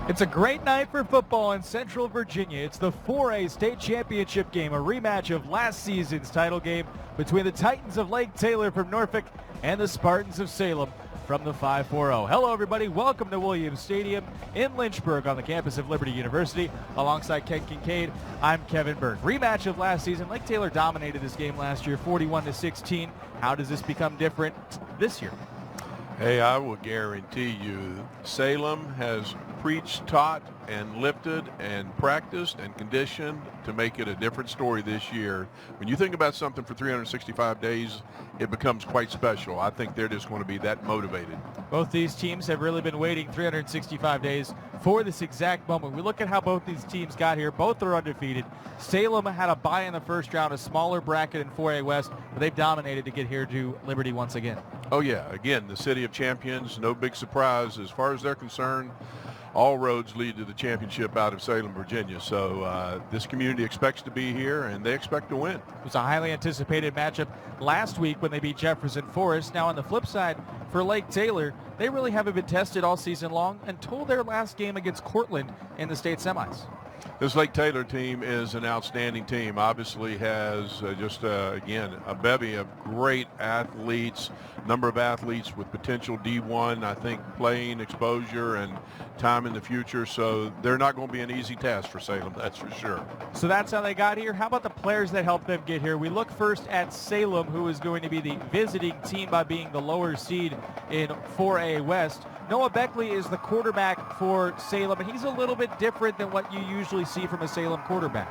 It's a great night for football in Central Virginia. It's the 4A state championship game, a rematch of last season's title game between the Titans of Lake Taylor from Norfolk and the Spartans of Salem from the 540. Hello, everybody. Welcome to Williams Stadium in Lynchburg on the campus of Liberty University. Alongside Ken Kincaid, I'm Kevin Berg. Rematch of last season. Lake Taylor dominated this game last year, 41-16. How does this become different this year? Hey, I will guarantee you Salem has preached, taught, and lifted and practiced and conditioned to make it a different story this year. When you think about something for 365 days, it becomes quite special. I think they're just going to be that motivated. Both these teams have really been waiting 365 days for this exact moment. We look at how both these teams got here. Both are undefeated. Salem had a bye in the first round, a smaller bracket in 4A West, but they've dominated to get here to Liberty once again. Oh, yeah. Again, the city of champions, no big surprise. As far as they're concerned, all roads lead to the championship out of Salem, Virginia. So this community expects to be here, and they expect to win. It was a highly anticipated matchup last week when they beat Jefferson Forest. Now on the flip side, for Lake Taylor, they really haven't been tested all season long until their last game against Cortland in the state semis. This Lake Taylor team is an outstanding team. Obviously has again, a bevy of great athletes, number of athletes with potential D1, I think, playing exposure and time in the future. So they're not going to be an easy task for Salem, that's for sure. So that's how they got here. How about the players that helped them get here? We look first at Salem, who is going to be the visiting team by being the lower seed in 4A West. Noah Beckley is the quarterback for Salem, and he's a little bit different than what you usually see from a Salem quarterback.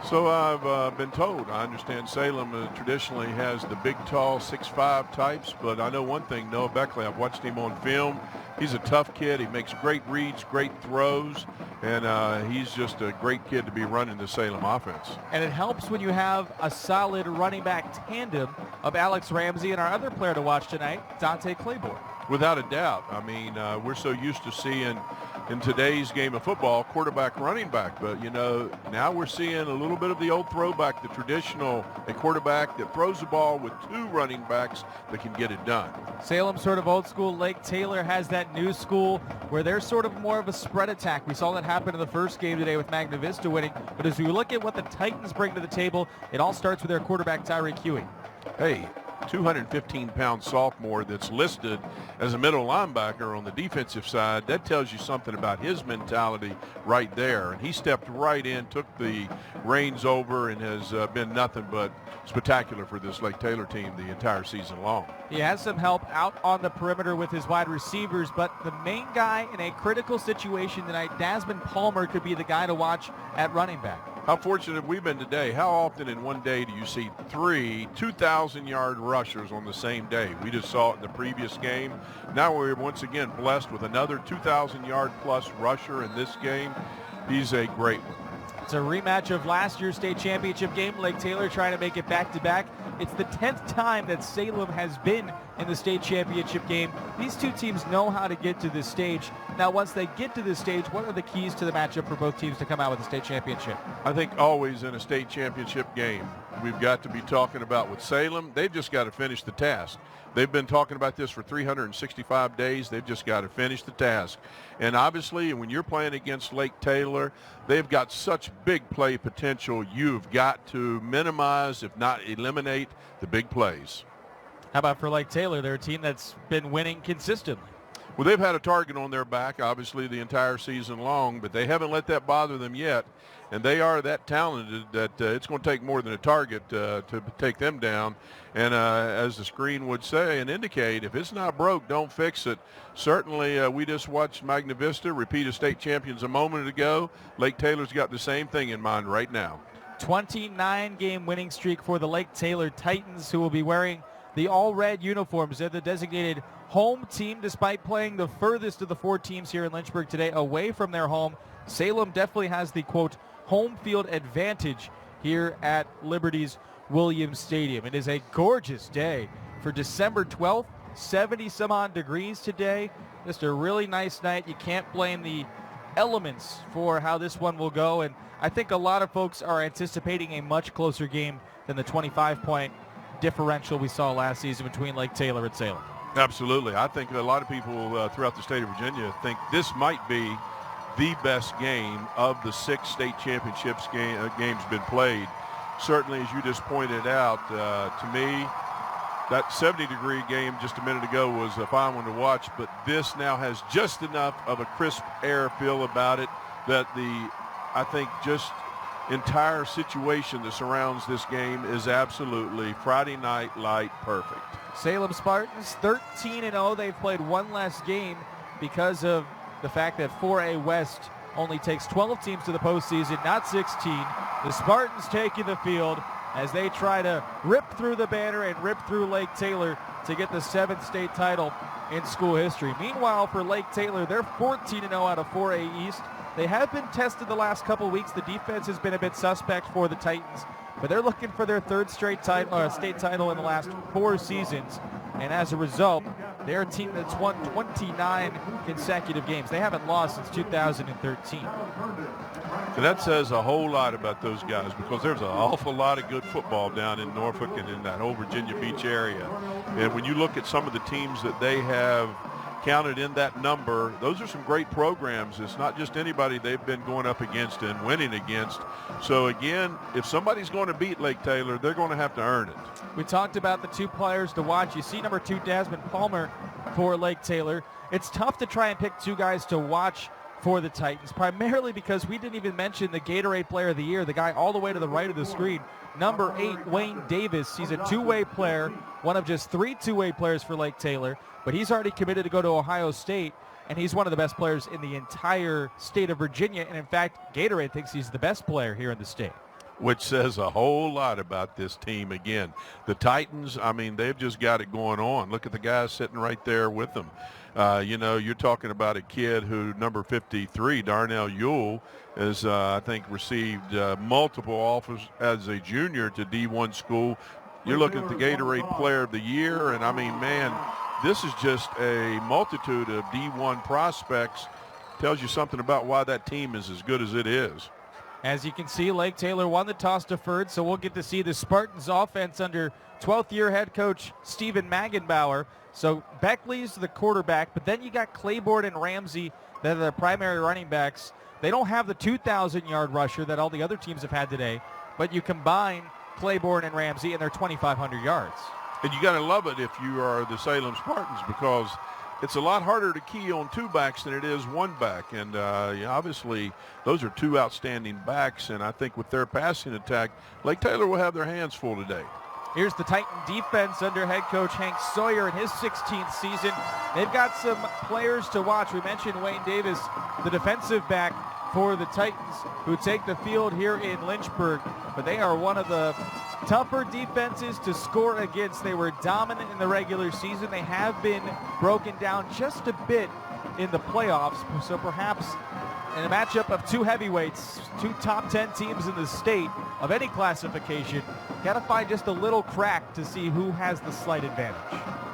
So I've been told. I understand Salem traditionally has the big, tall 6'5" types, but I know one thing, Noah Beckley, I've watched him on film. He's a tough kid. He makes great reads, great throws, and he's just a great kid to be running the Salem offense. And it helps when you have a solid running back tandem of Alex Ramsey and our other player to watch tonight, Dante Claiborne. Without a doubt. I mean, we're so used to seeing in today's game of football, quarterback, running back. But, you know, now we're seeing a little bit of the old throwback, the traditional, a quarterback that throws the ball with two running backs that can get it done. Salem sort of old school. Lake Taylor has that new school where they're sort of more of a spread attack. We saw that happen in the first game today with Magna Vista winning. But as we look at what the Titans bring to the table, it all starts with their quarterback, Tyreek Huey. Hey, 215-pound sophomore that's listed as a middle linebacker on the defensive side. That tells you something about his mentality right there. And he stepped right in, took the reins over, and has been nothing but spectacular for this Lake Taylor team the entire season long. He has some help out on the perimeter with his wide receivers, but the main guy in a critical situation tonight, Desmond Palmer, could be the guy to watch at running back. How fortunate have we been today? How often in one day do you see three 2,000-yard rushers on the same day? We just saw it in the previous game. Now we're once again blessed with another 2,000-yard plus rusher in this game. He's a great one. It's a rematch of last year's state championship game. Lake Taylor trying to make it back-to-back. It's the 10th time that Salem has been in the state championship game. These two teams know how to get to this stage. Now, once they get to this stage, what are the keys to the matchup for both teams to come out with the state championship? I think always in a state championship game, we've got to be talking about with Salem, they've just got to finish the task. They've been talking about this for 365 days. They've just got to finish the task. And obviously, when you're playing against Lake Taylor, they've got such big play potential. You've got to minimize, if not eliminate, the big plays. How about for Lake Taylor? They're a team that's been winning consistently. Well, they've had a target on their back, obviously, the entire season long, but they haven't let that bother them yet. And they are that talented that it's going to take more than a target to take them down. And as the screen would say and indicate, if it's not broke, don't fix it. Certainly, we just watched Magna Vista repeat as state champions a moment ago. Lake Taylor's got the same thing in mind right now. 29-game winning streak for the Lake Taylor Titans, who will be wearing the all-red uniforms. They're the designated home team despite playing the furthest of the four teams here in Lynchburg today away from their home. Salem definitely has the, quote, home field advantage here at Liberty's Williams Stadium. It is a gorgeous day for December 12th, 70-some-odd degrees today. Just a really nice night. You can't blame the elements for how this one will go, and I think a lot of folks are anticipating a much closer game than the 25-point differential we saw last season between Lake Taylor and Salem. Absolutely. I think a lot of people throughout the state of Virginia think this might be the best game of the 6 state championships games been played. Certainly, as you just pointed out, to me, that 70-degree game just a minute ago was a fine one to watch, but this now has just enough of a crisp air feel about it that I think just entire situation that surrounds this game is absolutely Friday night light perfect. Salem Spartans 13-0. They've played one less game because of the fact that 4A West only takes 12 teams to the postseason, not 16. The Spartans taking the field as they try to rip through the banner and rip through Lake Taylor to get the 7th state title in school history. Meanwhile, for Lake Taylor, they're 14-0 out of 4A East. They have been tested the last couple weeks. The defense has been a bit suspect for the Titans, but they're looking for their 3rd straight title, state title in the last 4 seasons. And as a result, they're a team that's won 29 consecutive games. They haven't lost since 2013. So that says a whole lot about those guys, because there's an awful lot of good football down in Norfolk and in that whole Virginia Beach area. And when you look at some of the teams that they have counted in that number, those are some great programs. It's not just anybody they've been going up against and winning against. So again, if somebody's going to beat Lake Taylor, they're going to have to earn it. We talked about the 2 players to watch. You see number 2, Desmond Palmer for Lake Taylor. It's tough to try and pick 2 guys to watch for the Titans, primarily because we didn't even mention the Gatorade Player of the Year, the guy all the way to the right of the screen, number 8, Wayne Davis. He's a 2-way player, one of just 3 2-way players for Lake Taylor, but he's already committed to go to Ohio State, and he's one of the best players in the entire state of Virginia, and in fact, Gatorade thinks he's the best player here in the state. Which says a whole lot about this team again. The Titans, I mean, they've just got it going on. Look at the guys sitting right there with them. You know, you're talking about a kid who, number 53, Darnell Ewell, has, I think, received multiple offers as a junior to D1 school. You're looking at the Gatorade Player of the Year, and I mean, man, this is just a multitude of D1 prospects. Tells you something about why that team is as good as it is. As you can see, Lake Taylor won the toss deferred, so we'll get to see the Spartans offense under 12th-year head coach Stephen Magenbauer. So Beckley's the quarterback, but then you got Claiborne and Ramsey that are the primary running backs. They don't have the 2,000-yard rusher that all the other teams have had today, but you combine Claiborne and Ramsey, and they're 2,500 yards. And you got to love it if you are the Salem Spartans, because it's a lot harder to key on 2 backs than it is 1 back. And obviously, those are 2 outstanding backs. And I think with their passing attack, Lake Taylor will have their hands full today. Here's the Titan defense under head coach Hank Sawyer in his 16th season. They've got some players to watch. We mentioned Wayne Davis, the defensive back for the Titans, who take the field here in Lynchburg. But they are one of the tougher defenses to score against. They were dominant in the regular season. They have been broken down just a bit in the playoffs. So perhaps in a matchup of 2 heavyweights, 2 top 10 teams in the state of any classification, got to find just a little crack to see who has the slight advantage.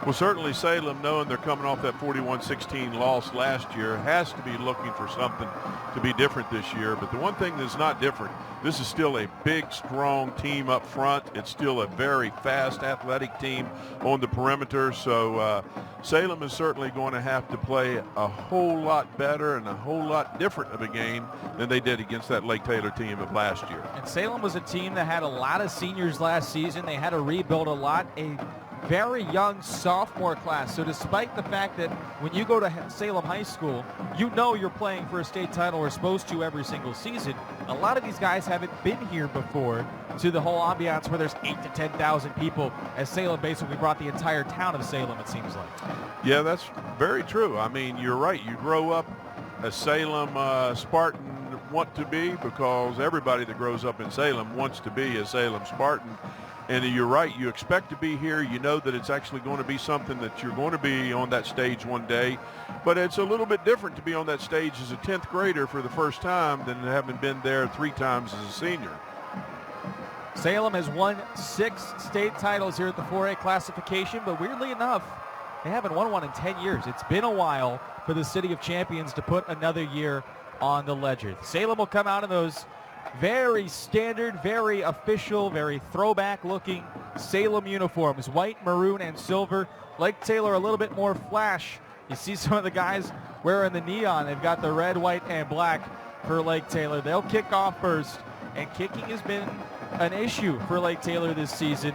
Well, certainly Salem, knowing they're coming off that 41-16 loss last year, has to be looking for something to be different this year. But the one thing that's not different, this is still a big, strong team up front. It's still a very fast, athletic team on the perimeter. So Salem is certainly going to have to play a whole lot better and a whole lot different of a game than they did against that Lake Taylor team of last year. And Salem was a team that had a lot of seniors last season. They had to rebuild a lot. A very young sophomore class. So despite the fact that when you go to Salem High School, you know you're playing for a state title or supposed to every single season, a lot of these guys haven't been here before to the whole ambiance where there's 8,000 to 10,000 people, as Salem basically brought the entire town of Salem, it seems like. Yeah, that's very true. I mean, you're right. You grow up a Salem Spartan want to be, because everybody that grows up in Salem wants to be a Salem Spartan. And you're right, you expect to be here. You know that it's actually going to be something that you're going to be on that stage one day. But it's a little bit different to be on that stage as a 10th grader for the first time than having been there 3 times as a senior. Salem has won 6 state titles here at the 4A classification, but weirdly enough, they haven't won one in 10 years. It's been a while for the City of Champions to put another year on the ledger. Salem will come out in those very standard, very official, very throwback-looking Salem uniforms, white, maroon, and silver. Lake Taylor a little bit more flash. You see some of the guys wearing the neon. They've got the red, white, and black for Lake Taylor. They'll kick off first, and kicking has been an issue for Lake Taylor this season.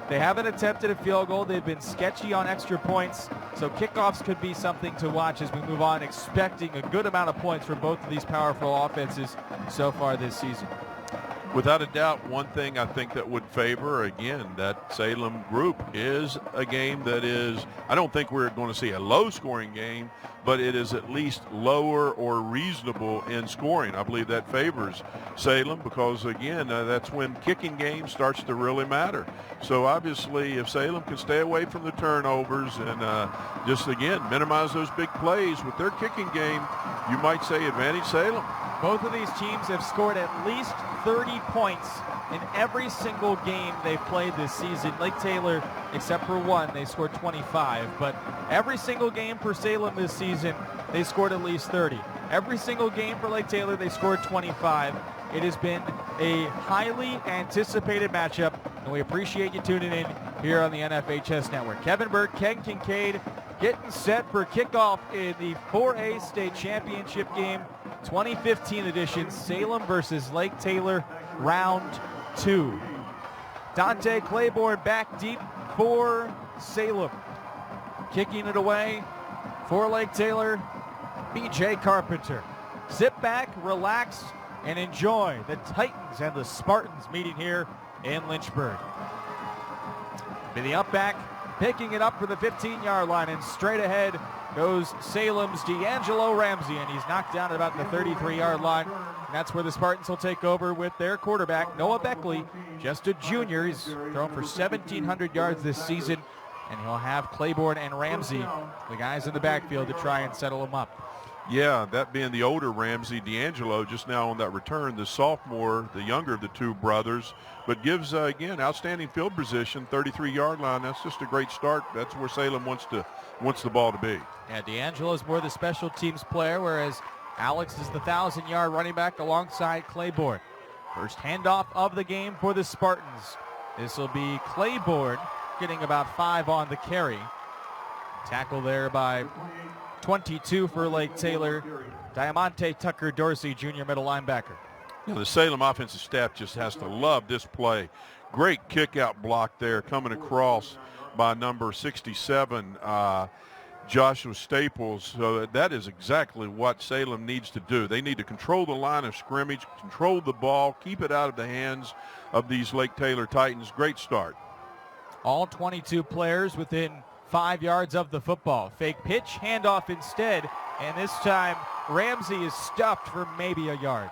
They haven't attempted a field goal. They've been sketchy on extra points, so kickoffs could be something to watch as we move on, expecting a good amount of points from both of these powerful offenses so far this season. Without a doubt, one thing I think that would favor, again, that Salem group is a game that is, I don't think we're going to see a low-scoring game, but it is at least lower or reasonable in scoring. I believe that favors Salem because, again, that's when kicking game starts to really matter. So, obviously, if Salem can stay away from the turnovers and just, again, minimize those big plays with their kicking game, you might say advantage Salem. Both of these teams have scored at least 30 points in every single game they've played this season. Lake Taylor, except for one, they scored 25. But every single game for Salem this season, they scored at least 30. Every single game for Lake Taylor, they scored 25. It has been a highly anticipated matchup, and we appreciate you tuning in here on the NFHS Network. Kevin Burke, Ken Kincaid, getting set for kickoff in the 4A state championship game. 2015 edition, Salem versus Lake Taylor, round 2. Dante Claiborne back deep for Salem. Kicking it away for Lake Taylor, BJ Carpenter. Sit back, relax, and enjoy the Titans and the Spartans meeting here in Lynchburg. Be the up back, picking it up for the 15-yard line, and straight ahead goes Salem's D'Angelo Ramsey, and he's knocked down at about the 33-yard line. And that's where the Spartans will take over with their quarterback, Noah Beckley, just a junior. He's thrown for 1,700 yards this season, and he'll have Claiborne and Ramsey, the guys in the backfield, to try and settle him up. Yeah, that being the older Ramsey, D'Angelo just now on that return, the sophomore, the younger of the two brothers, but gives, again, outstanding field position, 33-yard line. That's just a great start. That's where Salem wants the ball to be. Yeah, D'Angelo is more the special teams player, whereas Alex is the 1,000-yard running back alongside Claiborne. First handoff of the game for the Spartans. This will be Claiborne getting about 5 on the carry. Tackle there by 22 for Lake Taylor, Diamante Tucker Dorsey, junior middle linebacker. You know, the Salem offensive staff just has to love this play. Great kick-out block there coming across by number 67, Joshua Staples. So that is exactly what Salem needs to do. They need to control the line of scrimmage, control the ball, keep it out of the hands of these Lake Taylor Titans. Great start. All 22 players within 5 yards of the football. Fake pitch, handoff instead, and this time Ramsey is stuffed for maybe a yard.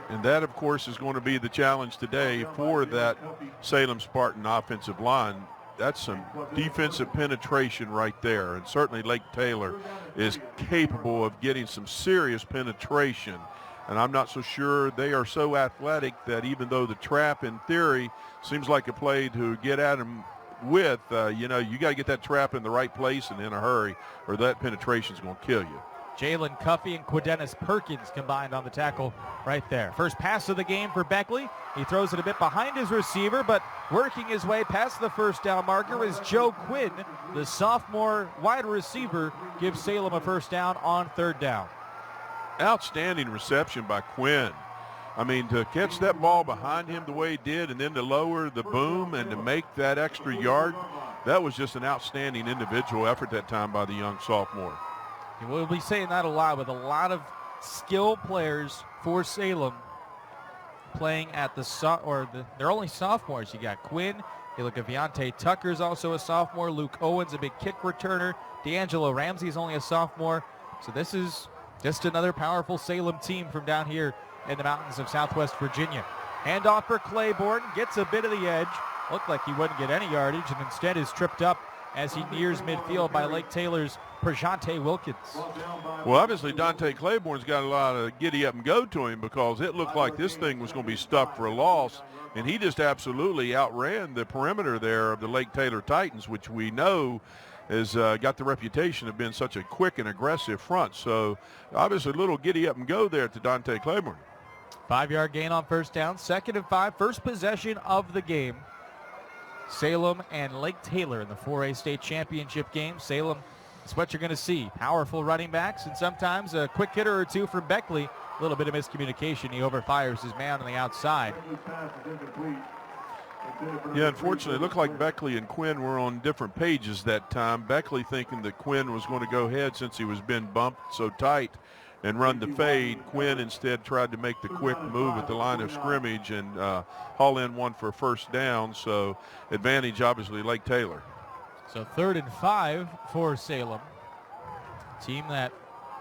And that, of course, is going to be the challenge today for that Salem Spartan offensive line. That's some defensive penetration right there, and certainly Lake Taylor is capable of getting some serious penetration. And I'm not so sure they are so athletic that even though the trap in theory seems like a play to get at them with, you got to get that trap in the right place and in a hurry, or that penetration is going to kill you. Jalen Cuffey and Quadennis Perkins combined on the tackle right there. First pass of the game for Beckley. He throws it a bit behind his receiver, but working his way past the first down marker is Joe Quinn, the sophomore wide receiver, gives Salem a first down on third down. Outstanding reception by Quinn. I mean, to catch that ball behind him the way he did and then to lower the boom and to make that extra yard, that was just an outstanding individual effort that time by the young sophomore. We'll be saying that a lot with a lot of skill players for Salem playing at they're only sophomores. You got Quinn. You look at Viante Tucker's also a sophomore. Luke Owens, a big kick returner. D'Angelo Ramsey's only a sophomore. So this is just another powerful Salem team from down here in the mountains of Southwest Virginia. Handoff for Claiborne, gets a bit of the edge. Looked like he wouldn't get any yardage and instead is tripped up as he nears midfield by Lake Taylor's Prajante Wilkins. Well, obviously Dante Claiborne's got a lot of giddy up and go to him because it looked like this thing was going to be stuffed for a loss, and he just absolutely outran the perimeter there of the Lake Taylor Titans, which we know has got the reputation of being such a quick and aggressive front. So obviously a little giddy up and go there to Dante Claiborne. 5-yard gain on first down, 2nd and 5, first possession of the game. Salem and Lake Taylor in the 4A state championship game. Salem It's what you're going to see. Powerful running backs and sometimes a quick hitter or two from Beckley. A little bit of miscommunication. He overfires his man on the outside. Yeah, unfortunately, it looked like Beckley and Quinn were on different pages that time. Beckley thinking that Quinn was going to go ahead since he was being bumped so tight and run the fade. Quinn instead tried to make the quick move at the line of scrimmage and haul in one for a first down. So advantage, obviously, Lake Taylor. So 3rd and 5 for Salem. Team that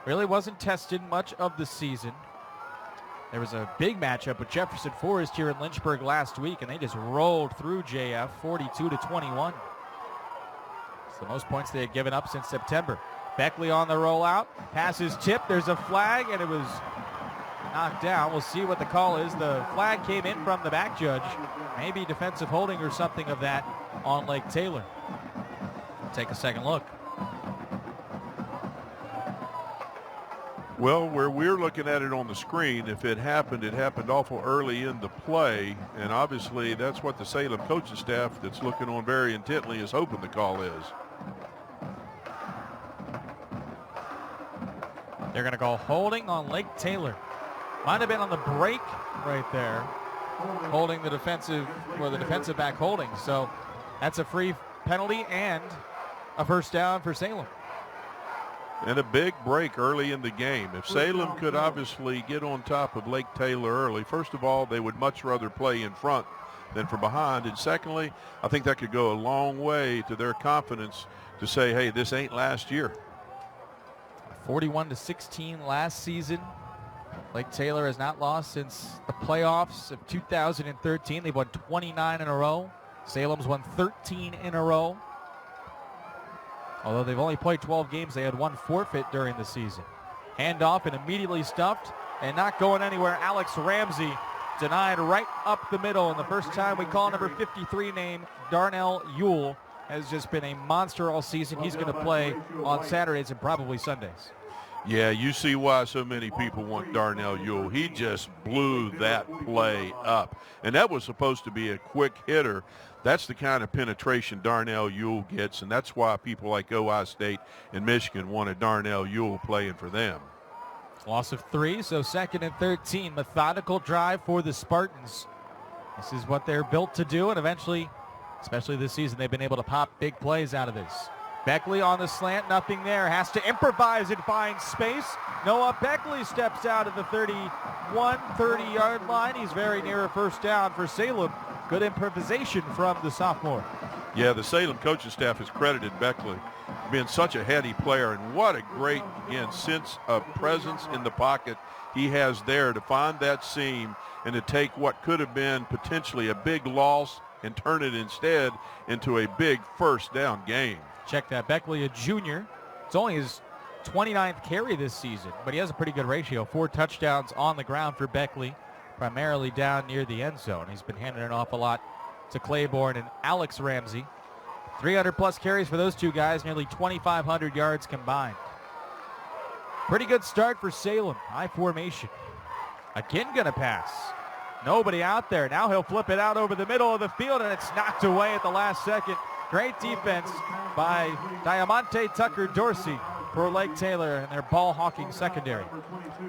really wasn't tested much of the season. There was a big matchup with Jefferson Forest here in Lynchburg last week, and they just rolled through JF 42-21. It's the most points they had given up since September. Beckley on the rollout. Pass is tipped. There's a flag, and it was knocked down. We'll see what the call is. The flag came in from the back judge. Maybe defensive holding or something of that on Lake Taylor. Take a second look. Well, where we're looking at it on the screen, if it happened awful early in the play, and obviously that's what the Salem coaching staff that's looking on very intently is hoping the call is. They're going to call holding on Lake Taylor. Might have been on the break right there, holding the defensive back holding. So that's a free penalty and a first down for Salem. And a big break early in the game. If Salem could obviously get on top of Lake Taylor early, first of all, they would much rather play in front than from behind. And secondly, I think that could go a long way to their confidence to say, hey, this ain't last year. 41-16 last season. Lake Taylor has not lost since the playoffs of 2013. They've won 29 in a row. Salem's won 13 in a row. Although they've only played 12 games, they had one forfeit during the season. Handoff and immediately stuffed and not going anywhere. Alex Ramsey denied right up the middle. And the first time we call number 53 named Darnell Ewell has just been a monster all season. He's going to play on Saturdays and probably Sundays. Yeah, you see why so many people want Darnell Ewell. He just blew that play up. And that was supposed to be a quick hitter. That's the kind of penetration Darnell Ewell gets, and that's why people like Ohio State and Michigan wanted Darnell Ewell playing for them. Loss of 3, so 2nd and 13. Methodical drive for the Spartans. This is what they're built to do, and eventually, especially this season, they've been able to pop big plays out of this. Beckley on the slant, nothing there. Has to improvise and find space. Noah Beckley steps out of the 30-yard line. He's very near a first down for Salem. Good improvisation from the sophomore. Yeah, the Salem coaching staff has credited Beckley being such a heady player, and what a great, again, sense of presence in the pocket he has there to find that seam and to take what could have been potentially a big loss and turn it instead into a big first down game. Check that. Beckley, a junior. It's only his 29th carry this season, but he has a pretty good ratio. 4 touchdowns on the ground for Beckley, primarily down near the end zone. He's been handing it off a lot to Claiborne and Alex Ramsey. 300-plus carries for those two guys, nearly 2,500 yards combined. Pretty good start for Salem. High formation. Again going to pass. Nobody out there. Now he'll flip it out over the middle of the field, and it's knocked away at the last second. Great defense by Diamante Tucker-Dorsey for Lake Taylor and their ball-hawking secondary.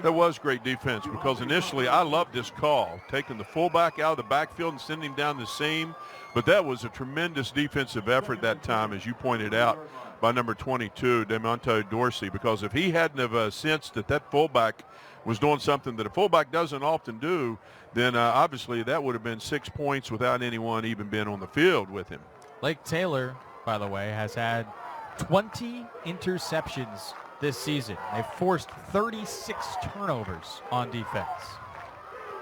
That was great defense because initially I loved this call, taking the fullback out of the backfield and sending him down the seam. But that was a tremendous defensive effort that time, as you pointed out, by number 22, Diamante Dorsey, because if he hadn't have sensed that that fullback was doing something that a fullback doesn't often do, then obviously that would have been 6 points without anyone even being on the field with him. Lake Taylor, by the way, has had 20 interceptions this season. They've forced 36 turnovers on defense.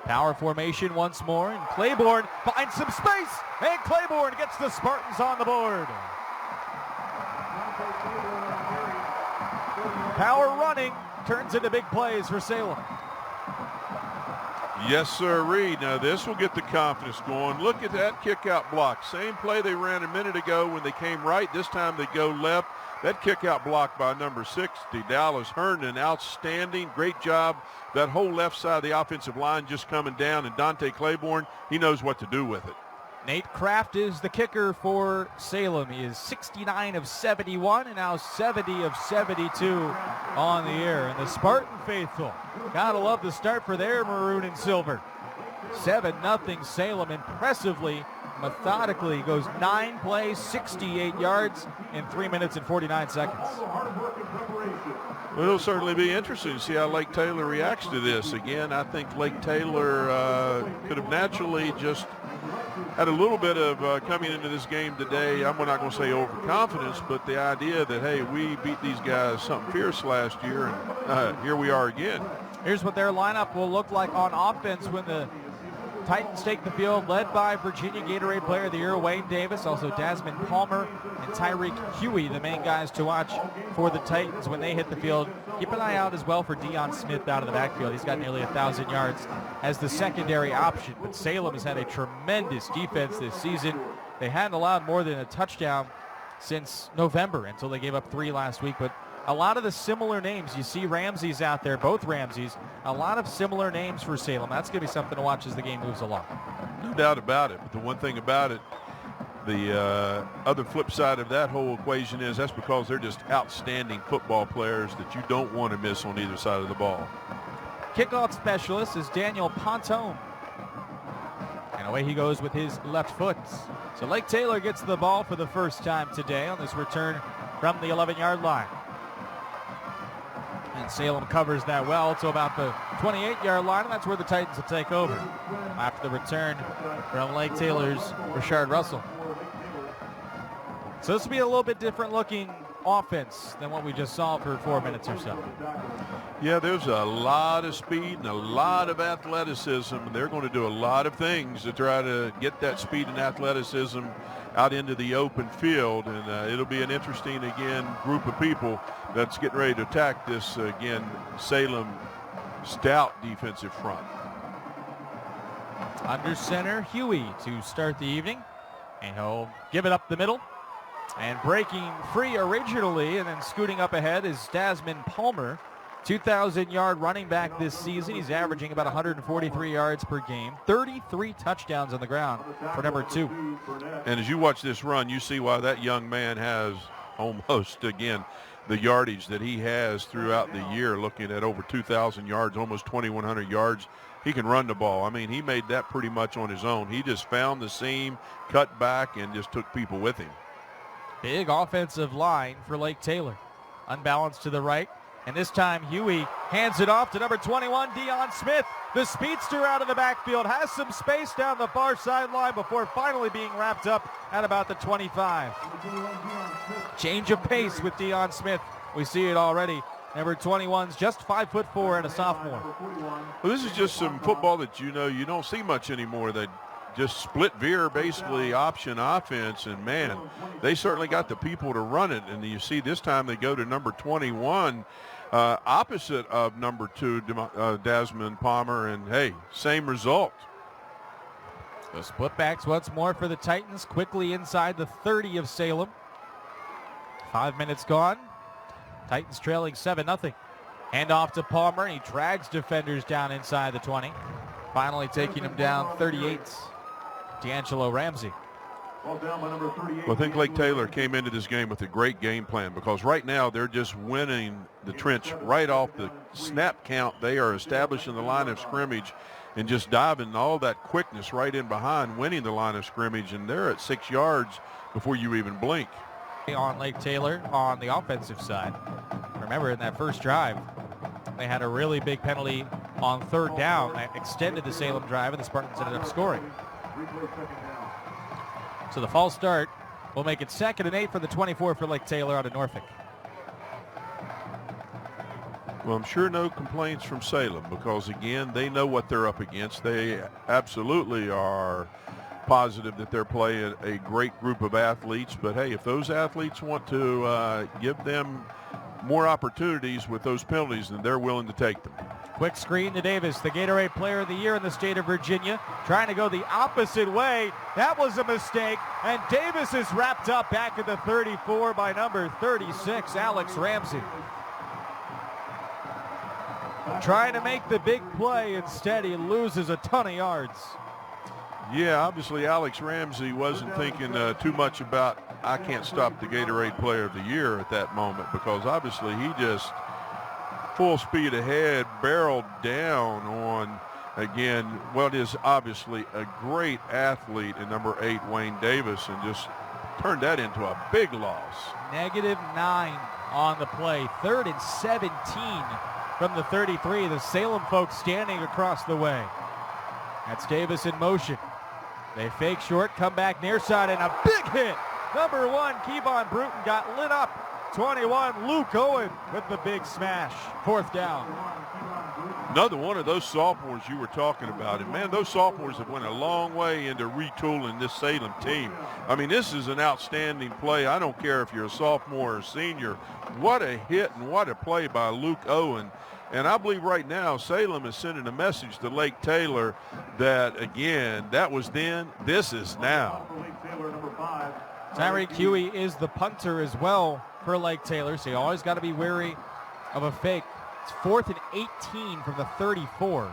Power formation once more, and Claiborne finds some space, and Claiborne gets the Spartans on the board. Power running turns into big plays for Salem. Yes, sir, Reed. Now this will get the confidence going. Look at that kick-out block. Same play they ran a minute ago when they came right. This time they go left. That kick-out block by number 60, Dallas Herndon, outstanding. Great job. That whole left side of the offensive line just coming down, and Dante Claiborne, he knows what to do with it. Nate Kraft is the kicker for Salem. He is 69 of 71 and now 70 of 72 on the air. And the Spartan faithful, gotta love the start for their maroon and silver. 7-0 Salem impressively, methodically goes 9 plays, 68 yards in 3 minutes and 49 seconds. Well, it'll certainly be interesting to see how Lake Taylor reacts to this. Again, I think Lake Taylor could have naturally just had a little bit of coming into this game today, I'm not going to say overconfidence, but the idea that, hey, we beat these guys something fierce last year, and here we are again. Here's what their lineup will look like on offense when the Titans take the field, led by Virginia Gatorade Player of the Year, Wayne Davis, also Desmond Palmer and Tyreek Huey, the main guys to watch for the Titans when they hit the field. Keep an eye out as well for Deion Smith out of the backfield. He's got nearly 1,000 yards as the secondary option. But Salem has had a tremendous defense this season. They hadn't allowed more than a touchdown since November until they gave up 3 last week. But a lot of the similar names, you see Ramsey's out there, both Ramseys, a lot of similar names for Salem. That's going to be something to watch as the game moves along. No doubt about it. But the one thing about it, the other flip side of that whole equation is that's because they're just outstanding football players that you don't want to miss on either side of the ball. Kickoff specialist is Daniel Pontone. And away he goes with his left foot. So Lake Taylor gets the ball for the first time today on this return from the 11-yard line. And Salem covers that well to about the 28-yard line, and that's where the Titans will take over after the return from Lake Taylor's Rashard Russell. So this will be a little bit different looking offense than what we just saw for 4 minutes or so. Yeah, there's a lot of speed and a lot of athleticism. They're going to do a lot of things to try to get that speed and athleticism out into the open field, and it'll be an interesting, again, group of people that's getting ready to attack this, again, Salem stout defensive front. Under center, Huey to start the evening, and he'll give it up the middle. And breaking free originally and then scooting up ahead is Desmond Palmer, 2,000-yard running back this season. He's averaging about 143 yards per game, 33 touchdowns on the ground for number 2. And as you watch this run, you see why that young man has almost, again, the yardage that he has throughout the year, looking at over 2,000 yards, almost 2,100 yards. He can run the ball. I mean, he made that pretty much on his own. He just found the seam, cut back, and just took people with him. Big offensive line for Lake Taylor. Unbalanced to the right. And this time Huey hands it off to number 21, Deion Smith. The speedster out of the backfield has some space down the far sideline before finally being wrapped up at about the 25. Change of pace with Deion Smith. We see it already. Number 21's just 5'4" and a sophomore. Well, this is just some football that you don't see much anymore. They just split veer, basically option offense, and man, they certainly got the people to run it. And you see this time they go to number 21, opposite of number 2, Desmond Palmer, and hey, same result. The split backs once more for the Titans, quickly inside the 30 of Salem. 5 minutes gone. Titans trailing 7-0. Hand off to Palmer, and he drags defenders down inside the 20. Finally taking him down 38. D'Angelo Ramsey. Well, I think Lake Taylor came into this game with a great game plan, because right now they're just winning the trench right off the snap count. They are establishing the line of scrimmage and just diving all that quickness right in behind, winning the line of scrimmage, and they're at 6 yards before you even blink. On Lake Taylor on the offensive side. Remember, in that first drive, they had a really big penalty on 3rd down that extended the Salem drive, and the Spartans ended up scoring. So the false start will make it 2nd and 8 for the 24 for Lake Taylor out of Norfolk. Well, I'm sure no complaints from Salem, because, again, they know what they're up against. They absolutely are positive that they're playing a great group of athletes. But, hey, if those athletes want to give them more opportunities with those penalties, then they're willing to take them. Quick screen to Davis, the Gatorade Player of the Year in the state of Virginia, trying to go the opposite way. That was a mistake, and Davis is wrapped up back at the 34 by number 36, Alex Ramsey. Trying to make the big play, instead he loses a ton of yards. Yeah, obviously Alex Ramsey wasn't thinking too much about I can't stop the Gatorade Player of the Year at that moment, because obviously he just full speed ahead barreled down on, again, what is obviously a great athlete in number 8, Wayne Davis, and just turned that into a big loss. -9 on the play. 3rd and 17 from the 33. The Salem folks standing across the way. That's Davis in motion. They fake short, come back near side, and a big hit. Number 1, Kevon Bruton got lit up. 21, Luke Owen with the big smash. 4th down. Another one of those sophomores you were talking about. And, man, those sophomores have went a long way into retooling this Salem team. I mean, this is an outstanding play. I don't care if you're a sophomore or senior. What a hit and what a play by Luke Owen. And I believe right now Salem is sending a message to Lake Taylor that, again, that was then, this is now. Tyreek Huey is the punter as well for Lake Taylor, so you always got to be wary of a fake. It's 4th and 18 from the 34.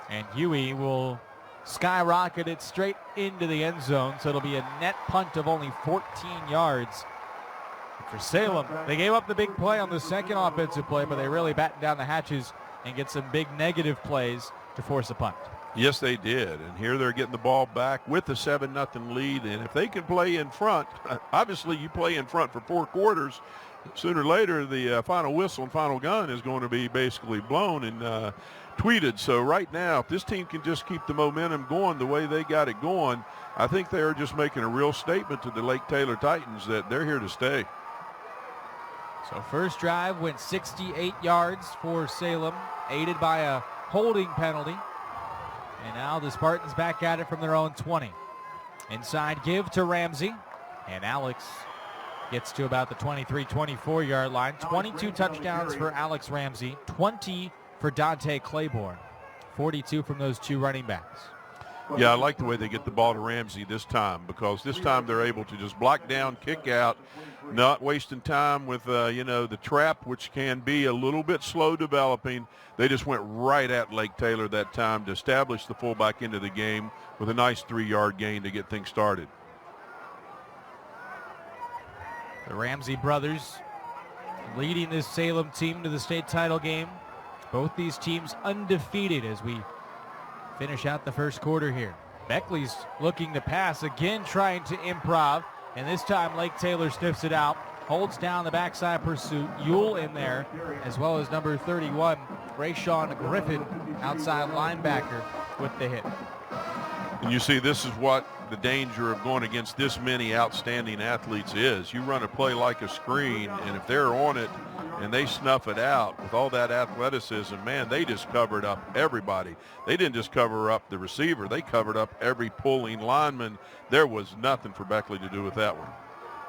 And Huey will skyrocket it straight into the end zone, so it'll be a net punt of only 14 yards. For Salem, they gave up the big play on the second offensive play, but they really battened down the hatches and get some big negative plays to force a punt. Yes, they did. And here they're getting the ball back with the 7-0 lead. And if they can play in front, obviously you play in front for 4 quarters, sooner or later the final whistle and final gun is going to be basically blown and tweeted. So right now, if this team can just keep the momentum going the way they got it going, I think they are just making a real statement to the Lake Taylor Titans that they're here to stay. So first drive went 68 yards for Salem, aided by a holding penalty. And now the Spartans back at it from their own 20. Inside give to Ramsey. And Alex gets to about the 23-24 yard line. 22 touchdowns for Alex Ramsey, 20 for Dante Claiborne. 42 from those 2 running backs. Yeah, I like the way they get the ball to Ramsey this time, because this time they're able to just block down, kick out, not wasting time with, the trap, which can be a little bit slow developing. They just went right at Lake Taylor that time to establish the fullback into the game with a nice 3-yard gain to get things started. The Ramsey brothers leading this Salem team to the state title game. Both these teams undefeated as we finish out the first quarter here. Beckley's looking to pass, again trying to improv, and this time Lake Taylor sniffs it out, holds down the backside pursuit. Ewell in there, as well as number 31, Rayshawn Griffin, outside linebacker, with the hit. And you see, this is what the danger of going against this many outstanding athletes is. You run a play like a screen, and if they're on it and they snuff it out with all that athleticism, man, they just covered up everybody. They didn't just cover up the receiver. They covered up every pulling lineman. There was nothing for Beckley to do with that one.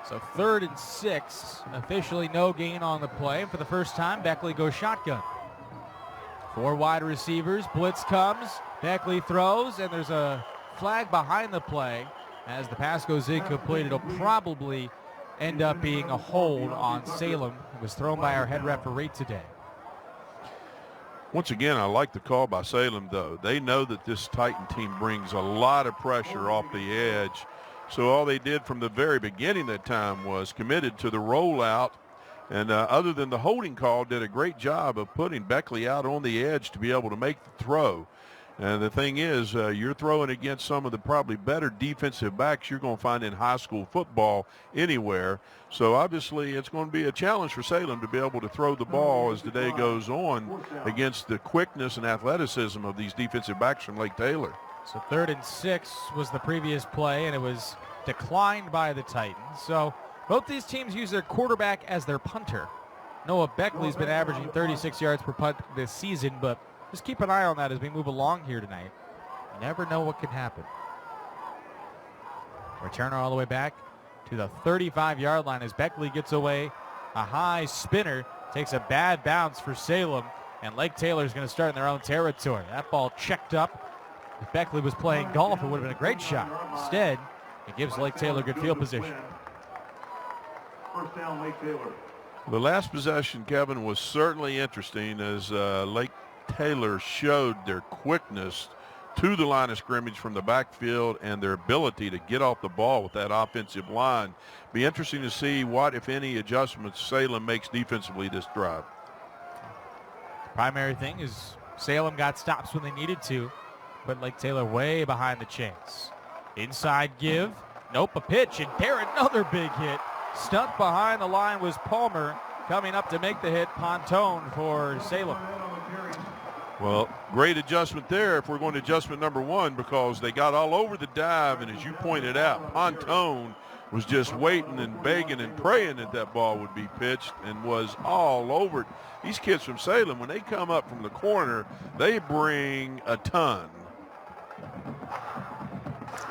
So 3rd and 6, officially no gain on the play. For the first time, Beckley goes shotgun. 4 wide receivers, blitz comes, Beckley throws, and there's a flag behind the play. As the pass goes incomplete, it'll probably end up being a hold on Salem. It was thrown by our head referee today. Once again, I like the call by Salem, though. They know that this Titan team brings a lot of pressure off the edge. So all they did from the very beginning that time was committed to the rollout. And other than the holding call, did a great job of putting Beckley out on the edge to be able to make the throw. And the thing is, you're throwing against some of the probably better defensive backs you're going to find in high school football anywhere. So obviously it's going to be a challenge for Salem to be able to throw the ball as the day goes on against the quickness and athleticism of these defensive backs from Lake Taylor. So 3rd and 6 was the previous play, and it was declined by the Titans. So both these teams use their quarterback as their punter. Noah Beckley's been averaging 36 yards per punt this season, but just keep an eye on that as we move along here tonight. You never know what can happen. Returner all the way back to the 35-yard line as Beckley gets away. A high spinner takes a bad bounce for Salem, and Lake Taylor's going to start in their own territory. That ball checked up. If Beckley was playing golf, it would have been a great shot. Instead, it gives Lake Taylor good field position. First down, Lake Taylor. The last possession, Kevin, was certainly interesting as Lake Taylor showed their quickness to the line of scrimmage from the backfield and their ability to get off the ball with that offensive line. Be interesting to see what, if any, adjustments Salem makes defensively this drive. Primary thing is Salem got stops when they needed to, but Lake Taylor way behind the chains. Inside give. Nope, a pitch, and there another big hit. Stuck behind the line was Palmer. Coming up to make the hit, Pontone for Salem. Well, great adjustment there if we're going to adjustment number one, because they got all over the dive, and as you pointed out, Pontone was just waiting and begging and praying that that ball would be pitched and was all over it. These kids from Salem, when they come up from the corner, they bring a ton.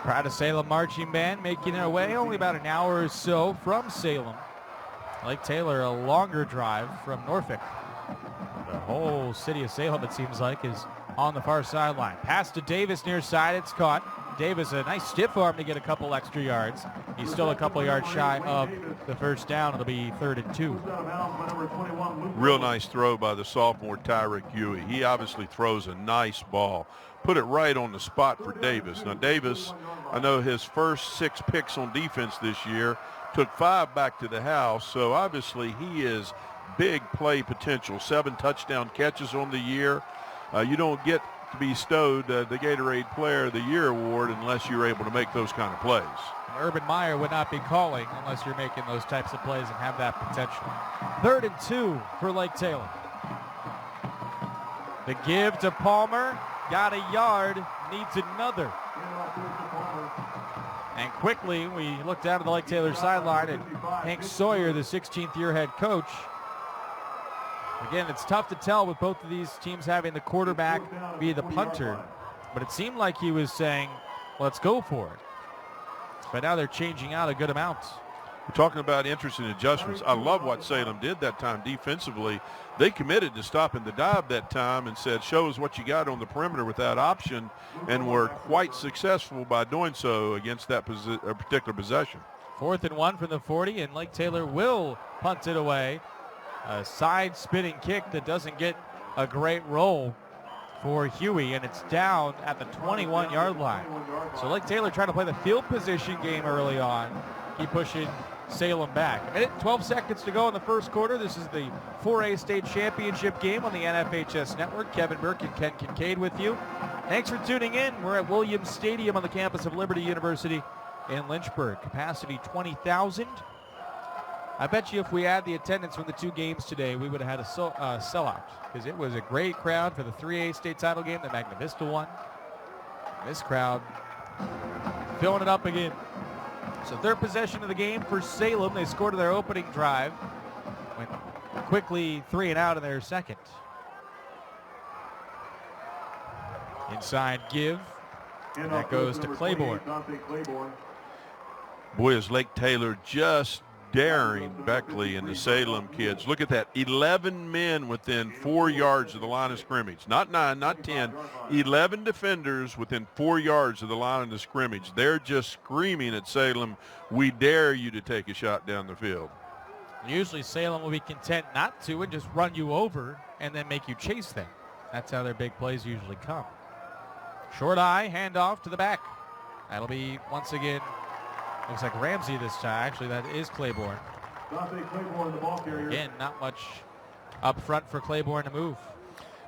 Proud of Salem Marching Band making their way only about an hour or so from Salem. Lake Taylor, a longer drive from Norfolk. The whole city of Salem, it seems like, is on the far sideline. Pass to Davis near side. It's caught. Davis, a nice stiff arm to get a couple extra yards. He's still a couple yards shy of the first down. It'll be 3rd and 2. Real nice throw by the sophomore Tyrick Huey. He obviously throws a nice ball. Put it right on the spot for Davis. Now, Davis, I know his first 6 picks on defense this year, took 5 back to the house, so obviously he is big play potential. 7 touchdown catches on the year. You don't get to be bestowed the Gatorade Player of the Year award unless you're able to make those kind of plays. Urban Meyer would not be calling unless you're making those types of plays and have that potential. 3rd and 2 for Lake Taylor. The give to Palmer. Got a yard. Needs another. And quickly, we look down to the Lake Taylor sideline, and Hank Sawyer, the 16th year head coach. Again, it's tough to tell with both of these teams having the quarterback be the punter, but it seemed like he was saying, let's go for it. But now they're changing out a good amount. We're talking about interesting adjustments. I love what Salem did that time defensively. They committed to stopping the dive that time and said, show us what you got on the perimeter with that option, and were quite successful by doing so against that particular possession. 4th and 1 from the 40, and Lake Taylor will punt it away. A side spinning kick that doesn't get a great roll for Huey, and it's down at the 21-yard line. So Lake Taylor trying to play the field position game early on. Keep pushing Salem back. A minute, 12 seconds to go in the first quarter. This is the 4A state championship game on the NFHS network. Kevin Burke and Ken Kincaid with you. Thanks for tuning in. We're at Williams Stadium on the campus of Liberty University in Lynchburg. Capacity 20,000. I bet you if we add the attendance from the 2 games today, we would have had a sellout, because it was a great crowd for the 3A state title game, the Magna Vista one. This crowd filling it up again. So 3rd possession of the game for Salem. They scored their opening drive. Went quickly 3 and out in their second. Inside give. And that goes to Claiborne. Boy, is Lake Taylor just daring Beckley and the Salem kids. Look at that. 11 men within 4 yards of the line of scrimmage. Not 9, not 10. 11 defenders within 4 yards of the line of the scrimmage. They're just screaming at Salem, we dare you to take a shot down the field. Usually Salem will be content not to and just run you over and then make you chase them. That's how their big plays usually come. Short eye, handoff to the back. That'll be, once again, looks like Ramsey this time. Actually, that is Claiborne. Again, not much up front for Claiborne to move.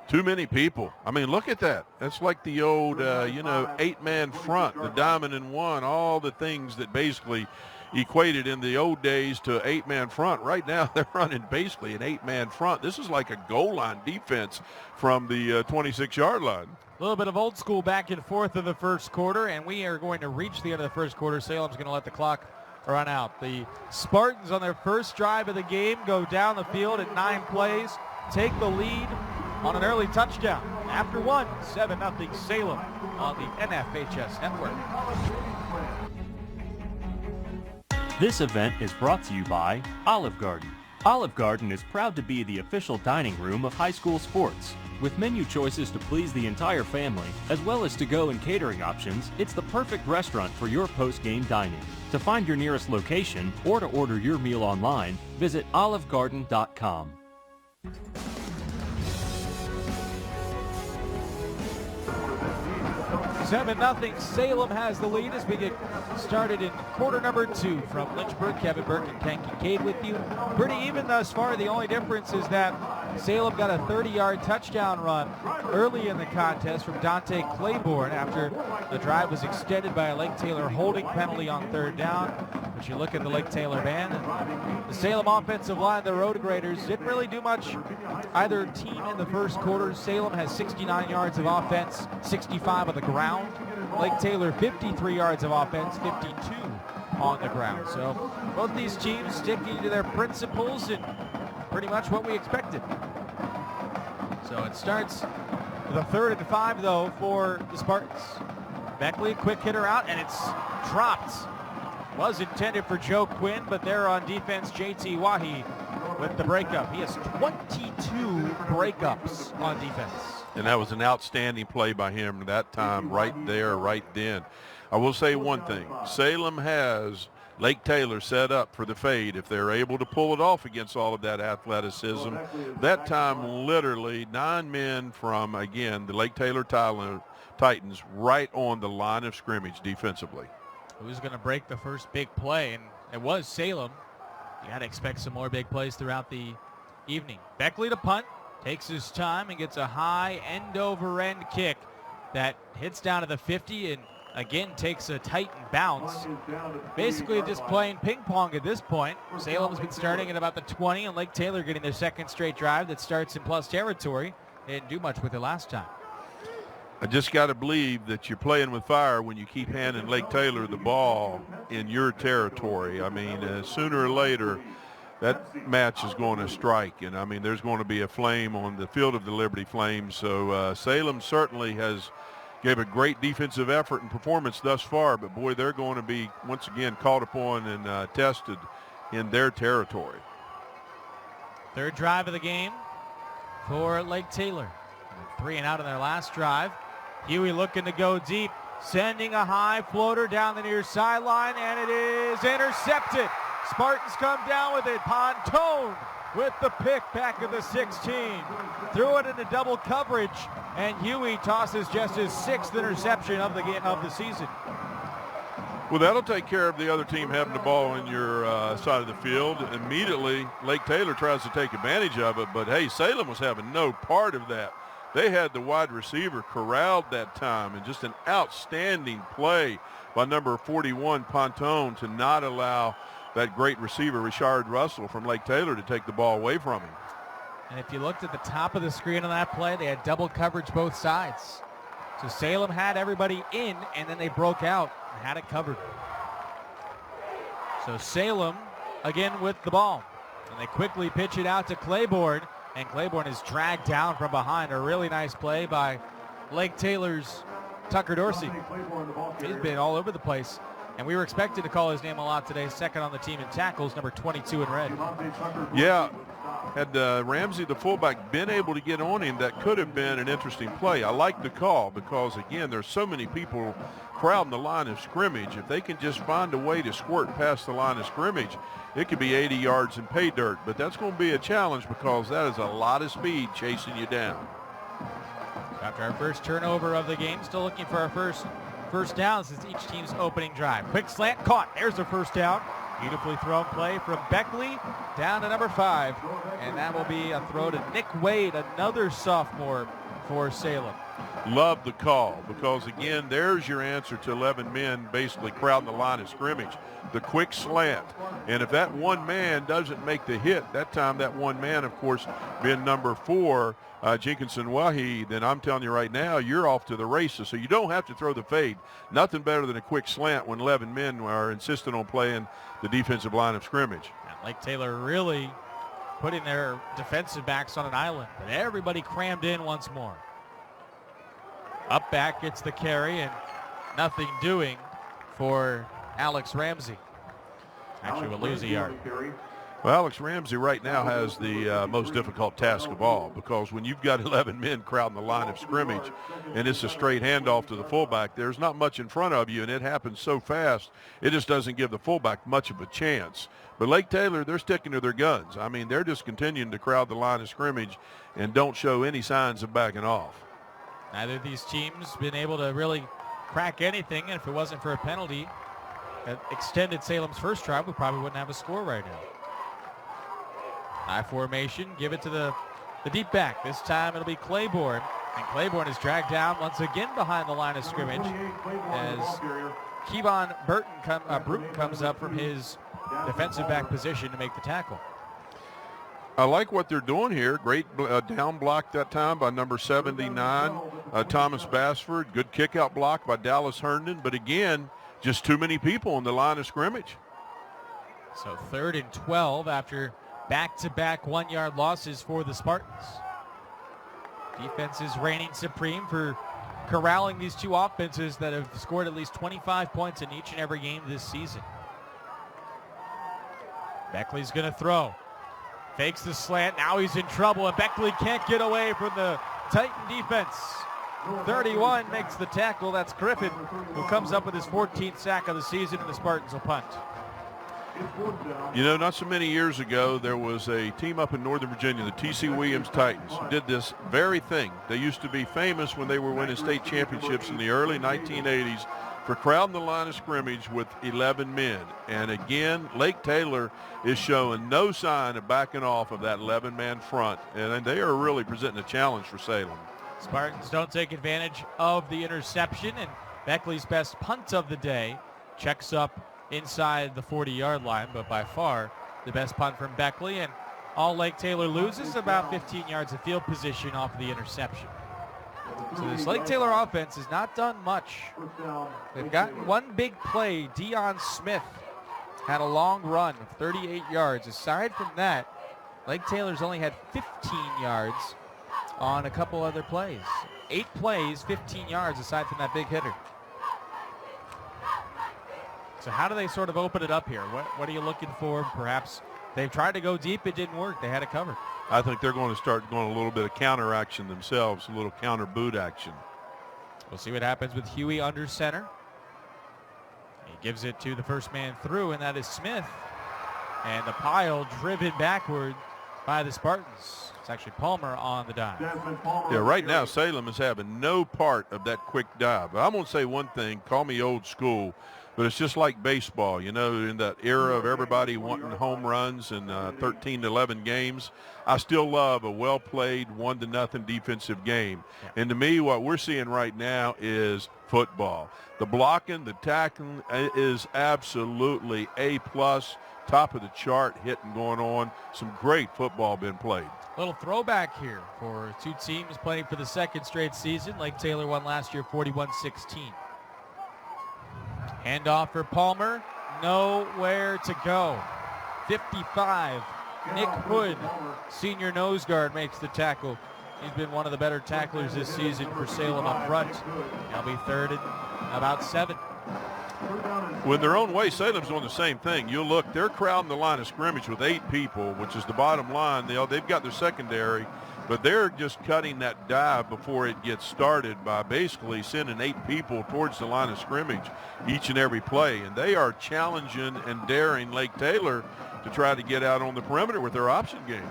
Too many people. I mean, look at that. That's like the old, 8-man front, the diamond in one, all the things that basically equated in the old days to 8-man front. Right now, they're running basically an 8-man front. This is like a goal line defense from the 26-yard line. A little bit of old school back and forth in the first quarter, and we are going to reach the end of the first quarter. Salem's going to let the clock run out. The Spartans on their first drive of the game go down the field at 9 plays, take the lead on an early touchdown. After 1, 7-0 Salem on the NFHS network. This event is brought to you by Olive Garden. Olive Garden is proud to be the official dining room of high school sports. With menu choices to please the entire family, as well as to-go and catering options, it's the perfect restaurant for your post-game dining. To find your nearest location or to order your meal online, visit olivegarden.com. 7-0. Salem has the lead as we get started in quarter number 2 from Lynchburg. Kevin Burke and Ken Kincaid with you. Pretty even thus far. The only difference is that Salem got a 30-yard touchdown run early in the contest from Dante Claiborne after the drive was extended by a Lake Taylor holding penalty on 3rd down. But you look at the Lake Taylor band, and the Salem offensive line, the Road Graders, didn't really do much either team in the first quarter. Salem has 69 yards of offense, 65 on the ground. Lake Taylor 53 yards of offense, 52 on the ground. So both these teams sticking to their principles and pretty much what we expected. So it starts with a 3rd and 5 though for the Spartans. Beckley, quick hitter out, and it's dropped. Was intended for Joe Quinn, but there on defense, JT Wahi with the breakup. He has 22 breakups on defense. And that was an outstanding play by him that time, right there, right then. I will say one thing. Salem has Lake Taylor set up for the fade. If they're able to pull it off against all of that athleticism, that time literally 9 men from, again, the Lake Taylor Titans right on the line of scrimmage defensively. Who's going to break the first big play? And it was Salem. You got to expect some more big plays throughout the evening. Beckley to punt, takes his time and gets a high end-over-end kick that hits down to the 50 and again takes a Titan bounce. Basically just playing ping pong at this point. Salem's been starting at about the 20 and Lake Taylor getting their 2nd straight drive that starts in plus territory. They didn't do much with it last time. I just got to believe that you're playing with fire when you keep handing Lake Taylor the ball in your territory. I mean, sooner or later, that match is going to strike. And, I mean, there's going to be a flame on the field of the Liberty Flames. So Salem certainly has gave a great defensive effort and performance thus far. But, boy, they're going to be, once again, called upon and tested in their territory. 3rd drive of the game for Lake Taylor. 3 and out in their last drive. Huey looking to go deep, sending a high floater down the near sideline, and it is intercepted. Spartans come down with it. Pontone with the pick back of the 16. Threw it into double coverage, and Huey tosses just his 6th interception of the season. Well, that'll take care of the other team having the ball in your side of the field. Immediately, Lake Taylor tries to take advantage of it, but, hey, Salem was having no part of that. They had the wide receiver corralled that time, and just an outstanding play by number 41, Pontone, to not allow that great receiver, Richard Russell from Lake Taylor, to take the ball away from him. And if you looked at the top of the screen on that play, they had double coverage both sides. So Salem had everybody in, and then they broke out and had it covered. So Salem, again, with the ball. And they quickly pitch it out to Claiborne. And Claiborne is dragged down from behind. A really nice play by Lake Taylor's Tucker Dorsey. He's been all over the place. And we were expected to call his name a lot today. 2nd on the team in tackles, number 22 in red. Yeah, had Ramsey, the fullback, been able to get on him, that could have been an interesting play. I like the call because, again, there's so many people crowding the line of scrimmage. If they can just find a way to squirt past the line of scrimmage, it could be 80 yards in pay dirt. But that's going to be a challenge because that is a lot of speed chasing you down. After our first turnover of the game, still looking for our first down since each team's opening drive. Quick slant caught. There's a first down. Beautifully thrown play from Beckley down to number 5. And that will be a throw to Nick Wade, another sophomore for Salem. Love the call because, again, there's your answer to 11 men basically crowding the line of scrimmage. The quick slant. And if that one man doesn't make the hit, that time that one man, of course, being number 4, Jenkinson Wahi, then I'm telling you right now, you're off to the races. So you don't have to throw the fade. Nothing better than a quick slant when 11 men are insistent on playing the defensive line of scrimmage. And Lake Taylor really putting their defensive backs on an island. But everybody crammed in once more. Up back gets the carry and nothing doing for Alex Ramsey. Actually, we'll lose a yard. Well, Alex Ramsey right now has the most difficult task of all because when you've got 11 men crowding the line of scrimmage and it's a straight handoff to the fullback, there's not much in front of you, and it happens so fast, it just doesn't give the fullback much of a chance. But Lake Taylor, they're sticking to their guns. I mean, they're just continuing to crowd the line of scrimmage and don't show any signs of backing off. Neither of these teams been able to really crack anything, and if it wasn't for a penalty that extended Salem's first drive, we probably wouldn't have a score right now. High formation, give it to the deep back. This time it'll be Claiborne, and Claiborne is dragged down once again behind the line of scrimmage as Keevon Bruton comes up from his defensive back position to make the tackle. I like what they're doing here. Great down block that time by number 79, Thomas Bassford. Good kick out block by Dallas Herndon. But again, just too many people on the line of scrimmage. So 3rd and 12 after back-to-back 1-yard losses for the Spartans. Defense is reigning supreme for corralling these two offenses that have scored at least 25 points in each and every game this season. Beckley's going to throw. Fakes the slant. Now he's in trouble, and Beckley can't get away from the Titan defense. 31 makes the tackle. That's Griffin, who comes up with his 14th sack of the season, and the Spartans will punt. You know, not so many years ago, there was a team up in Northern Virginia, the T.C. Williams Titans, who did this very thing. They used to be famous when they were winning state championships in the early 1980s for crowding the line of scrimmage with 11 men. And again, Lake Taylor is showing no sign of backing off of that 11-man front. And they are really presenting a challenge for Salem. Spartans don't take advantage of the interception, and Beckley's best punt of the day checks up inside the 40-yard line, but by far the best punt from Beckley. And all Lake Taylor loses about 15 yards of field position off of the interception. So this Lake Taylor offense has not done much. They've gotten one big play. Deion Smith had a long run of 38 yards. Aside from that, Lake Taylor's only had 15 yards on a couple other plays. 8 plays, 15 yards aside from that big hitter. So how do they sort of open it up here? What are you looking for? Perhaps they've tried to go deep. It didn't work. They had it covered. I think they're going to start going a little bit of counter action themselves, a little counter boot action. We'll see what happens with Huey under center. He gives it to the first man through, and that is Smith. And the pile driven backward by the Spartans. It's actually Palmer on the dive. Yeah, right now Salem is having no part of that quick dive. But I'm going to say one thing, call me old school, but it's just like baseball, you know, in that era of everybody wanting home runs and 13-11 games. I still love a well-played 1-0 defensive game. Yeah. And to me, what we're seeing right now is football. The blocking, the tackling is absolutely A+, top of the chart hitting going on. Some great football being played. Little throwback here for two teams playing for the second straight season. Lake Taylor won last year 41-16. Handoff for Palmer, nowhere to go. 55, Nick Hood, senior nose guard, makes the tackle. He's been one of the better tacklers this season for Salem up front. He'll be 3rd and about 7. Well, in their own way, Salem's doing the same thing. You look, they're crowding the line of scrimmage with 8 people, which is the bottom line. They've got their secondary, but they're just cutting that dive before it gets started by basically sending 8 people towards the line of scrimmage each and every play. And they are challenging and daring Lake Taylor to try to get out on the perimeter with their option game.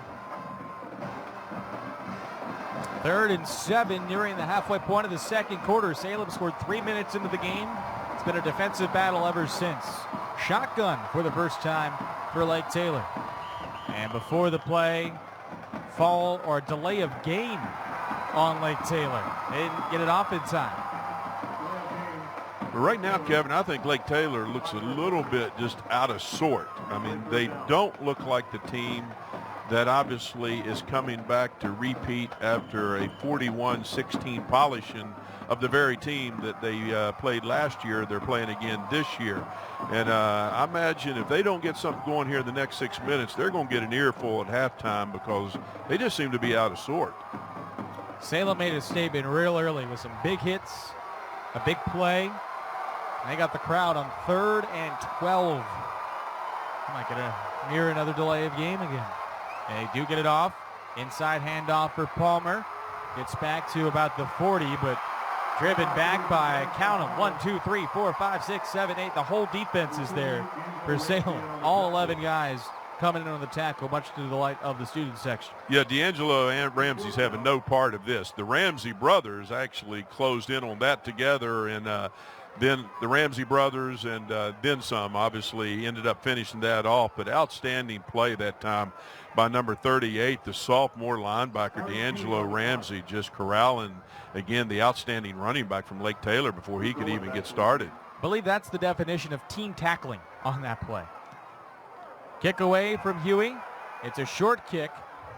3rd and 7 nearing the halfway point of the second quarter. Salem scored 3 minutes into the game. It's been a defensive battle ever since. Shotgun for the first time for Lake Taylor. And before the play, fall or delay of game on Lake Taylor. They didn't get it off in time. But right now, Kevin, I think Lake Taylor looks a little bit just out of sort. I mean, they don't look like the team that obviously is coming back to repeat after a 41-16 polishing of the very team that they played last year. They're playing again this year. And I imagine if they don't get something going here in the next 6 minutes, they're going to get an earful at halftime because they just seem to be out of sort. Salem made a statement real early with some big hits, a big play. And they got the crowd on 3rd and 12. I'm not going to mirror another delay of game again. They do get it off. Inside handoff for Palmer. Gets back to about the 40, but driven back by, count them, 1, 2, 3, 4, 5, 6, 7, 8. The whole defense is there for Salem. All 11 guys coming in on the tackle, much to the delight of the student section. Yeah, D'Angelo and Ramsey's having no part of this. The Ramsey brothers actually closed in on that together, and then the Ramsey brothers and then some obviously ended up finishing that off. But outstanding play that time by number 38, the sophomore linebacker D'Angelo Ramsey, just corralling, again, the outstanding running back from Lake Taylor before he could even get started. I believe that's the definition of team tackling on that play. Kick away from Huey. It's a short kick,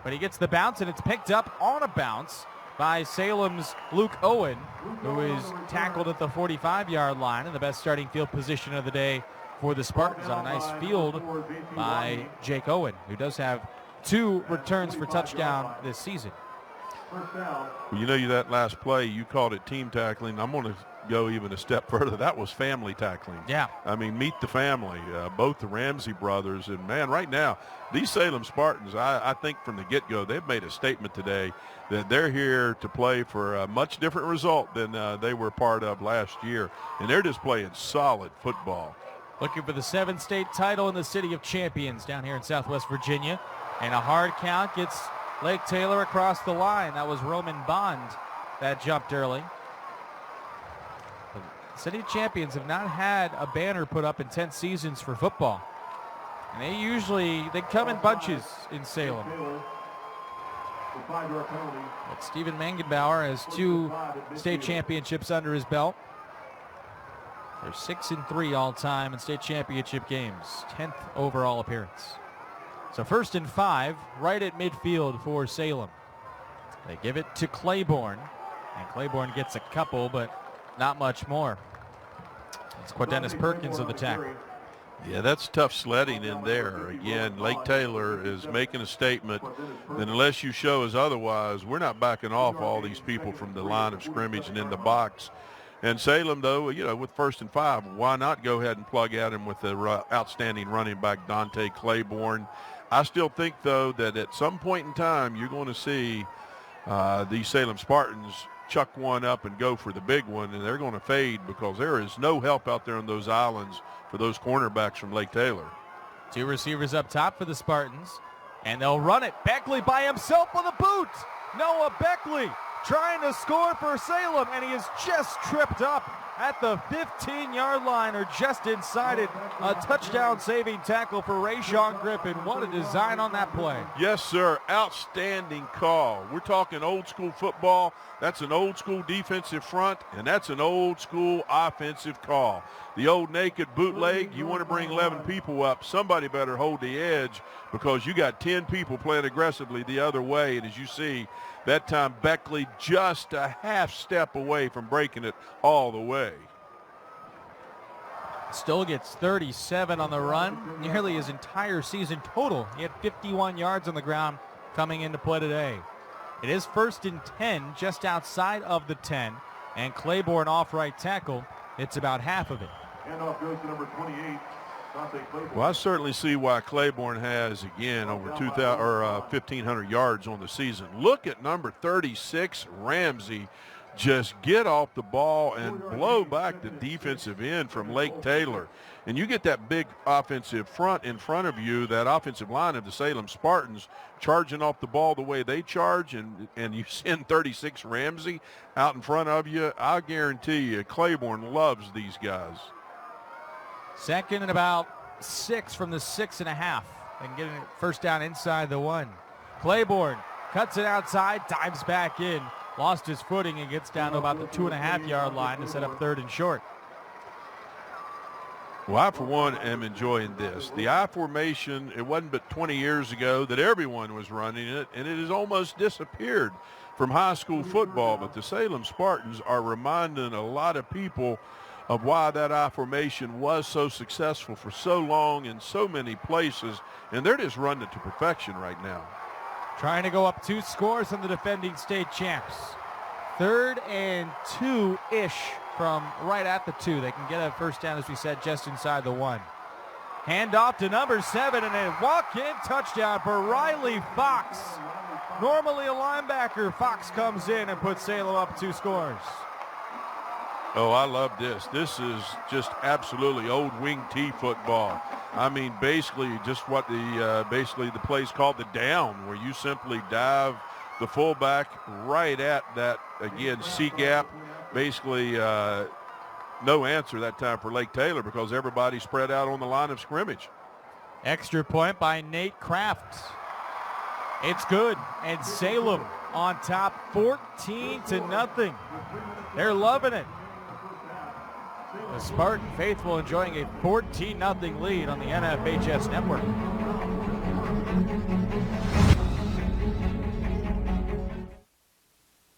but he gets the bounce, and it's picked up on a bounce by Salem's Luke Owen, who is tackled at the 45-yard line in the best starting field position of the day for the Spartans on a nice field by Jake Owen, who does have 2 returns for touchdown this season. Well, you know, that last play, you called it team tackling. I'm going to go even a step further. That was family tackling. Yeah. I mean, meet the family, both the Ramsey brothers. And, man, right now, these Salem Spartans, I think from the get-go, they've made a statement today that they're here to play for a much different result than they were part of last year. And they're just playing solid football. Looking for the 7th state title in the City of Champions down here in Southwest Virginia. And a hard count gets Lake Taylor across the line. That was Roman Bond that jumped early. The City of Champions have not had a banner put up in 10 seasons for football. And they come in bunches in Salem. But Stephen Mangenbauer has 2 state championships under his belt. They're 6-3 all time in state championship games. 10th overall appearance. So 1st and 5, right at midfield for Salem. They give it to Claiborne, and Claiborne gets a couple, but not much more. It's Quadennis Perkins of the tackle. Yeah, that's tough sledding in there. Again, Lake Taylor is making a statement that unless you show us otherwise, we're not backing off all these people from the line of scrimmage and in the box. And Salem, though, you know, with 1st and 5, why not go ahead and plug at him with the outstanding running back Dante Claiborne? I still think, though, that at some point in time you're going to see these Salem Spartans chuck one up and go for the big one, and they're going to fade because there is no help out there on those islands for those cornerbacks from Lake Taylor. 2 receivers up top for the Spartans, and they'll run it. Beckley by himself with a boot. Noah Beckley trying to score for Salem, and he is just tripped up at the 15-yard line or just inside it. A touchdown-saving tackle for Rayshawn Griffin. What a design on that play. Yes, sir. Outstanding call. We're talking old-school football. That's an old-school defensive front, and that's an old-school offensive call. The old naked bootleg, you want to bring 11 people up, somebody better hold the edge because you got 10 people playing aggressively the other way. And as you see, that time Beckley just a half step away from breaking it all the way. Still gets 37 on the run, nearly his entire season total. He had 51 yards on the ground coming into play today. It is 1st and 10, just outside of the 10, and Claiborne off right tackle. It's about half of it. Handoff goes to number 28. Well, I certainly see why Claiborne has, again, over 1,500 yards on the season. Look at number 36, Ramsey, just get off the ball and blow back the defensive end from Lake Taylor. And you get that big offensive front in front of you, that offensive line of the Salem Spartans charging off the ball the way they charge, and you send 36 Ramsey out in front of you. I guarantee you Claiborne loves these guys. 2nd and about 6 from the 6.5. And getting it 1st down inside the 1. Claiborne cuts it outside, dives back in, lost his footing, and gets down to about the 2.5-yard line to set up 3rd and short. Well, I, for one, am enjoying this. The I formation, it wasn't but 20 years ago that everyone was running it, and it has almost disappeared from high school football. But the Salem Spartans are reminding a lot of people of why that I formation was so successful for so long in so many places, and they're just running it to perfection right now. Trying to go up 2 scores on the defending state champs. 3rd and 2-ish from right at the 2. They can get a 1st down, as we said, just inside the 1. Handoff to number 7, and a walk-in touchdown for Riley Fox. Normally a linebacker, Fox comes in and puts Salem up 2 scores. Oh, I love this. This is just absolutely old wing T football. I mean, basically just what basically the play's called the down, where you simply dive the fullback right at that, again, C gap. Basically no answer that time for Lake Taylor because everybody spread out on the line of scrimmage. Extra point by Nate Kraft. It's good, and Salem on top 14-0. They're loving it. The Spartan faithful enjoying a 14-0 lead on the NFHS network.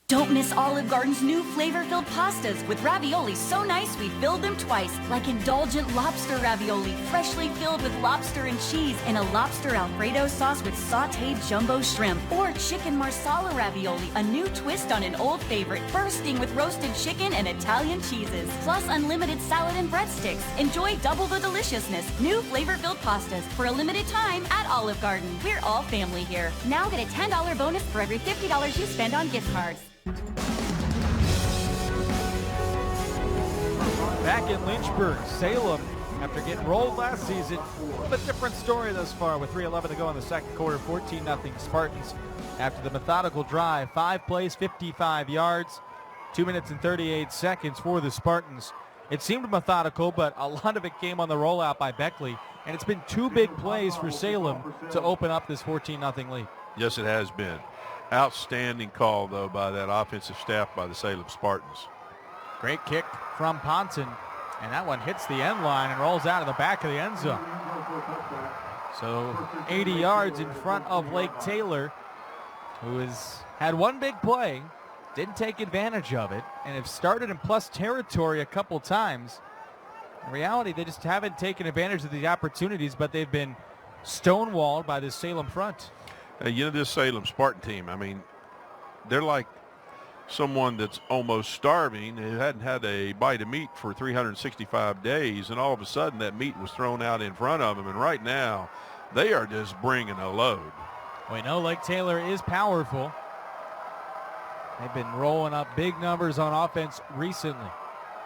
Don't miss Olive Garden's new flavor-filled pastas with ravioli so nice we filled them twice, like indulgent lobster ravioli, freshly filled with lobster and cheese, and a lobster Alfredo sauce with sautéed jumbo shrimp, or chicken marsala ravioli, a new twist on an old favorite, bursting with roasted chicken and Italian cheeses, plus unlimited salad and breadsticks. Enjoy double the deliciousness. New flavor-filled pastas for a limited time at Olive Garden. We're all family here. Now get a $10 bonus for every $50 you spend on gift cards. Back in Lynchburg, Salem, after getting rolled last season, a different story thus far with 3:11 to go in the second quarter. 14-0 Spartans after the methodical drive. 5 plays, 55 yards, 2 minutes and 38 seconds for the Spartans. It seemed methodical, but a lot of it came on the rollout by Beckley, and it's been 2 big plays for Salem to open up this 14-0 lead. Yes, it has been. Outstanding call, though, by that offensive staff by the Salem Spartans. Great kick from Ponton, and that one hits the end line and rolls out of the back of the end zone. So 80 yards in front of Lake Taylor, who has had one big play, didn't take advantage of it, and have started in plus territory a couple times. In reality, they just haven't taken advantage of the opportunities, but they've been stonewalled by this Salem front. You know, this Salem Spartan team, I mean, they're like someone that's almost starving who hadn't had a bite of meat for 365 days, and all of a sudden that meat was thrown out in front of them, and right now they are just bringing a load. We know Lake Taylor is powerful. They've been rolling up big numbers on offense recently.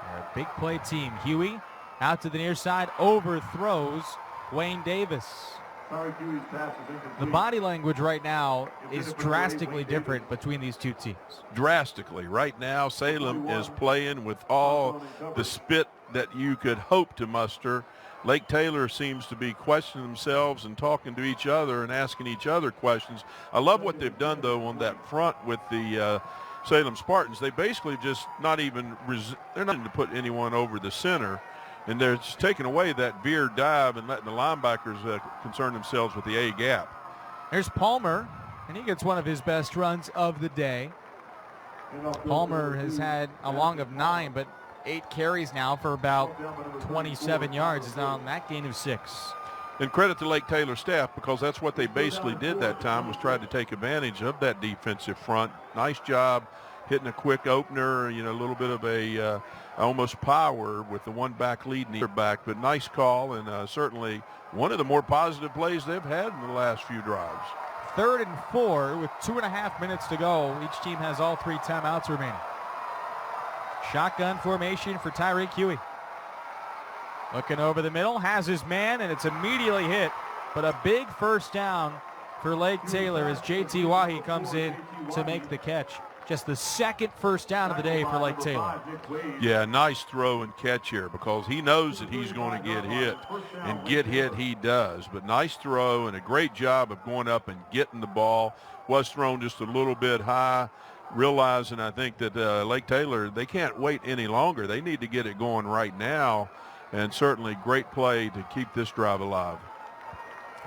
They're a big play team. Huey out to the near side, overthrows Wayne Davis. The body language right now is drastically different between these two teams. Drastically. Right now, Salem is playing with all the spit that you could hope to muster. Lake Taylor seems to be questioning themselves and talking to each other and asking each other questions. I love what they've done, though, on that front with the Salem Spartans. They basically just they're not going to put anyone over the center. And they're just taking away that veer dive and letting the linebackers concern themselves with the A gap. There's Palmer, and he gets one of his best runs of the day. Palmer has had a long of 9, but 8 carries now for about 27 yards. Is now on that gain of 6. And credit to Lake Taylor staff, because that's what they basically did that time, was try to take advantage of that defensive front. Nice job hitting a quick opener, you know, a little bit of a almost power with the one back lead in the back, but nice call, and certainly one of the more positive plays they've had in the last few drives. 3rd and 4 with 2.5 minutes to go. Each team has all 3 timeouts remaining. Shotgun formation for Tyreek Huey. Looking over the middle, has his man, and it's immediately hit, but a big first down for Lake Taylor as JT Wahi comes in to make the catch. Just the 2nd first down of the day for Lake Taylor. Yeah, nice throw and catch here, because he knows that he's going to get hit, and get hit he does. But nice throw and a great job of going up and getting the ball. Was thrown just a little bit high, realizing, I think, that Lake Taylor, they can't wait any longer. They need to get it going right now, and certainly great play to keep this drive alive.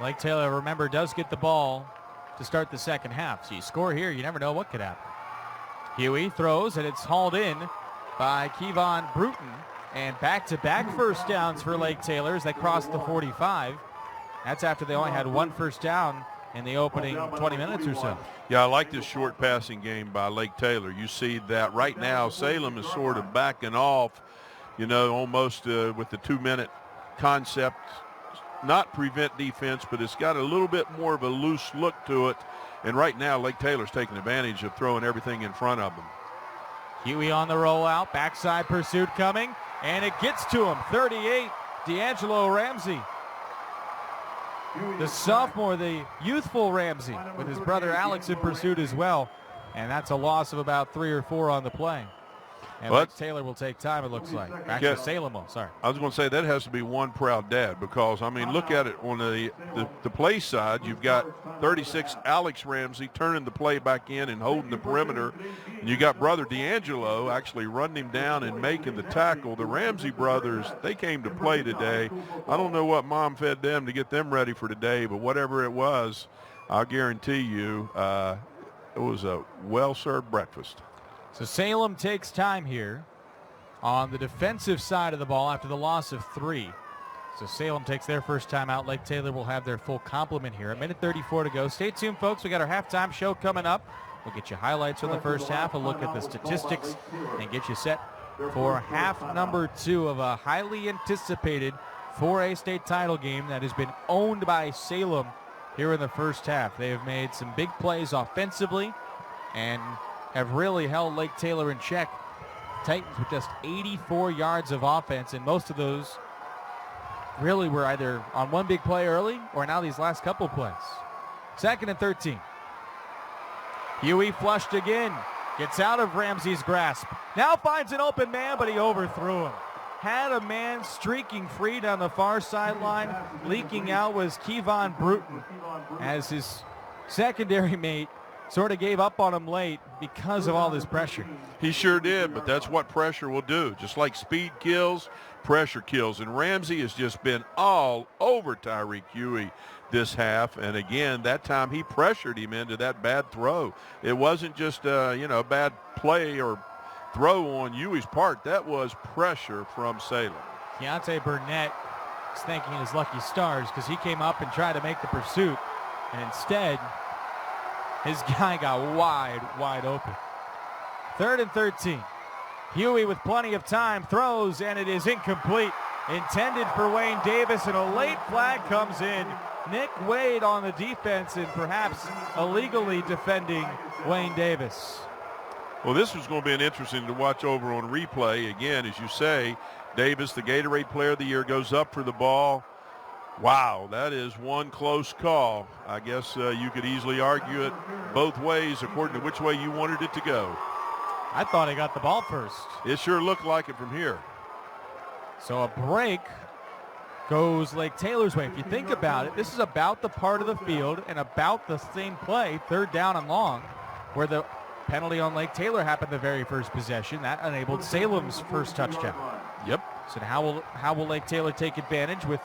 Lake Taylor, remember, does get the ball to start the second half. So you score here, you never know what could happen. Huey throws, and it's hauled in by Kevon Bruton. And back-to-back first downs for Lake Taylor as they cross the 45. That's after they only had 1 first down in the opening 20 minutes or so. Yeah, I like this short passing game by Lake Taylor. You see that right now Salem is sort of backing off, you know, almost with the 2-minute concept. Not prevent defense, but it's got a little bit more of a loose look to it. And right now, Lake Taylor's taking advantage of throwing everything in front of them. Huey on the rollout, backside pursuit coming, and it gets to him. 38, D'Angelo Ramsey. The sophomore, the youthful Ramsey, with his brother Alex in pursuit as well. And that's a loss of about 3 or 4 on the play. And Lake Taylor will take time, it looks like. Actually, Salem will, sorry. I was going to say that has to be one proud dad because, I mean, look at it on the play side. You've got 36 Alex Ramsey turning the play back in and holding the perimeter. And you got brother D'Angelo actually running him down and making the tackle. The Ramsey brothers, they came to play today. I don't know what mom fed them to get them ready for today, but whatever it was, I'll guarantee you it was a well-served breakfast. So Salem takes time here on the defensive side of the ball after the loss of 3. So Salem takes their first time out. Lake Taylor will have their full complement here. 1:34 to go. Stay tuned, folks. We got our halftime show coming up. We'll get you highlights from the first half, a look at the statistics, and get you set for half number 2 of a highly anticipated 4A state title game that has been owned by Salem here in the first half. They have made some big plays offensively and have really held Lake Taylor in check. Titans with just 84 yards of offense, and most of those really were either on one big play early or now these last couple plays. 2nd and 13. Huey flushed again. Gets out of Ramsey's grasp. Now finds an open man, but he overthrew him. Had a man streaking free down the far sideline. Leaking out was Kevon Bruton as his secondary mate sort of gave up on him late because of all this pressure. He sure did, but that's what pressure will do. Just like speed kills, pressure kills. And Ramsey has just been all over Tyreek Huey this half. And again, that time he pressured him into that bad throw. It wasn't just a bad play or throw on Huey's part. That was pressure from Salem. Keontae Burnett is thanking his lucky stars because he came up and tried to make the pursuit, and instead his guy got wide open. 3rd and 13. Huey with plenty of time throws, and it is incomplete. Intended for Wayne Davis, and a late flag comes in. Nick Wade on the defense and perhaps illegally defending Wayne Davis. Well, this was going to be an interesting to watch over on replay. Again, as you say, Davis, the Gatorade Player of the Year, goes up for the ball. Wow, that is one close call. I guess you could easily argue it both ways according to which way you wanted it to go. I thought he got the ball first. It sure looked like it from here. So a break goes Lake Taylor's way. If you think about it, this is about the part of the field and about the same play, 3rd down and long, where the penalty on Lake Taylor happened the very first possession. That enabled Salem's first touchdown. Yep. So how will Lake Taylor take advantage with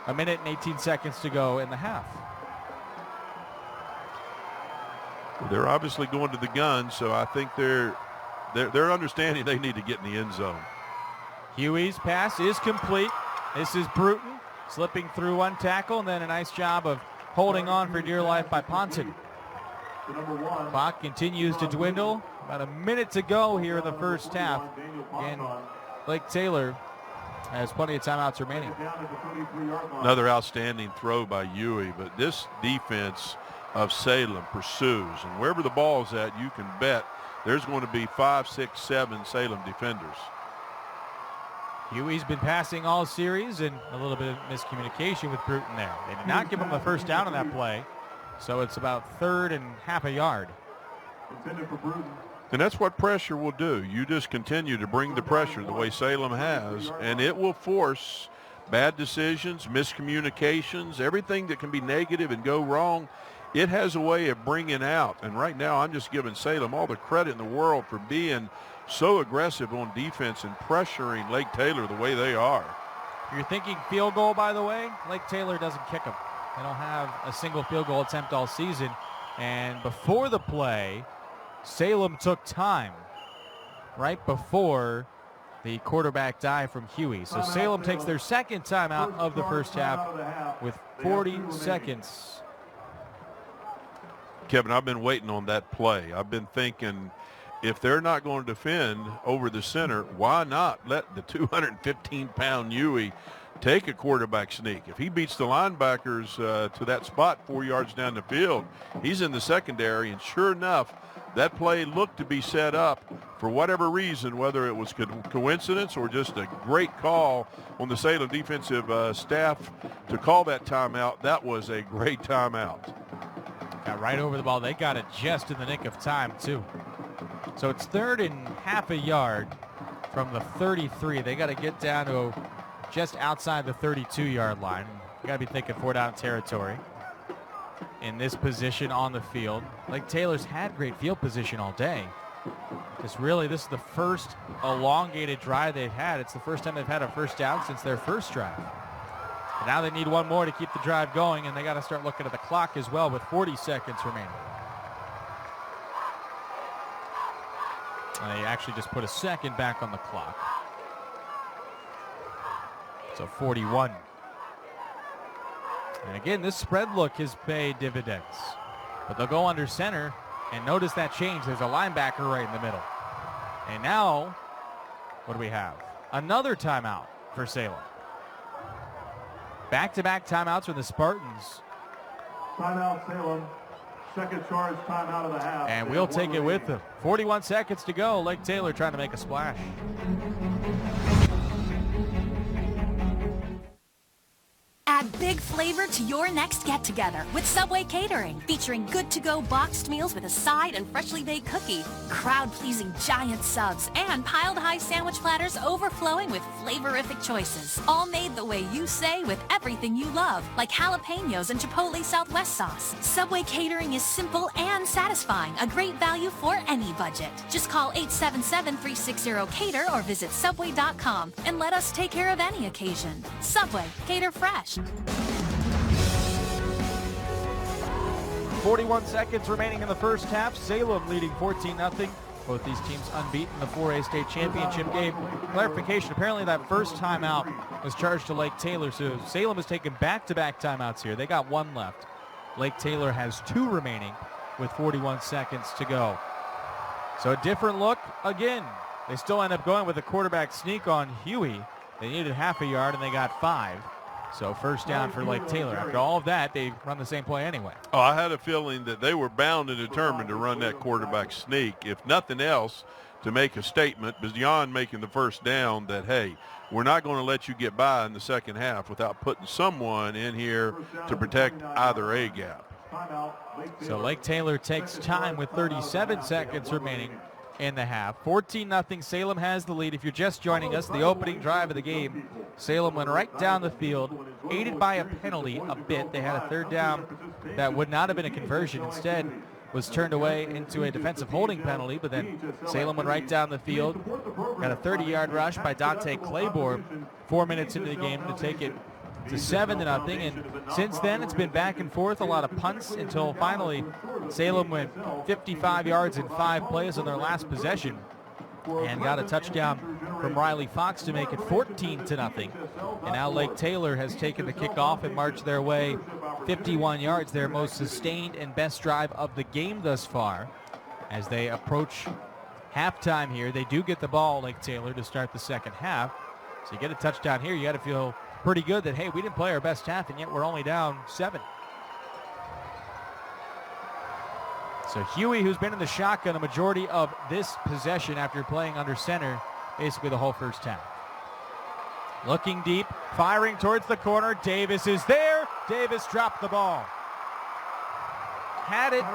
1 minute and 18 seconds to go in the half? They're obviously going to the gun, so I think they're understanding they need to get in the end zone. Huey's pass is complete. This is Bruton slipping through one tackle, and then a nice job of holding on for dear life by Ponton. Clock continues to dwindle. About a minute to go here in the first half, and Lake Taylor has plenty of timeouts remaining. Another outstanding throw by Huey, but this defense of Salem pursues, and wherever the ball is at, you can bet there's going to be 5, 6, 7 Salem defenders. Huey's been passing all series, and a little bit of miscommunication with Bruton there. They did not give him the first down on that play, so it's about 3rd and half a yard. And that's what pressure will do. You just continue to bring the pressure the way Salem has, and it will force bad decisions, miscommunications, everything that can be negative and go wrong. It has a way of bringing out, and right now I'm just giving Salem all the credit in the world for being so aggressive on defense and pressuring Lake Taylor the way they are. You're thinking field goal, by the way. Lake Taylor doesn't kick them. They don't have a single field goal attempt all season. And before the play, Salem took time right before the quarterback dive from Huey. So Salem takes their second timeout of the first half with 40 seconds. Kevin, I've been waiting on that play. I've been thinking, if they're not going to defend over the center, why not let the 215-pound Huey take a quarterback sneak? If he beats the linebackers to that spot 4 yards down the field, he's in the secondary, and sure enough, that play looked to be set up for whatever reason, whether it was coincidence or just a great call on the Salem defensive staff to call that timeout. That was a great timeout. Got right over the ball. They got it just in the nick of time, too. So it's 3rd and half a yard from the 33. They got to get down to just outside the 32-yard line. You got to be thinking 4-down territory in this position on the field. Lake Taylor's had great field position all day. This is the first elongated drive they've had. It's the first time they've had a first down since their first drive. And now they need one more to keep the drive going, and they got to start looking at the clock as well with 40 seconds remaining. And they actually just put a second back on the clock. So 41. And again, this spread look has paid dividends. But they'll go under center, and notice that change. There's a linebacker right in the middle. And now, what do we have? Another timeout for Salem. Back-to-back timeouts for the Spartans. Timeout, Salem. Second charge timeout of the half. And we'll take it with them. 41 seconds to go. Lake Taylor trying to make a splash. Add big flavor to your next get-together with Subway Catering, featuring good-to-go boxed meals with a side and freshly baked cookie, crowd-pleasing giant subs, and piled-high sandwich platters overflowing with flavorific choices. All made the way you say with everything you love, like jalapenos and Chipotle Southwest sauce. Subway Catering is simple and satisfying, a great value for any budget. Just call 877-360-CATER or visit Subway.com and let us take care of any occasion. Subway, cater fresh. 41 seconds remaining in the first half. Salem leading 14-0. Both these teams unbeaten in the 4A state championship game. Clarification, apparently that first timeout was charged to Lake Taylor, so Salem has taken back-to-back timeouts here. They got one left. Lake Taylor has 2 remaining with 41 seconds to go. So a different look again. They still end up going with a quarterback sneak on Huey. They needed half a yard and they got 5. So first down for Lake Taylor. After all of that, they run the same play anyway. Oh, I had a feeling that they were bound and determined to run that quarterback sneak, if nothing else, to make a statement beyond making the first down that, hey, we're not going to let you get by in the second half without putting someone in here to protect either A gap. So Lake Taylor takes time with 37 seconds remaining in the half. 14-0. Salem has the lead. If you're just joining us, the opening drive of the game, Salem went right down the field, aided by a penalty a bit. They had a third down that would not have been a conversion. Instead, was turned away into a defensive holding penalty, but then Salem went right down the field. Got a 30-yard rush by Dante Claiborne 4 minutes into the game to take it to 7-0. And since then, it's been back and forth, a lot of punts until finally Salem went 55 yards in 5 plays on their last possession and got a touchdown from Riley Fox to make it 14-0. And now Lake Taylor has taken the kickoff and marched their way 51 yards, their most sustained and best drive of the game thus far. As they approach halftime here, they do get the ball, Lake Taylor, to start the second half. So you get a touchdown here, you got to feel pretty good that, hey, we didn't play our best half, and yet we're only down 7. So Huey, who's been in the shotgun a majority of this possession after playing under center basically the whole first half. Looking deep, firing towards the corner. Davis is there. Davis dropped the ball. Had it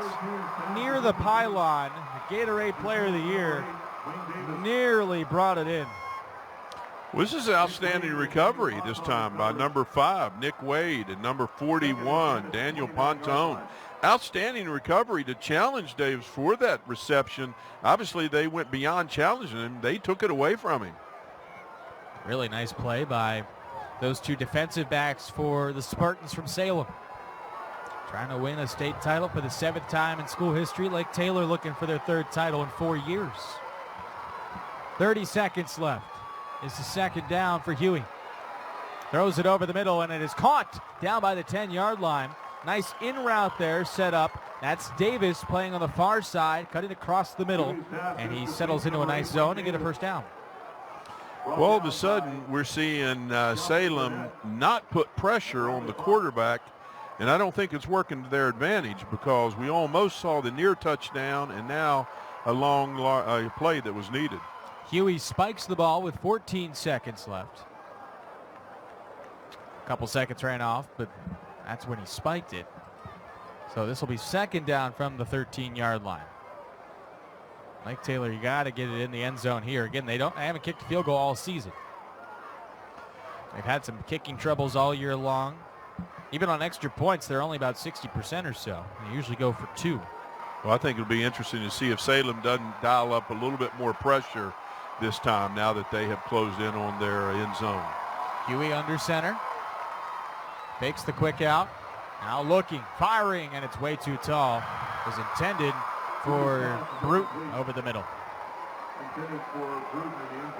near the pylon. The Gatorade Player of the Year nearly brought it in. Well, this is an outstanding recovery this time by number 5, Nick Wade, and number 41, Daniel Pontone. Outstanding recovery to challenge Davis for that reception. Obviously, they went beyond challenging him. They took it away from him. Really nice play by those 2 defensive backs for the Spartans from Salem. Trying to win a state title for the 7th time in school history. Lake Taylor looking for their 3rd title in 4 years. 30 seconds left. It's the second down for Huey. Throws it over the middle, and it is caught down by the 10-yard line. Nice in route there set up. That's Davis playing on the far side, cutting across the middle, and he settles into a nice zone to get a first down. Well, all of a sudden, we're seeing Salem not put pressure on the quarterback And I don't think it's working to their advantage because we almost saw the near touchdown and now a long play that was needed. Huey spikes the ball with 14 seconds left. A couple seconds ran off, but that's when he spiked it. So this will be second down from the 13-yard line. Lake Taylor, you got to get it in the end zone here. Again, they haven't kicked a field goal all season. They've had some kicking troubles all year long. Even on extra points, they're only about 60% or so. They usually go for 2. Well, I think it'll be interesting to see if Salem doesn't dial up a little bit more pressure this time now that they have closed in on their end zone. Huey under center. Fakes the quick out. Now looking, firing, and it's way too tall. It was intended for Bruton over the middle.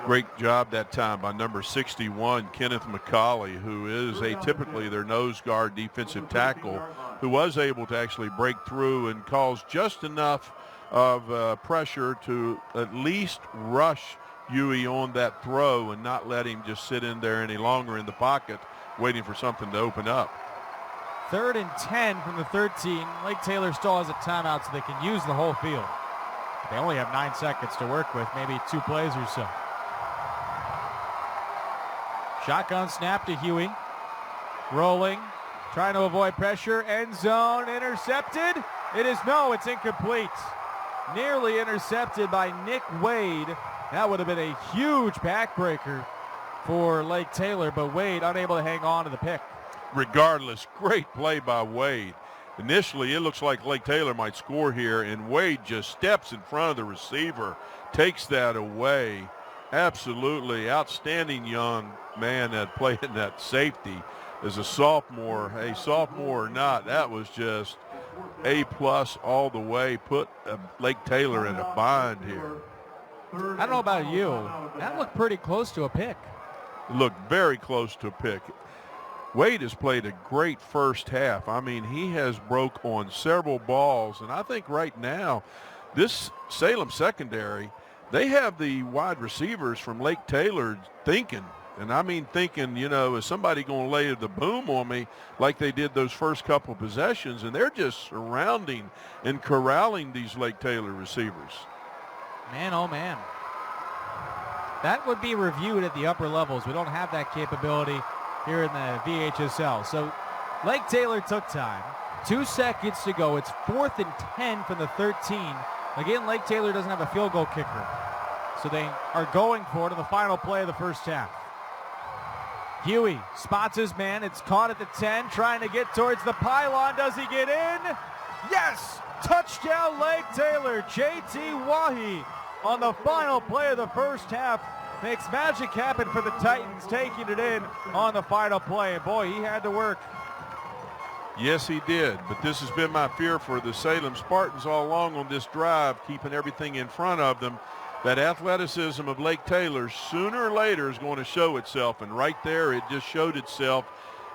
Great job that time by number 61, Kenneth McCauley, who is typically their nose guard defensive tackle, who was able to actually break through and cause just enough of pressure to at least rush Huey on that throw and not let him just sit in there any longer in the pocket waiting for something to open up. 3rd and 10 from the 13. Lake Taylor still has a timeout so they can use the whole field. They only have 9 seconds to work with, maybe 2 plays or so. Shotgun snap to Huey. Rolling, trying to avoid pressure. End zone, intercepted. It's incomplete. Nearly intercepted by Nick Wade. That would have been a huge backbreaker for Lake Taylor, but Wade unable to hang on to the pick. Regardless, great play by Wade. Initially, it looks like Lake Taylor might score here, and Wade just steps in front of the receiver, takes that away. Absolutely outstanding young man that played in that safety as a sophomore. Hey, sophomore or not, that was just A+ all the way. Put Lake Taylor in a bind here. I don't know about you. That looked pretty close to a pick. It looked very close to a pick. Wade has played a great first half. I mean, he has broke on several balls, and I think right now this Salem secondary, they have the wide receivers from Lake Taylor thinking, and I mean thinking, is somebody going to lay the boom on me like they did those first couple possessions, and they're just surrounding and corralling these Lake Taylor receivers. Man, oh man. That would be reviewed at the upper levels. We don't have that capability here in the VHSL. So Lake Taylor took time. 2 seconds to go. It's 4th and 10 from the 13. Again, Lake Taylor doesn't have a field goal kicker. So they are going for it in the final play of the first half. Huey spots his man. It's caught at the 10, trying to get towards the pylon. Does he get in? Yes! Touchdown Lake Taylor. J.T. Wahi on the final play of the first half makes magic happen for the Titans, taking it in on the final play. And boy, he had to work. Yes, he did. But this has been my fear for the Salem Spartans all along on this drive, keeping everything in front of them. That athleticism of Lake Taylor sooner or later is going to show itself. And right there, it just showed itself.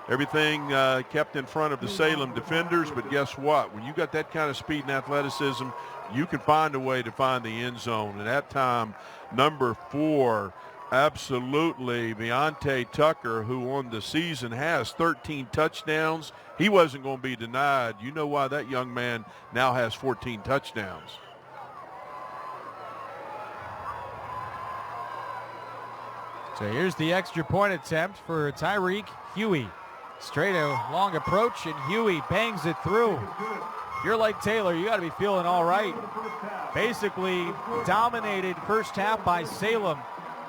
Everything kept in front of the Salem defenders. But guess what? When you got that kind of speed and athleticism, you can find a way to find the end zone. And that time, number 4, absolutely, Deontay Tucker, who on the season has 13 touchdowns. He wasn't going to be denied. You know why that young man now has 14 touchdowns. So here's the extra point attempt for Tyreek Huey. Straight a long approach, and Huey bangs it through. If you're like Taylor, you got to be feeling all right. Basically dominated first half by Salem,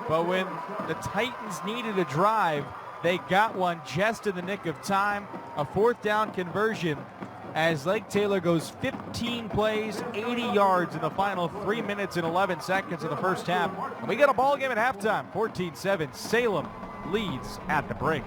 but when the Titans needed a drive, they got one just in the nick of time. A 4th down conversion as Lake Taylor goes 15 plays, 80 yards in the final 3 minutes and 11 seconds of the first half. And we get a ball game at halftime, 14-7. Salem leads at the break.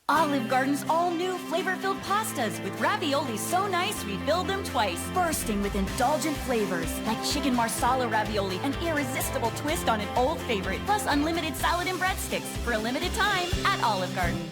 Olive Garden's all-new flavor-filled pastas with ravioli so nice we filled them twice. Bursting with indulgent flavors like chicken marsala ravioli, an irresistible twist on an old favorite, plus unlimited salad and breadsticks for a limited time at Olive Garden.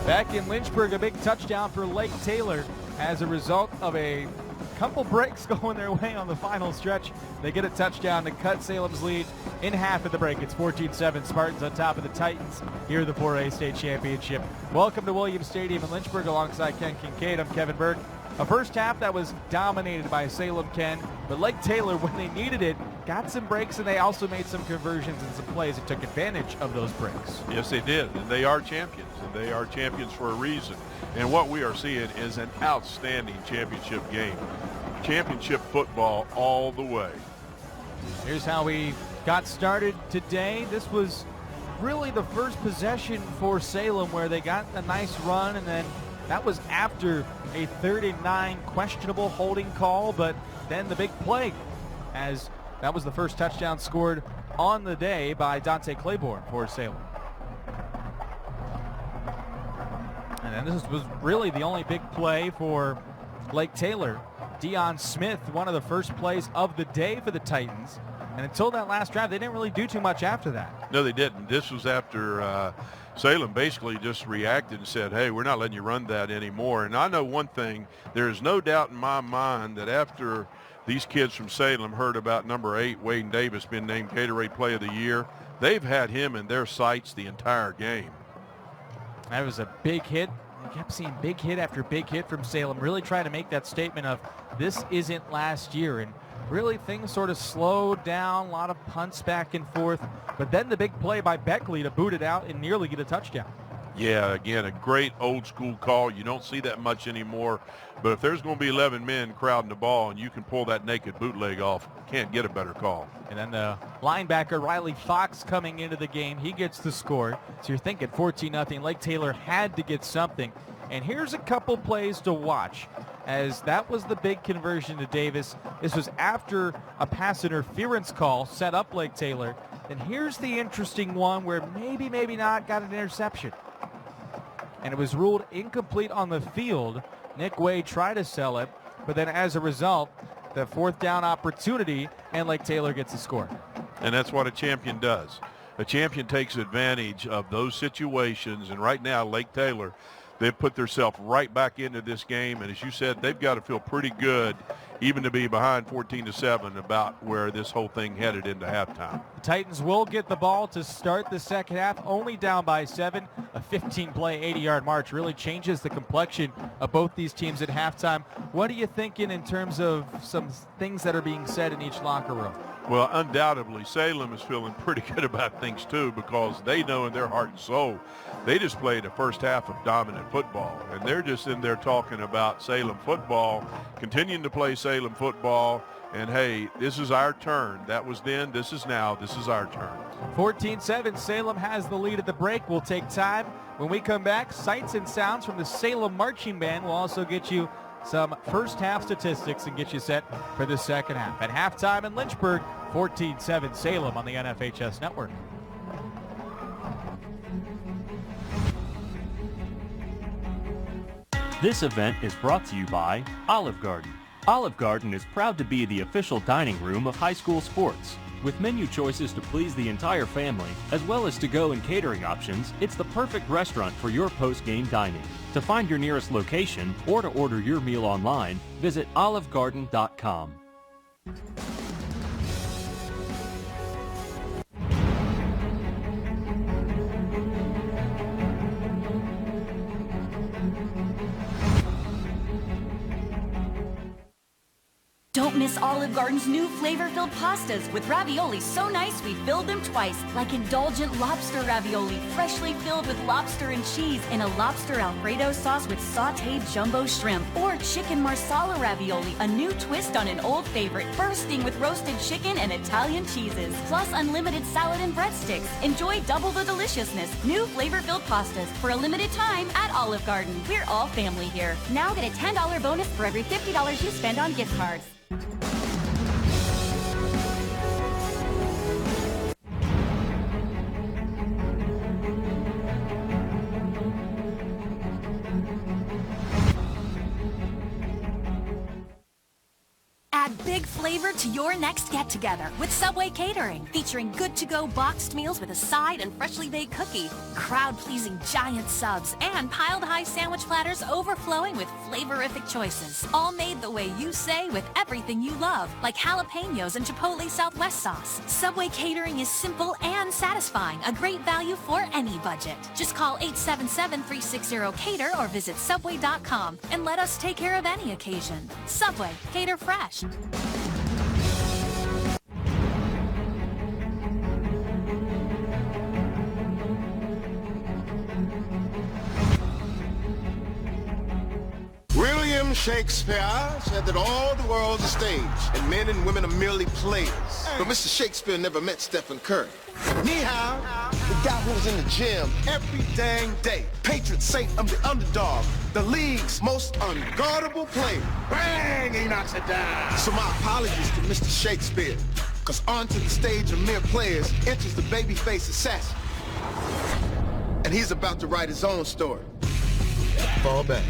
Back in Lynchburg, a big touchdown for Lake Taylor as a result of a couple breaks going their way on the final stretch. They get a touchdown to cut Salem's lead in half at the break. It's 14-7 Spartans on top of the Titans here at the 4A State Championship. Welcome to Williams Stadium in Lynchburg alongside Ken Kincaid. I'm Kevin Burke. A first half that was dominated by Salem, Ken, but Lake Taylor, when they needed it, got some breaks, and they also made some conversions and some plays that took advantage of those breaks. Yes, they did, and they are champions, and they are champions for a reason. And what we are seeing is an outstanding championship game. Championship football all the way. Here's how we got started today. This was really the first possession for Salem where they got a nice run, and then that was after a 39 questionable holding call, but then the big play, as that was the first touchdown scored on the day by Dante Claiborne for Salem. And then this was really the only big play for Lake Taylor. Deion Smith, one of the first plays of the day for the Titans. And until that last drive, they didn't really do too much after that. No, they didn't. This was after Salem basically just reacted and said, hey, we're not letting you run that anymore. And I know one thing, there is no doubt in my mind that after these kids from Salem heard about number 8, Wayne Davis, being named Gatorade Play of the Year, they've had him in their sights the entire game. That was a big hit. I kept seeing big hit after big hit from Salem, really trying to make that statement of this isn't last year. And really things sort of slowed down, a lot of punts back and forth. But then the big play by Beckley to boot it out and nearly get a touchdown. Yeah, again, a great old school call. You don't see that much anymore. But if there's going to be 11 men crowding the ball and you can pull that naked bootleg off, can't get a better call. And then the linebacker, Riley Fox, coming into the game. He gets the score. So you're thinking 14-0. Lake Taylor had to get something. And here's a couple plays to watch, as that was the big conversion to Davis. This was after a pass interference call set up Lake Taylor. And here's the interesting one where maybe not got an interception. And it was ruled incomplete on the field. Nick Way tried to sell it, but then as a result, the fourth down opportunity, and Lake Taylor gets the score. And that's what a champion does. A champion takes advantage of those situations, and right now Lake Taylor, they've put themselves right back into this game, and as you said, they've got to feel pretty good even to be behind 14-7 about where this whole thing headed into halftime. The Titans will get the ball to start the second half, only down by 7. A 15-play, 80-yard march really changes the complexion of both these teams at halftime. What are you thinking in terms of some things that are being said in each locker room? Well, undoubtedly, Salem is feeling pretty good about things, too, because they know in their heart and soul they just played a first half of dominant football, and they're just in there talking about Salem football, continuing to play Salem football, and, hey, this is our turn. That was then, this is now, this is our turn. 14-7, Salem has the lead at the break. We'll take time. When we come back, sights and sounds from the Salem Marching Band will also get you some first half statistics and get you set for the second half. At halftime in Lynchburg, 14-7 Salem on the NFHS Network. This event is brought to you by Olive Garden. Olive Garden is proud to be the official dining room of high school sports. With menu choices to please the entire family, as well as to-go and catering options, it's the perfect restaurant for your post-game dining. To find your nearest location or to order your meal online, visit olivegarden.com. Don't miss Olive Garden's new flavor-filled pastas with ravioli so nice we filled them twice, like indulgent lobster ravioli, freshly filled with lobster and cheese in a lobster Alfredo sauce with sautéed jumbo shrimp, or chicken marsala ravioli, a new twist on an old favorite, bursting with roasted chicken and Italian cheeses, plus unlimited salad and breadsticks. Enjoy double the deliciousness. New flavor-filled pastas for a limited time at Olive Garden. We're all family here. Now get a $10 bonus for every $50 you spend on gift cards. Add big big flavor to your next get-together with Subway Catering, featuring good-to-go boxed meals with a side and freshly baked cookie, crowd-pleasing giant subs, and piled-high sandwich platters overflowing with flavorific choices. All made the way you say with everything you love, like jalapenos and Chipotle Southwest sauce. Subway Catering is simple and satisfying, a great value for any budget. Just call 877-360-CATER or visit Subway.com and let us take care of any occasion. Subway, cater fresh. William Shakespeare said that all the world's a stage, and men and women are merely players. But Mr. Shakespeare never met Stephen Curry. Ni hao, the guy who was in the gym every dang day. Patron saint of the underdog, the league's most unguardable player. Bang, he knocks it down. So my apologies to Mr. Shakespeare, because onto the stage of mere players enters the babyface assassin. And he's about to write his own story. Fall back.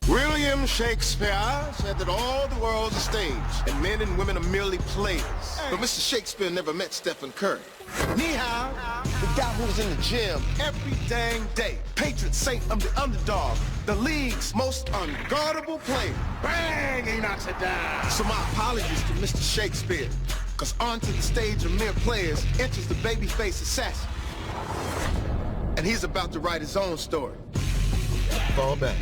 William Shakespeare said that all the world's a stage, and men and women are merely players. But Mr. Shakespeare never met Stephen Curry. Ni hao, the guy who was in the gym every dang day. Patron saint of the underdog, the league's most unguardable player. Bang, he knocks it down. So my apologies to Mr. Shakespeare, because onto the stage of mere players enters the babyface assassin. And he's about to write his own story. Fall back.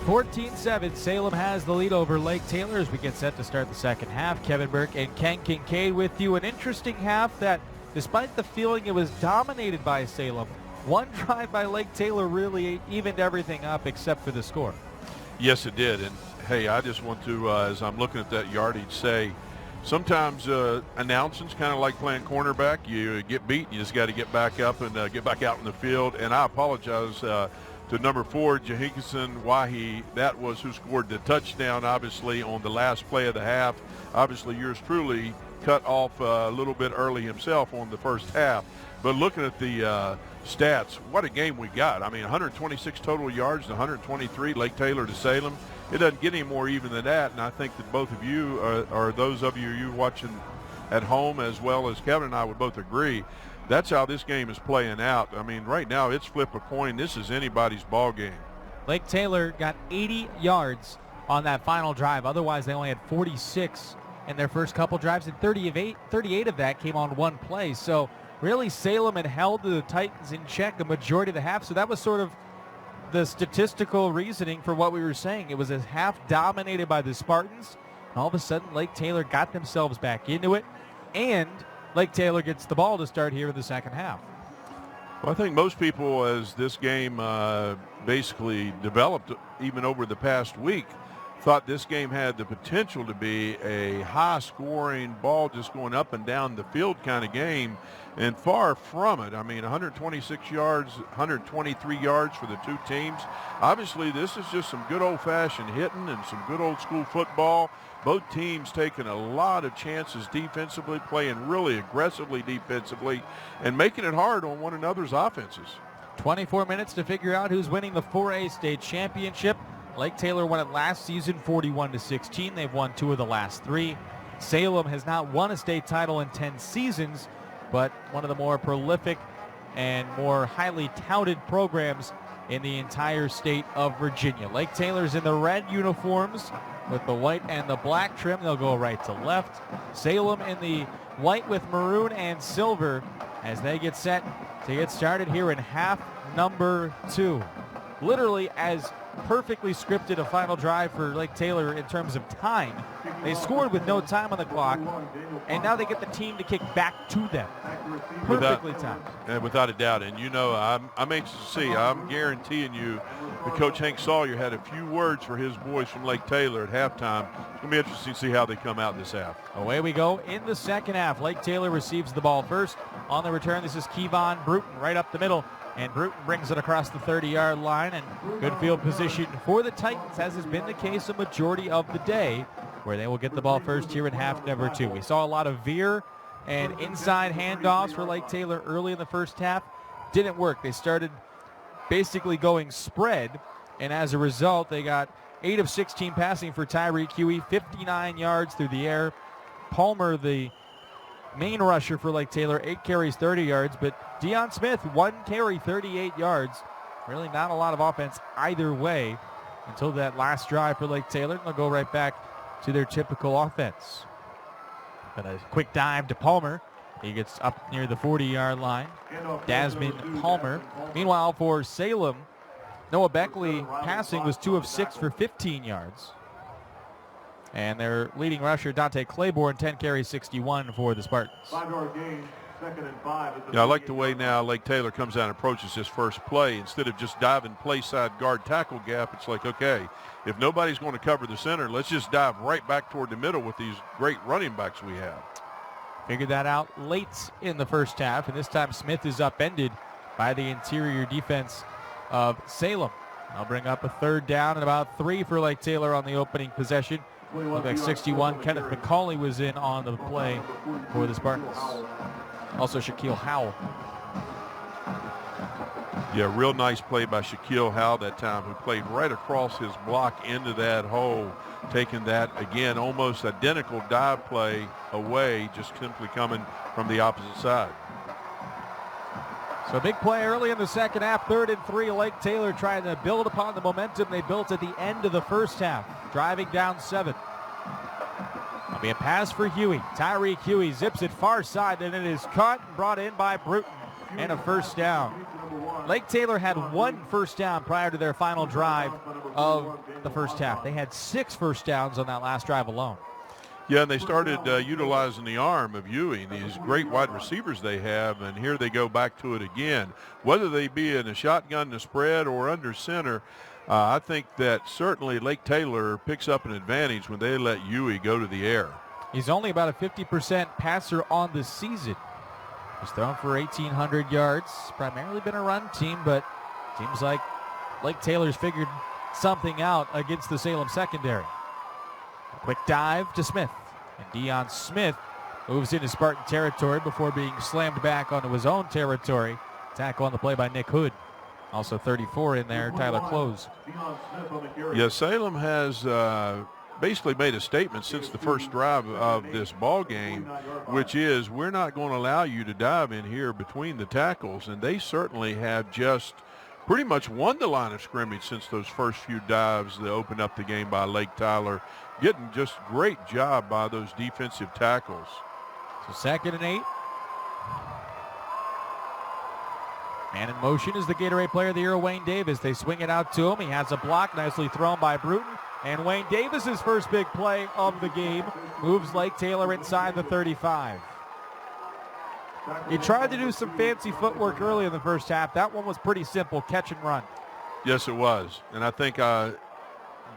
14-7, Salem has the lead over Lake Taylor as we get set to start the second half. Kevin Burke and Ken Kincaid with you. An interesting half that, despite the feeling it was dominated by Salem, one drive by Lake Taylor really evened everything up except for the score. Yes, it did. And, hey, I just want to, as I'm looking at that yardage, say sometimes announcing's kind of like playing cornerback. You get beat, you just got to get back up and get back out in the field. And I apologize to number 4, Jahikison Wahi. That was who scored the touchdown, obviously, on the last play of the half. Obviously, yours truly cut off a little bit early himself on the first half. But looking at the stats, what a game we got. I mean, 126 total yards and 123 Lake Taylor to Salem. It doesn't get any more even than that, and I think that both of you, or those of you watching at home as well as Kevin and I would both agree, that's how this game is playing out. I mean, right now it's flip a coin. This is anybody's ball game. Lake Taylor got 80 yards on that final drive. Otherwise, they only had 46 in their first couple drives, and 38 of that came on one play. So really, Salem had held the Titans in check a majority of the half. So that was sort of the statistical reasoning for what we were saying. It was a half dominated by the Spartans. And all of a sudden, Lake Taylor got themselves back into it, and Lake Taylor gets the ball to start here in the second half. Well, I think most people, as this game basically developed even over the past week, thought this game had the potential to be a high-scoring ball just going up and down the field kind of game, and far from it. I mean, 126 yards, 123 yards for the two teams. Obviously, this is just some good old-fashioned hitting and some good old-school football. Both teams taking a lot of chances defensively, playing really aggressively defensively, and making it hard on one another's offenses. 24 minutes to figure out who's winning the 4A state championship. Lake Taylor won it last season 41-16. They've won 2 of the last 3. Salem has not won a state title in 10 seasons, but one of the more prolific and more highly touted programs in the entire state of Virginia. Lake Taylor's in the red uniforms with the white and the black trim. They'll go right to left. Salem in the white with maroon and silver as they get set to get started here in half number 2. Literally as perfectly scripted a final drive for Lake Taylor in terms of time. They scored with no time on the clock, and now they get the team to kick back to them. Perfectly timed. Without a doubt. And, you know, I'm anxious to see. I'm guaranteeing you that Coach Hank Sawyer had a few words for his boys from Lake Taylor at halftime. It's going to be interesting to see how they come out this half. Away we go in the second half. Lake Taylor receives the ball first. On the return, this is Kevon Bruton right up the middle. And Bruton brings it across the 30-yard line, and good field position for the Titans, as has been the case a majority of the day, where they will get the ball first here in half number 2. We saw a lot of veer and inside handoffs for Lake Taylor early in the first half. Didn't work. They started basically going spread, and as a result, they got 8 of 16 passing for Tyreek Huey, 59 yards through the air. Palmer, the main rusher for Lake Taylor, 8 carries, 30 yards, but Deion Smith, 1 carry, 38 yards. Really not a lot of offense either way until that last drive for Lake Taylor. They'll go right back to their typical offense. But a quick dive to Palmer. He gets up near the 40-yard line. Desmond Palmer. Meanwhile, for Salem, Noah Beckley passing was 2 of 6 for 15 yards. And their leading rusher, Dante Claiborne, 10 carries, 61 for the Spartans. 5-yard gain, 2nd and 5. Yeah, I like the way now Lake Taylor comes out and approaches this first play. Instead of just diving play side guard tackle gap, it's like, okay, if nobody's going to cover the center, let's just dive right back toward the middle with these great running backs we have. Figured that out late in the first half, and this time Smith is upended by the interior defense of Salem. I'll bring up a 3rd down and about 3 for Lake Taylor on the opening possession. Look like 61, Kenneth McCauley was in on the play for the Spartans. Also Shaquille Howell. Yeah, real nice play by Shaquille Howell that time, who played right across his block into that hole, taking that, again, almost identical dive play away, just simply coming from the opposite side. So big play early in the second half, 3rd and 3. Lake Taylor trying to build upon the momentum they built at the end of the first half, driving down 7. That'll be a pass for Huey. Tyreek Huey zips it far side, and it is caught and brought in by Bruton, and a first down. Lake Taylor had 1 first down prior to their final drive of the first half. They had 6 first downs on that last drive alone. Yeah, and they started utilizing the arm of Huey, these great wide receivers they have, and here they go back to it again. Whether they be in a shotgun, the spread, or under center, I think that certainly Lake Taylor picks up an advantage when they let Huey go to the air. He's only about a 50% passer on the season. He's thrown for 1,800 yards. Primarily been a run team, but seems like Lake Taylor's figured something out against the Salem secondary. A quick dive to Smith. And Deion Smith moves into Spartan territory before being slammed back onto his own territory. Tackle on the play by Nick Hood. Also 34 in there, Tyler Close. Yeah, Salem has basically made a statement since the first drive of this ball game, which is we're not going to allow you to dive in here between the tackles, and they certainly have just pretty much won the line of scrimmage since those first few dives that opened up the game by Lake Tyler. Getting just great job by those defensive tackles. So 2nd and 8. Man in motion is the Gatorade Player of the Year, Wayne Davis. They swing it out to him. He has a block, nicely thrown by Bruton. And Wayne Davis's first big play of the game moves Lake Taylor inside the 35. He tried to do some fancy footwork early in the first half. That one was pretty simple, catch and run. Yes, it was. And I think I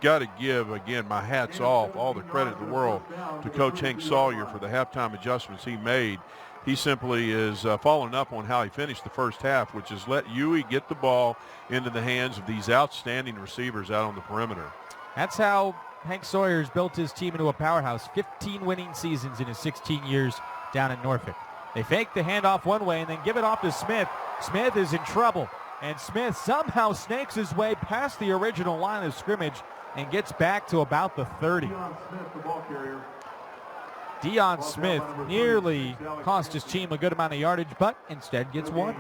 got to give, again, my hat's off, all the credit in the world to Coach Hank Sawyer for the halftime adjustments he made. He simply is following up on how he finished the first half, which is let Huey get the ball into the hands of these outstanding receivers out on the perimeter. That's how Hank Sawyer's built his team into a powerhouse. 15 winning seasons in his 16 years down in Norfolk. They fake the handoff one way and then give it off to Smith. Smith is in trouble, and Smith somehow snakes his way past the original line of scrimmage and gets back to about the 30. Deion Smith nearly cost his team a good amount of yardage, but instead gets one.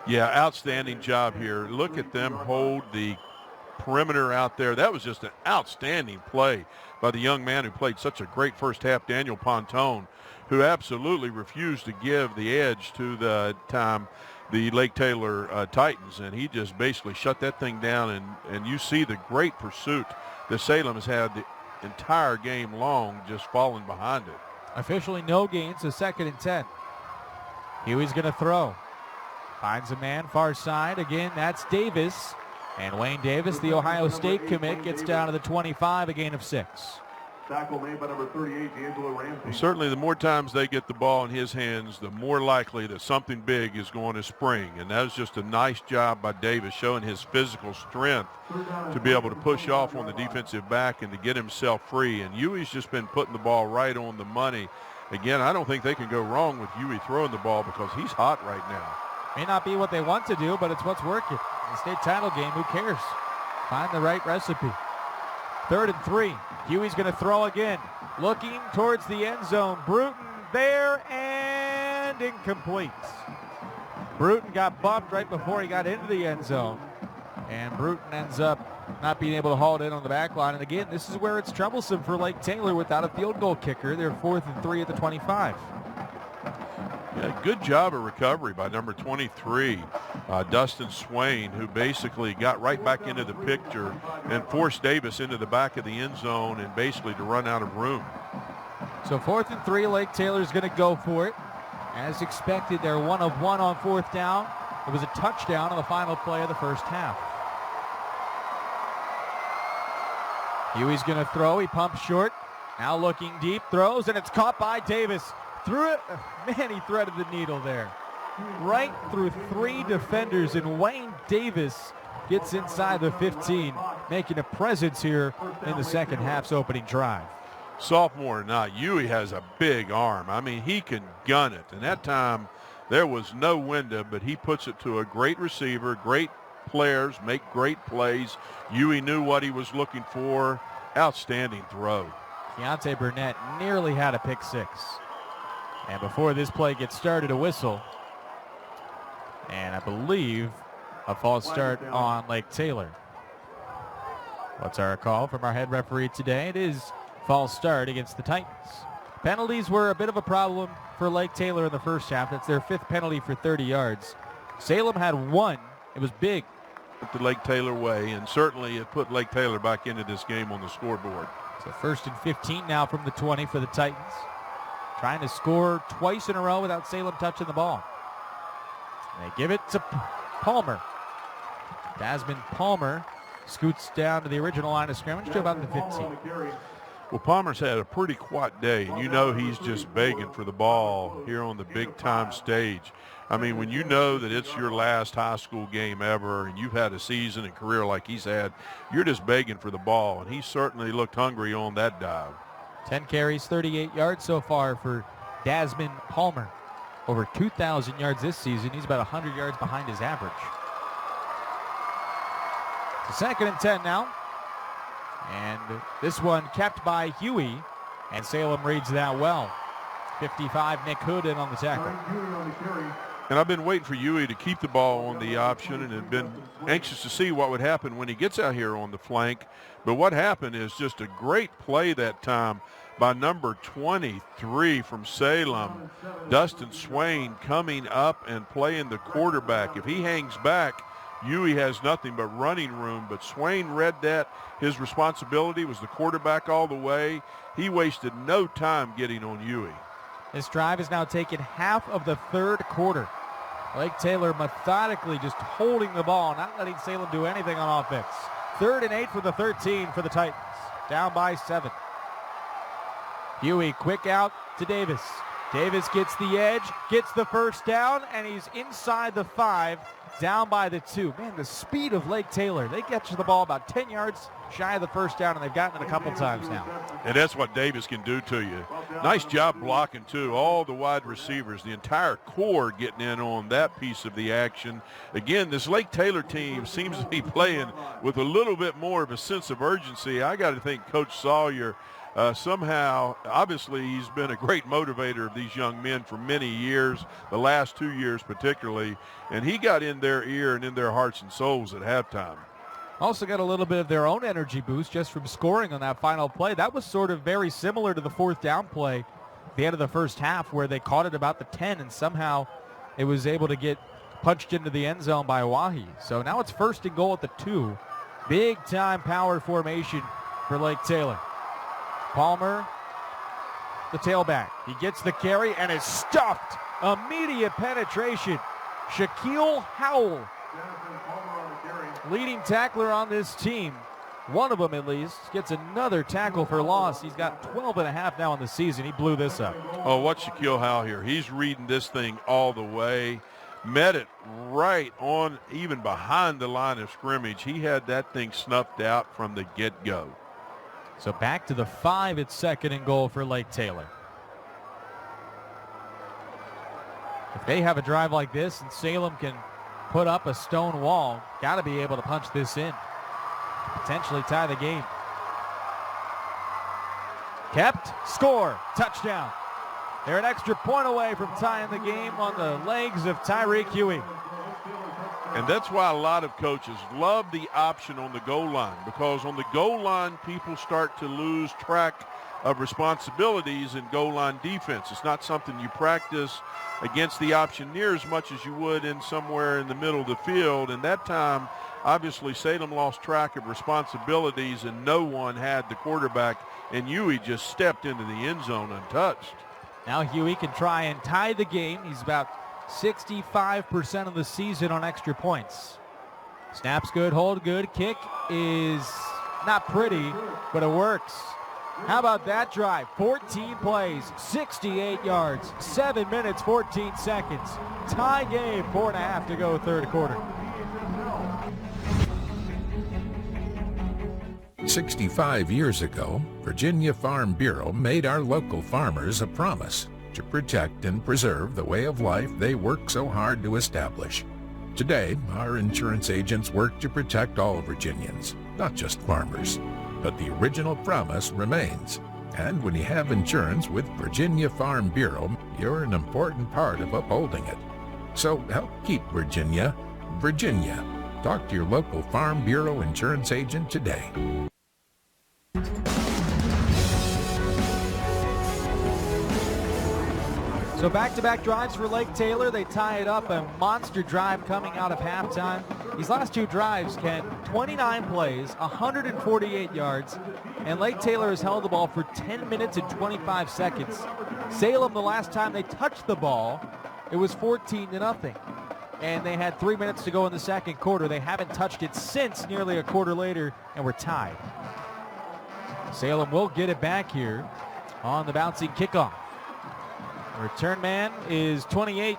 Yeah, outstanding job here. Look at them hold the perimeter out there. That was just an outstanding play by the young man who played such a great first half, Daniel Pontone, who absolutely refused to give the edge to the Lake Taylor Titans, and he just basically shut that thing down, and you see the great pursuit that Salem has had the entire game long, just falling behind it. Officially no gains, so 2nd and 10. Huey's going to throw. Finds a man far side. Again, that's Davis. And Wayne Davis, the Ohio State commit, gets down to the 25, a gain of 6. Tackle made by number 38, D'Angelo Ramsey. Well, certainly the more times they get the ball in his hands, the more likely that something big is going to spring. And that was just a nice job by Davis, showing his physical strength to be able to push off on the defensive back and to get himself free. And Huey's just been putting the ball right on the money. Again, I don't think they can go wrong with Huey throwing the ball because he's hot right now. May not be what they want to do, but it's what's working. In the state title game, who cares? Find the right recipe. 3rd and 3. Huey's going to throw again. Looking towards the end zone. Bruton there and incomplete. Bruton got bumped right before he got into the end zone. And Bruton ends up not being able to haul it in on the back line. And again, this is where it's troublesome for Lake Taylor without a field goal kicker. They're 4th and 3 at the 25. Yeah, good job of recovery by number 23, Dustin Swain, who basically got right back into the picture and forced Davis into the back of the end zone and basically to run out of room. So 4th and 3, Lake Taylor's going to go for it. As expected, they're 1 of 1 on 4th down. It was a touchdown on the final play of the first half. Huey's going to throw. He pumps short. Now looking deep, throws, and it's caught by Davis. Threw it. Man, he threaded the needle there. Right through 3 defenders, and Wayne Davis gets inside the 15, making a presence here in the second half's opening drive. Sophomore or not, Huey has a big arm. I mean, he can gun it. And that time, there was no window, but he puts it to a great receiver. Great players make great plays. Huey knew what he was looking for. Outstanding throw. Keontae Burnett nearly had a pick 6. And before this play gets started, a whistle. And I believe a false start on Lake Taylor. What's our call from our head referee today? It is false start against the Titans. Penalties were a bit of a problem for Lake Taylor in the first half. That's their 5th penalty for 30 yards. Salem had 1. It was big. Put the Lake Taylor way, and certainly it put Lake Taylor back into this game on the scoreboard. So 1st and 15 now from the 20 for the Titans. Trying to score twice in a row without Salem touching the ball. They give it to Palmer. Desmond Palmer scoots down to the original line of scrimmage to about the 15. Well, Palmer's had a pretty quiet day, and you know he's just begging for the ball here on the big-time stage. I mean, when you know that it's your last high school game ever and you've had a season and career like he's had, you're just begging for the ball, and he certainly looked hungry on that dive. 10 carries, 38 yards so far for Desmond Palmer. Over 2,000 yards this season. He's about 100 yards behind his average. It's 2nd and 10 now. And this one kept by Huey, and Salem reads that well. 55, Nick Hood in on the tackle. And I've been waiting for Huey to keep the ball on the option and have been anxious to see what would happen when he gets out here on the flank. But what happened is just a great play that time by number 23 from Salem, Dustin Swain, coming up and playing the quarterback. If he hangs back, Huey has nothing but running room, but Swain read that. His responsibility was the quarterback all the way. He wasted no time getting on Huey. This drive has now taken half of the 3rd quarter. Lake Taylor methodically just holding the ball, not letting Salem do anything on offense. 3rd and 8 for the 13 for the Titans. Down by 7. Huey quick out to Davis. Davis gets the edge, gets the first down, and he's inside the 5, down by the 2. Man, the speed of Lake Taylor. They get to the ball about 10 yards shy of the first down, and they've gotten it a couple times now. And that's what Davis can do to you. Nice job blocking, too. All the wide receivers, the entire core getting in on that piece of the action. Again, this Lake Taylor team seems to be playing with a little bit more of a sense of urgency. I got to think Coach Sawyer somehow, obviously, he's been a great motivator of these young men for many years, the last 2 years particularly, and he got in their ear and in their hearts and souls at halftime. Also got a little bit of their own energy boost just from scoring on that final play. That was sort of very similar to the 4th down play at the end of the first half where they caught it about the 10 and somehow it was able to get punched into the end zone by Wahi. So now it's 1st and goal at the 2. Big time power formation for Lake Taylor. Palmer, the tailback. He gets the carry and is stuffed. Immediate penetration. Shaquille Howell, leading tackler on this team. One of them at least gets another tackle for loss. He's got 12 and a half now in the season. He blew this up. Oh, what's Shaquille Howell here? He's reading this thing all the way. Met it right on, even behind the line of scrimmage. He had that thing snuffed out from the get-go. So back to the 5. It's 2nd and goal for Lake Taylor. If they have a drive like this and Salem can put up a stone wall, got to be able to punch this in. Potentially tie the game. Kept, score, touchdown. They're an extra point away from tying the game on the legs of Tyreek Huey. And that's why a lot of coaches love the option on the goal line, because on the goal line, people start to lose track of responsibilities in goal line defense. It's not something you practice against the option near as much as you would in somewhere in the middle of the field. And that time, obviously, Salem lost track of responsibilities and no one had the quarterback, and Huey just stepped into the end zone untouched. Now Huey can try and tie the game. He's about 65% of the season on extra points. Snap's good, hold good. Kick is not pretty, but it works. How about that drive? 14 plays, 68 yards, 7 minutes, 14 seconds. Tie game, 4.5 to go, 3rd quarter. 65 years ago, Virginia Farm Bureau made our local farmers a promise to protect and preserve the way of life they work so hard to establish. Today, our insurance agents work to protect all Virginians, not just farmers. But the original promise remains. And when you have insurance with Virginia Farm Bureau, you're an important part of upholding it. So help keep Virginia, Virginia. Talk to your local Farm Bureau insurance agent today. So back-to-back drives for Lake Taylor. They tie it up, a monster drive coming out of halftime. These last 2 drives, Ken, 29 plays, 148 yards, and Lake Taylor has held the ball for 10 minutes and 25 seconds. Salem, the last time they touched the ball, it was 14-0, and they had 3 minutes to go in the 2nd quarter. They haven't touched it since nearly a quarter later, and we're tied. Salem will get it back here on the bouncing kickoff. The return man is 28,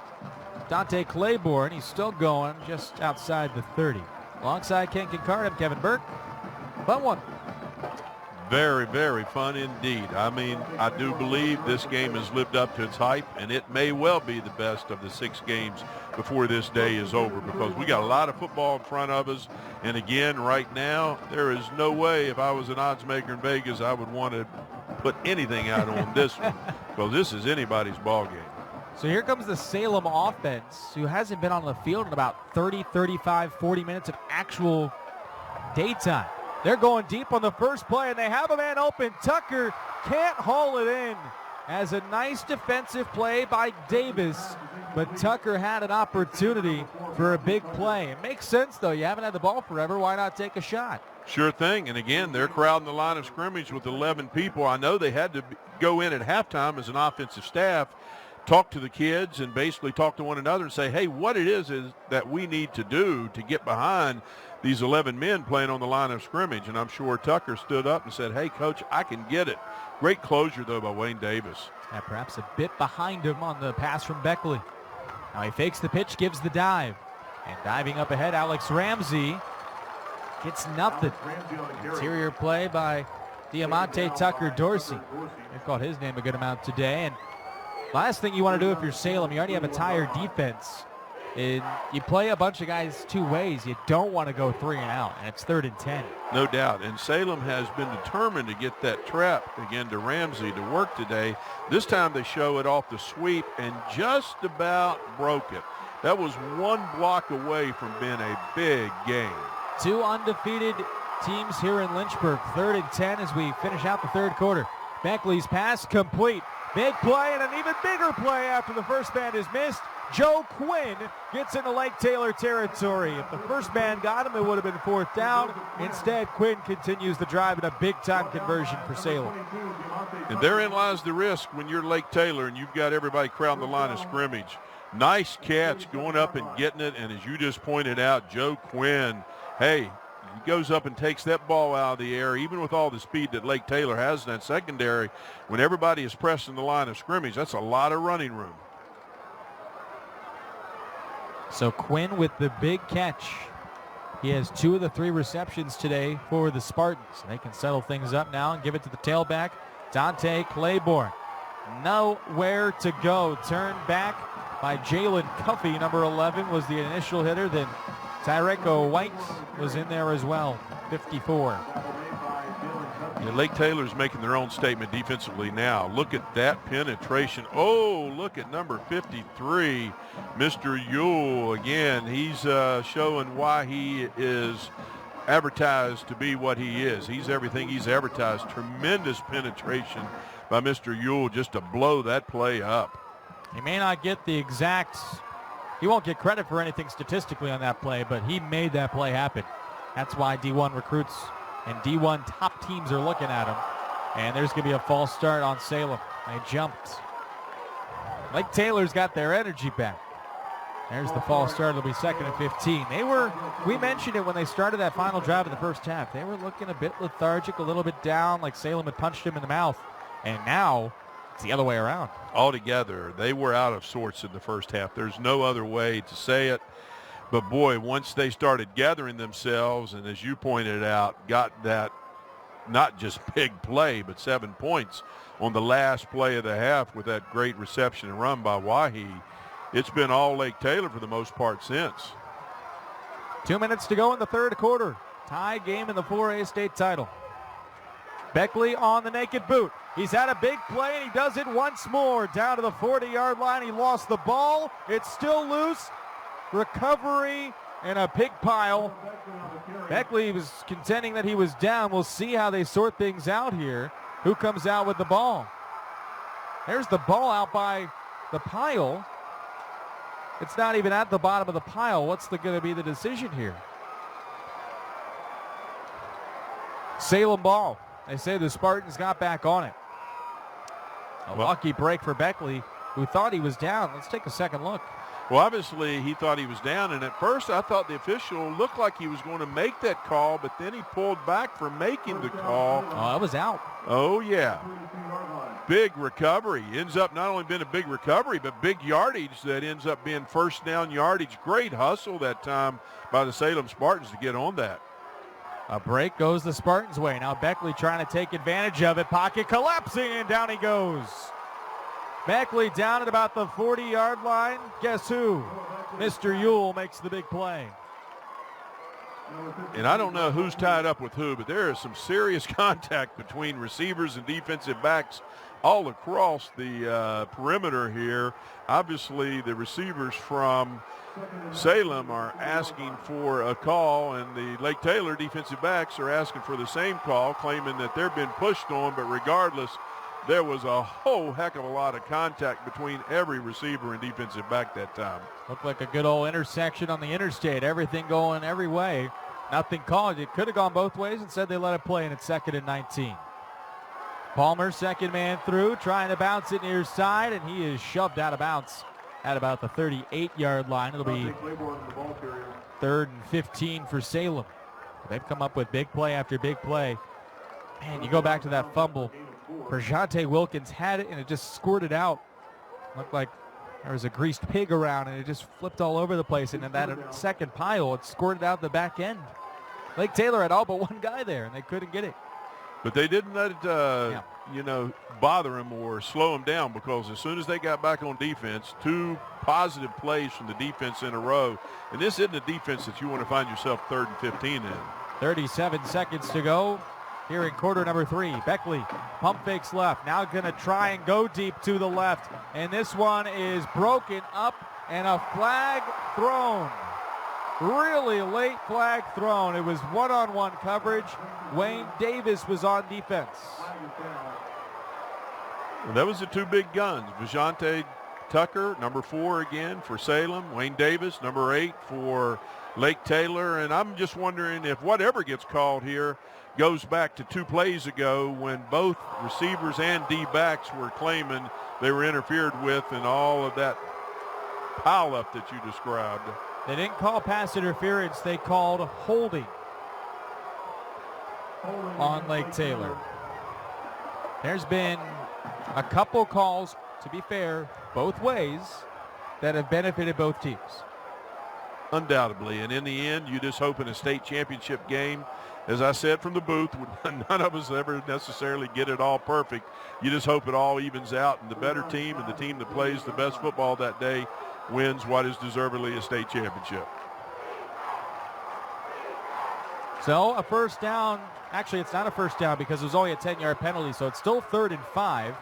Dante Claiborne. He's still going just outside the 30. Alongside Ken Kincard, I'm Kevin Burke. But one. Very, very fun indeed. I mean, I do believe this game has lived up to its hype, and it may well be the best of the 6 games before this day is over, because we got a lot of football in front of us. And again, right now, there is no way if I was an odds maker in Vegas, I would want to put anything out on this one, because this is anybody's ball game. So here comes the Salem offense, who hasn't been on the field in about 30, 35, 40 minutes of actual daytime. They're going deep on the first play, and they have a man open. Tucker can't haul it in. As a nice defensive play by Davis, but Tucker had an opportunity for a big play. It makes sense, though. You haven't had the ball forever. Why not take a shot? Sure thing. And again, they're crowding the line of scrimmage with 11 people. I know they had to go in at halftime as an offensive staff, talk to the kids, and basically talk to one another and say, hey, what it is that we need to do to get behind these 11 men playing on the line of scrimmage. And I'm sure Tucker stood up and said, hey, Coach, I can get it. Great closure, though, by Wayne Davis. Yeah, perhaps a bit behind him on the pass from Beckley. Now he fakes the pitch, gives the dive. And diving up ahead, Alex Ramsey gets nothing. Interior play by Diamante Tucker Dorsey. They've called his name a good amount today. And last thing you want to do if you're Salem, you already have a tired defense. And you play a bunch of guys 2 ways. You don't want to go 3 and out, and it's 3rd and 10. No doubt. And Salem has been determined to get that trap again to Ramsey to work today. This time they show it off the sweep and just about broke it. That was 1 block away from being a big game. 2 undefeated teams here in Lynchburg. 3rd and 10 as we finish out the 3rd quarter. Beckley's pass complete. Big play and an even bigger play after the first man is missed. Joe Quinn gets into Lake Taylor territory. If the first man got him, it would have been 4th down. Instead, Quinn continues the drive in a big-time conversion for Salem. And therein lies the risk when you're Lake Taylor and you've got everybody crowding the line of scrimmage. Nice catch going up and getting it, and as you just pointed out, Joe Quinn, hey, he goes up and takes that ball out of the air, even with all the speed that Lake Taylor has in that secondary. When everybody is pressing the line of scrimmage, that's a lot of running room. So Quinn with the big catch. He has 2 of the 3 receptions today for the Spartans. They can settle things up now and give it to the tailback, Dante Claiborne. Nowhere to go. Turned back by Jalen Cuffey. Number 11 was the initial hitter. Then Tyreko White was in there as well, 54. Yeah, Lake Taylor's making their own statement defensively now. Look at that penetration. Oh, look at number 53, Mr. Yule. Again, he's showing why he is advertised to be what he is. He's everything he's advertised. Tremendous penetration by Mr. Yule just to blow that play up. He may not get the exact, he won't get credit for anything statistically on that play, but he made that play happen. That's why D1 recruits and D1 top teams are looking at him. And there's going to be a false start on Salem. They jumped. Lake Taylor's got their energy back. There's the false start. It'll be 2nd and 15. We mentioned it when they started that final drive in the first half. They were looking a bit lethargic, a little bit down, like Salem had punched him in the mouth. And now it's the other way around. Altogether, they were out of sorts in the first half. There's no other way to say it. But, boy, once they started gathering themselves and, as you pointed out, got that not just big play but 7 points on the last play of the half with that great reception and run by Wahi, it's been all Lake Taylor for the most part since. 2 minutes to go in the 3rd quarter. Tie game in the 4A state title. Beckley on the naked boot. He's had a big play, and he does it once more. Down to the 40-yard line. He lost the ball. It's still loose. Recovery and a pig pile. Beckley was contending that he was down. We'll see how they sort things out here. Who comes out with the ball? There's the ball out by the pile. It's not even at the bottom of the pile. What's going to be the decision here? Salem ball. They say the Spartans got back on it. A lucky break for Beckley, who thought he was down. Let's take a second look. Well, obviously, he thought he was down, and at first I thought the official looked like he was going to make that call, but then he pulled back from making the call. Oh, that was out. Oh, yeah. Big recovery. Ends up not only being a big recovery, but big yardage that ends up being first down yardage. Great hustle that time by the Salem Spartans to get on that. A break goes the Spartans' way. Now Beckley trying to take advantage of it. Pocket collapsing, and down he goes. Beckley down at about the 40-yard line. Guess who? Mr. Ewell makes the big play. And I don't know who's tied up with who, but there is some serious contact between receivers and defensive backs all across the perimeter here. Obviously, the receivers from Salem are asking for a call, and the Lake Taylor defensive backs are asking for the same call, claiming that they're being pushed on, but regardless, there was a whole heck of a lot of contact between every receiver and defensive back that time. Looked like a good old intersection on the interstate. Everything going every way. Nothing called. It could have gone both ways. Instead, they let it play, and it's 2nd and 19. Palmer, second man through, trying to bounce it near side, and he is shoved out of bounds at about the 38-yard line. It'll be 3rd and 15 for Salem. They've come up with big play after big play. Man, you go back to that fumble. Perjante Wilkins had it, and it just squirted out. Looked like there was a greased pig around, and it just flipped all over the place. And in that second pile, it squirted out the back end. Lake Taylor had all but one guy there, and they couldn't get it. But they didn't let it, bother him or slow him down, because as soon as they got back on defense, 2 positive plays from the defense in a row. And this isn't a defense that you want to find yourself 3rd and 15 in. 37 seconds to go here in quarter number 3. Beckley pump fakes left. Now going to try and go deep to the left. And this one is broken up, and a flag thrown. Really late flag thrown. It was one-on-one coverage. Wayne Davis was on defense. Well, that was the 2 big guns. Vajante Tucker, number 4 again for Salem. Wayne Davis, number 8 for Lake Taylor. And I'm just wondering if whatever gets called here goes back to 2 plays ago when both receivers and D-backs were claiming they were interfered with, and all of that pileup that you described. They didn't call pass interference. They called holding on Lake Taylor. There's been a couple calls, to be fair, both ways, that have benefited both teams. Undoubtedly, and in the end, you just hope in a state championship game, as I said from the booth, none of us ever necessarily get it all perfect. You just hope it all evens out, and the better team and the team that plays the best football that day wins what is deservedly a state championship. So a first down. Actually, it's not a first down because it was only a 10-yard penalty, so it's still 3rd and 5.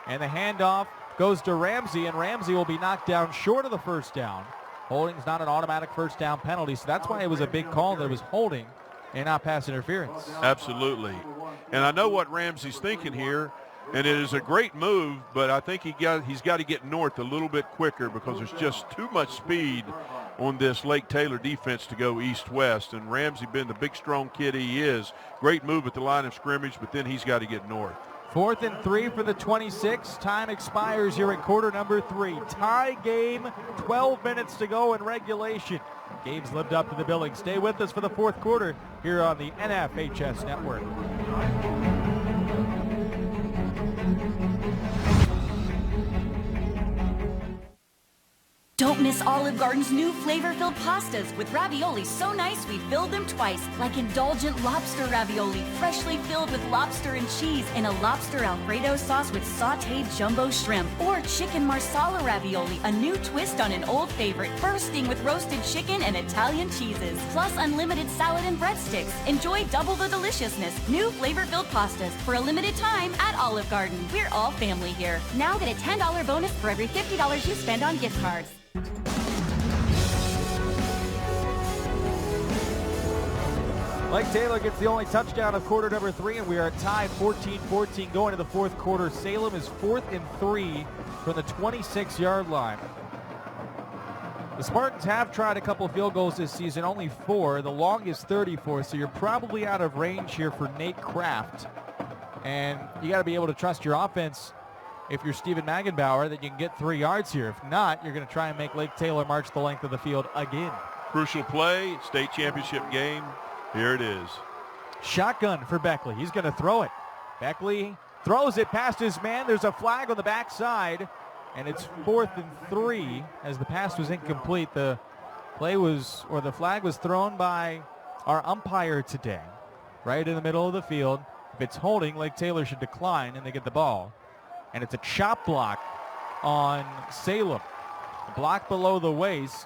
And the handoff goes to Ramsey, and Ramsey will be knocked down short of the first down. Holding's not an automatic first down penalty, so that's why it was a big call that it was holding and not pass interference. Absolutely. And I know what Ramsey's thinking here, and it is a great move, but I think he's got to get north a little bit quicker, because there's just too much speed on this Lake Taylor defense to go east-west. And Ramsey, being the big, strong kid he is, great move at the line of scrimmage, but then he's got to get north. 4th and 3 for the 26. Time expires here in quarter number 3. Tie game, 12 minutes to go in regulation. Games lived up to the billing. Stay with us for the 4th quarter here on the NFHS Network. Don't miss Olive Garden's new flavor-filled pastas with ravioli so nice we filled them twice, like indulgent lobster ravioli, freshly filled with lobster and cheese, and a lobster Alfredo sauce with sautéed jumbo shrimp, or chicken marsala ravioli, a new twist on an old favorite, bursting with roasted chicken and Italian cheeses, plus unlimited salad and breadsticks. Enjoy double the deliciousness. New flavor-filled pastas for a limited time at Olive Garden. We're all family here. Now get a $10 bonus for every $50 you spend on gift cards. Lake Taylor gets the only touchdown of quarter number 3, and we are tied 14-14 going to the 4th quarter. Salem is 4th and 3 from the 26-yard line. The Spartans have tried a couple field goals this season, only 4. The longest 34, so you're probably out of range here for Nate Kraft. And you got to be able to trust your offense if you're Steven Magenbauer, that you can get 3 yards here. If not, you're going to try and make Lake Taylor march the length of the field again. Crucial play, state championship game. Here it is. Shotgun for Beckley. He's going to throw it. Beckley throws it past his man. There's a flag on the backside, and it's 4th and 3 as the pass was incomplete. The flag was thrown by our umpire today, right in the middle of the field. If it's holding, Lake Taylor should decline, and they get the ball. And it's a chop block on Salem. A block below the waist.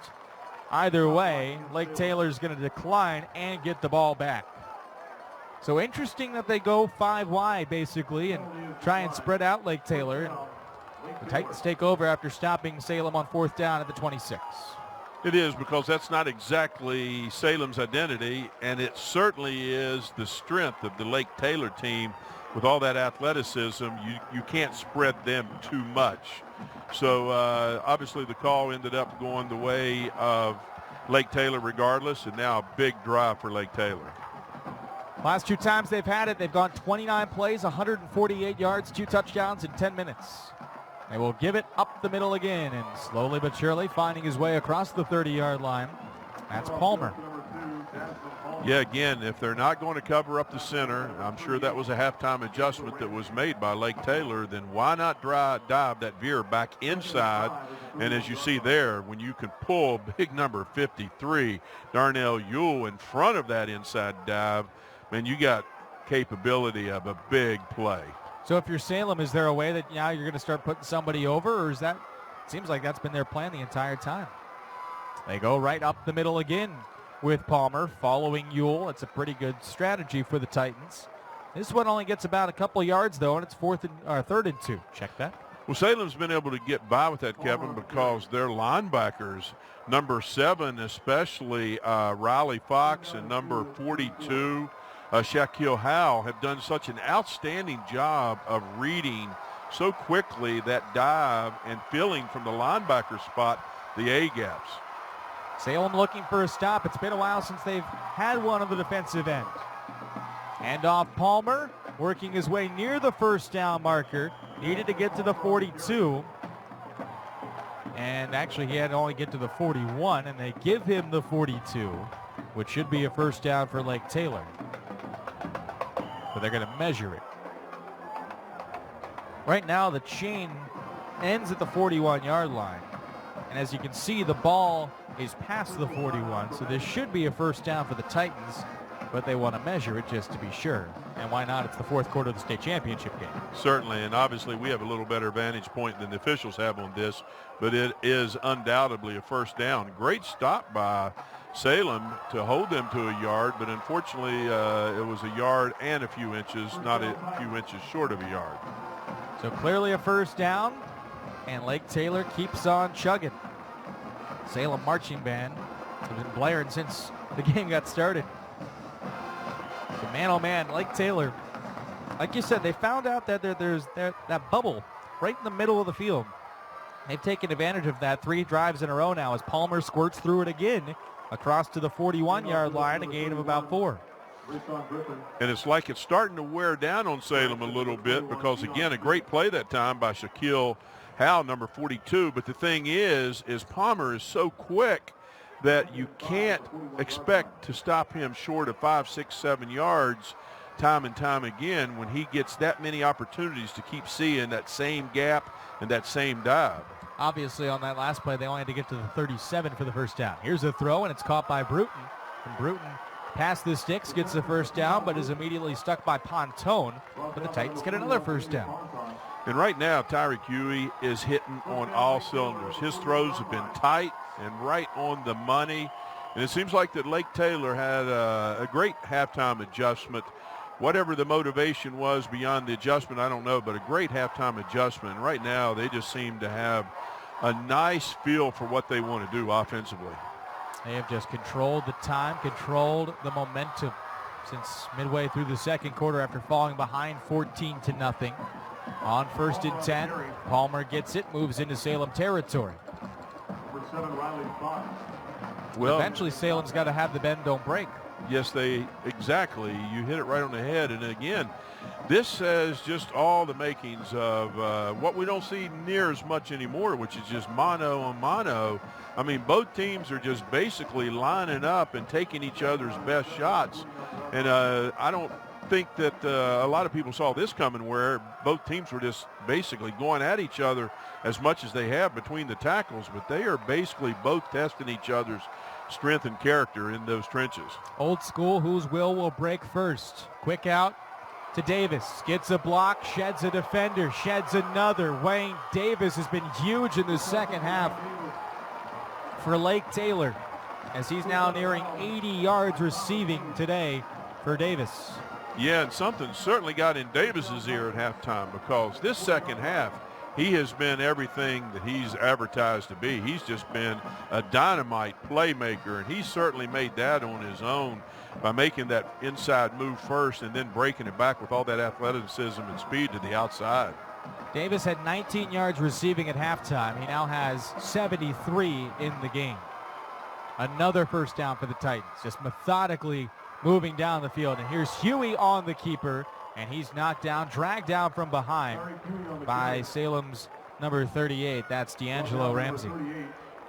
Either way, Lake Taylor's going to decline and get the ball back. So interesting that they go 5 wide, basically, and try and spread out Lake Taylor. The Titans take over after stopping Salem on 4th down at the 26. It is, because that's not exactly Salem's identity, and it certainly is the strength of the Lake Taylor team. With all that athleticism, you can't spread them too much. So obviously the call ended up going the way of Lake Taylor regardless, and now a big drive for Lake Taylor. Last 2 times they've had it, they've gone 29 plays, 148 yards, 2 touchdowns in 10 minutes. They will give it up the middle again, and slowly but surely finding his way across the 30-yard line. That's Palmer. Yeah, again, if they're not going to cover up the center, I'm sure that was a halftime adjustment that was made by Lake Taylor, then why not dive that veer back inside? And as you see there, when you can pull big number 53, Darnell Ewell, in front of that inside dive, man, you got capability of a big play. So if you're Salem, is there a way that now you're going to start putting somebody over, or is that, seems like that's been their plan the entire time? They go right up the middle again with Palmer following Ewell. It's a pretty good strategy for the Titans. This one only gets about a couple yards, though, and it's 3rd and 2. Check that. Well, Salem's been able to get by with that, Kevin, because their linebackers, number 7 especially, Riley Fox, and number 42, Shaquille Howe, have done such an outstanding job of reading so quickly that dive and filling from the linebacker spot the A-gaps. Salem looking for a stop. It's been a while since they've had one on the defensive end. Hand off Palmer, working his way near the 1st down marker. Needed to get to the 42. And actually he had to only get to the 41, and they give him the 42, which should be a 1st down for Lake Taylor. But they're going to measure it. Right now the chain ends at the 41-yard line. And as you can see, the ball is past the 41, so this should be a 1st down for the Titans, but they want to measure it just to be sure. And why not? It's the 4th quarter of the state championship game. Certainly, and obviously we have a little better vantage point than the officials have on this, but it is undoubtedly a 1st down. Great stop by Salem to hold them to a yard, but unfortunately it was a yard and a few inches, not a few inches short of a yard. So clearly a 1st down, and Lake Taylor keeps on chugging. Salem marching band has been blaring since the game got started. So man, oh man, Lake Taylor, like you said, they found out that there's that bubble right in the middle of the field. They've taken advantage of that 3 drives in a row now as Palmer squirts through it again across to the 41-yard line, a gain of about 4. And it's like it's starting to wear down on Salem a little bit because, again, a great play that time by Shaquille Howe, number 42. But the thing is Palmer is so quick that you can't expect to stop him short of 5, 6, 7 yards time and time again when he gets that many opportunities to keep seeing that same gap and that same dive. Obviously, on that last play, they only had to get to the 37 for the 1st down. Here's a throw, and it's caught by Bruton. And Bruton past the sticks, gets the 1st down, but is immediately stuck by Pontone. But the Titans get another 1st down. And right now, Tyreek Huey is hitting on all cylinders. His throws have been tight and right on the money. And it seems like that Lake Taylor had a great halftime adjustment. Whatever the motivation was beyond the adjustment, I don't know, but a great halftime adjustment. And right now, they just seem to have a nice feel for what they want to do offensively. They have just controlled the time, controlled the momentum since midway through the 2nd quarter after falling behind 14-0. On 1st and 10, Palmer gets it, moves into Salem territory. Number 7, Riley Fox. Well, eventually Salem's got to have the bend don't break. Yes, exactly. You hit it right on the head. And again, this has just all the makings of what we don't see near as much anymore, which is just mano on mano. I mean, both teams are just basically lining up and taking each other's best shots. And I don't think that a lot of people saw this coming, where both teams were just basically going at each other as much as they have between the tackles, but they are basically both testing each other's strength and character in those trenches. Old school, whose will break first. Quick out to Davis. Gets a block, sheds a defender, sheds another. Wayne Davis has been huge in the second half for Lake Taylor, as he's now nearing 80 yards receiving today for Davis. Yeah, and something certainly got in Davis's ear at halftime, because this second half, he has been everything that he's advertised to be. He's just been a dynamite playmaker, and he certainly made that on his own by making that inside move first and then breaking it back with all that athleticism and speed to the outside. Davis had 19 yards receiving at halftime. He now has 73 in the game. Another first down for the Titans, just methodically moving down the field. And here's Huey on the keeper, and he's knocked down, dragged down from behind by Salem's number 38. That's D'Angelo Ramsey.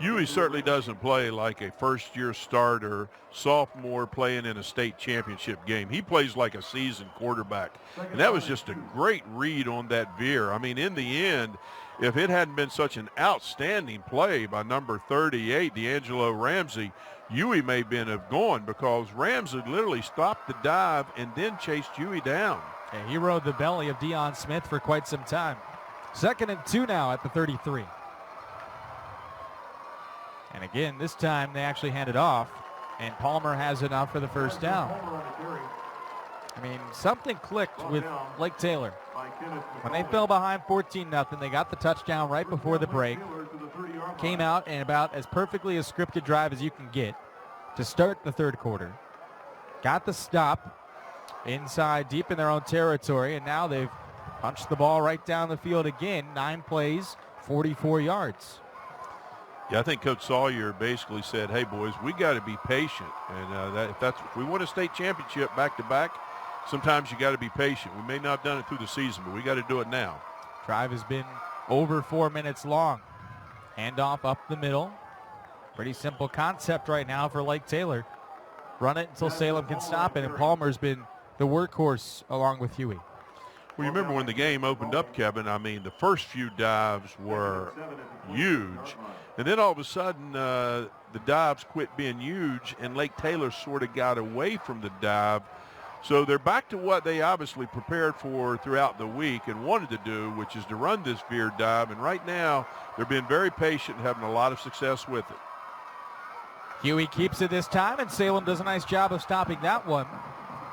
Huey certainly doesn't play like a first-year starter, sophomore playing in a state championship game. He plays like a seasoned quarterback, and that was just a great read on that veer. I mean, in the end, if it hadn't been such an outstanding play by number 38, D'Angelo Ramsey, Huey may have gone, because Ramsey literally stopped the dive and then chased Huey down. Yeah, he rode the belly of Deion Smith for quite some time. 2nd and 2 now at the 33. And again, this time they actually hand it off, and Palmer has enough for the first down. I mean, something clicked with Lake Taylor. When they fell behind 14-0, they got the touchdown right before the break. Came out and about as perfectly a scripted drive as you can get to start the third quarter. Got the stop inside deep in their own territory, and now they've punched the ball right down the field again. 9 plays, 44 yards. Yeah, I think Coach Sawyer basically said, hey, boys, we got to be patient. And if we win a state championship back-to-back, sometimes you got to be patient. We may not have done it through the season, but we got to do it now. Drive has been over 4 minutes long. Handoff up the middle. Pretty simple concept right now for Lake Taylor. Run it until Salem can stop it, and Palmer's been the workhorse along with Huey. Well, you remember when the game opened up, Kevin, I mean, the first few dives were huge. And then all of a sudden, the dives quit being huge, and Lake Taylor sort of got away from the dive. So they're back to what they obviously prepared for throughout the week and wanted to do, which is to run this veer dive. And right now, they're being very patient and having a lot of success with it. Huey keeps it this time, and Salem does a nice job of stopping that one.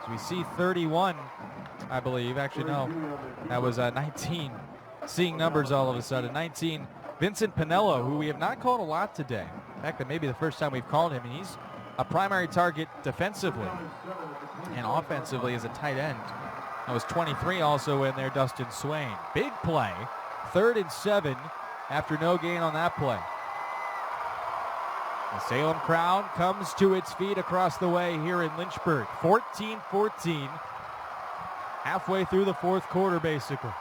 So we see 31, I believe. Actually, no, that was 19. Seeing numbers all of a sudden. 19, Vincent Pinello, who we have not called a lot today. In fact, that may be the first time we've called him, and he's a primary target defensively and offensively as a tight end. That was 23 also in there, Dustin Swain. Big play, 3rd and 7 after no gain on that play. The Salem crowd comes to its feet across the way here in Lynchburg. 14-14, halfway through the fourth quarter basically.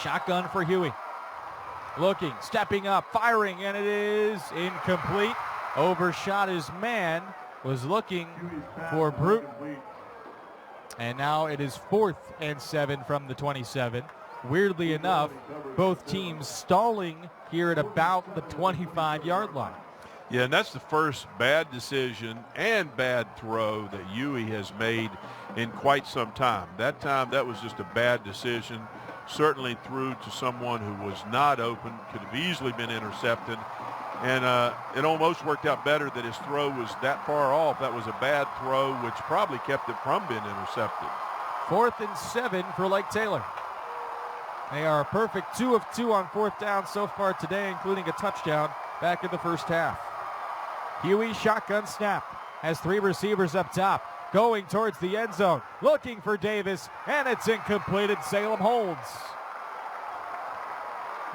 Shotgun for Huey. Looking, stepping up, firing, and it is incomplete. Overshot his man, was looking for Bruton. And now it is 4th and 7 from the 27. Weirdly enough, both teams stalling here at about the 25-yard line. Yeah, and that's the first bad decision and bad throw that Huey has made in quite some time. That time, that was just a bad decision. Certainly threw to someone who was not open, could have easily been intercepted. And it almost worked out better that his throw was that far off. That was a bad throw, which probably kept it from being intercepted. 4th and 7 for Lake Taylor. They are a perfect 2 of 2 on 4th down so far today, including a touchdown back in the first half. Huey, shotgun snap, has 3 receivers up top, going towards the end zone, looking for Davis, and it's incomplete, and Salem holds.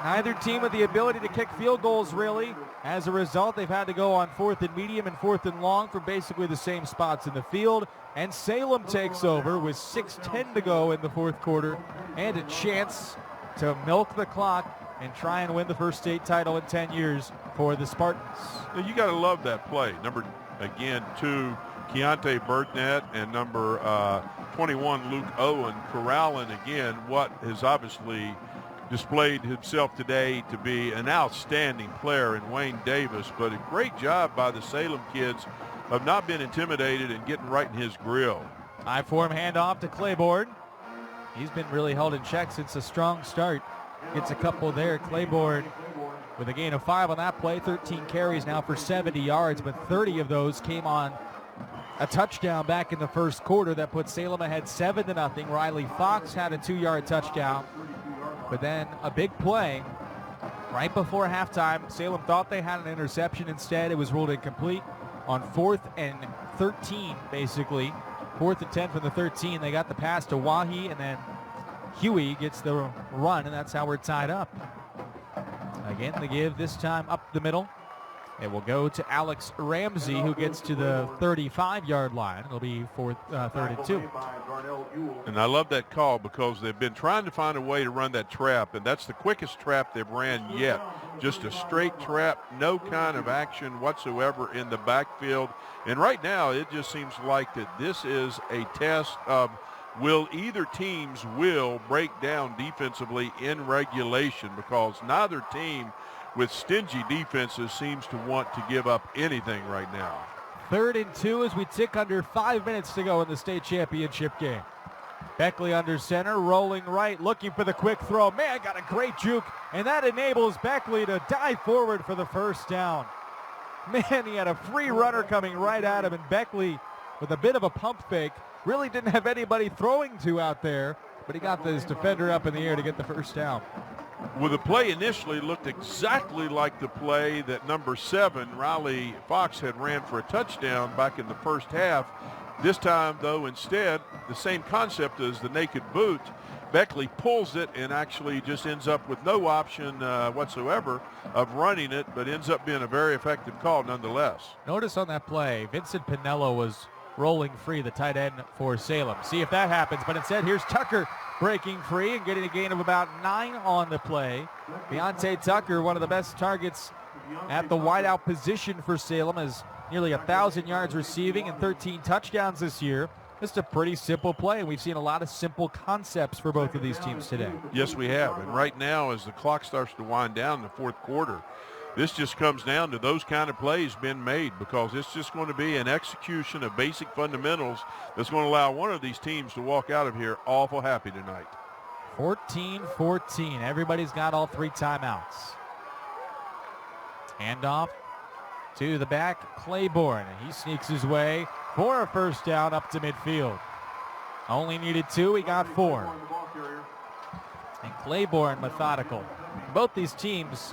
Neither team with the ability to kick field goals, really. As a result, they've had to go on 4th and medium and 4th and long for basically the same spots in the field. And Salem takes over with 6:10 to go in the 4th quarter and a chance to milk the clock and try and win the first state title in 10 years for the Spartans. You got to love that play. Number, again, 2, Keontae Burtnett, and number 21, Luke Owen, corralling again what has obviously displayed himself today to be an outstanding player in Wayne Davis, but a great job by the Salem kids of not being intimidated and getting right in his grill. High form handoff to Claiborne. He's been really held in check since a strong start. Gets a couple there. Claiborne with a gain of 5 on that play. 13 carries now for 70 yards, but 30 of those came on a touchdown back in the first quarter that put Salem ahead 7-0. Riley Fox had a 2-yard touchdown, but then a big play right before halftime. Salem thought they had an interception. Instead, it was ruled incomplete on 4th and 13, basically. 4th and 10 from the 13. They got the pass to Wahi, and then Huey gets the run, and that's how we're tied up. Again, the give this time up the middle. It will go to Alex Ramsey, who gets to the 35-yard line. It'll be 3rd and 2. And I love that call because they've been trying to find a way to run that trap, and that's the quickest trap they've ran yet. Just a straight trap, no kind of action whatsoever in the backfield. And right now, it just seems like that this is a test of will either teams will break down defensively in regulation, because neither team with stingy defenses seems to want to give up anything right now. 3rd and 2 as we tick under 5 minutes to go in the state championship game. Beckley under center, rolling right, looking for the quick throw. Man, got a great juke, and that enables Beckley to dive forward for the first down. Man, he had a free runner coming right at him, and Beckley, with a bit of a pump fake, really didn't have anybody throwing to out there, but he got his defender up in the air to get the first down. Well, the play initially looked exactly like the play that number 7, Riley Fox, had ran for a touchdown back in the first half. This time, though, instead, the same concept as the naked boot. Beckley pulls it and actually just ends up with no option whatsoever of running it, but ends up being a very effective call nonetheless. Notice on that play, Vincent Pinello was rolling free, the tight end for Salem. See if that happens, but instead here's Tucker breaking free and getting a gain of about 9 on the play. Deontay Tucker, one of the best targets at the wideout position for Salem, has nearly 1,000 yards receiving and 13 touchdowns this year. Just a pretty simple play, and we've seen a lot of simple concepts for both of these teams today. Yes, we have. And right now, as the clock starts to wind down in the 4th quarter, this just comes down to those kind of plays being made, because it's just going to be an execution of basic fundamentals that's going to allow one of these teams to walk out of here awful happy tonight. 14-14. Everybody's got all 3 timeouts. Handoff to the back, Claiborne. He sneaks his way for a first down up to midfield. Only needed 2, he got 4. And Claiborne methodical. Both these teams,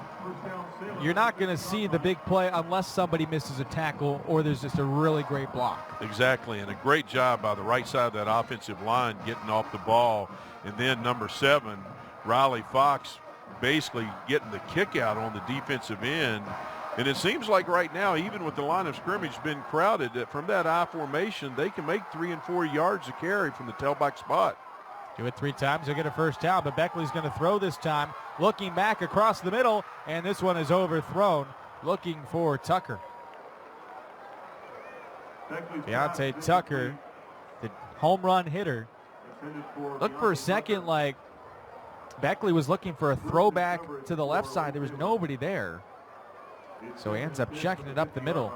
you're not going to see the big play unless somebody misses a tackle or there's just a really great block. Exactly, and a great job by the right side of that offensive line getting off the ball. And then number 7, Riley Fox, basically getting the kick out on the defensive end. And it seems like right now, even with the line of scrimmage being crowded, that from that I formation, they can make 3 and 4 yards a carry from the tailback spot. Do it 3 times, he'll get a first down, but Beckley's going to throw this time, looking back across the middle, and this one is overthrown, looking for Tucker. Deontay Tucker, the home run hitter. Looked for a second like Beckley was looking for a throwback to the left side. There was nobody there. So he ends up checking it up the middle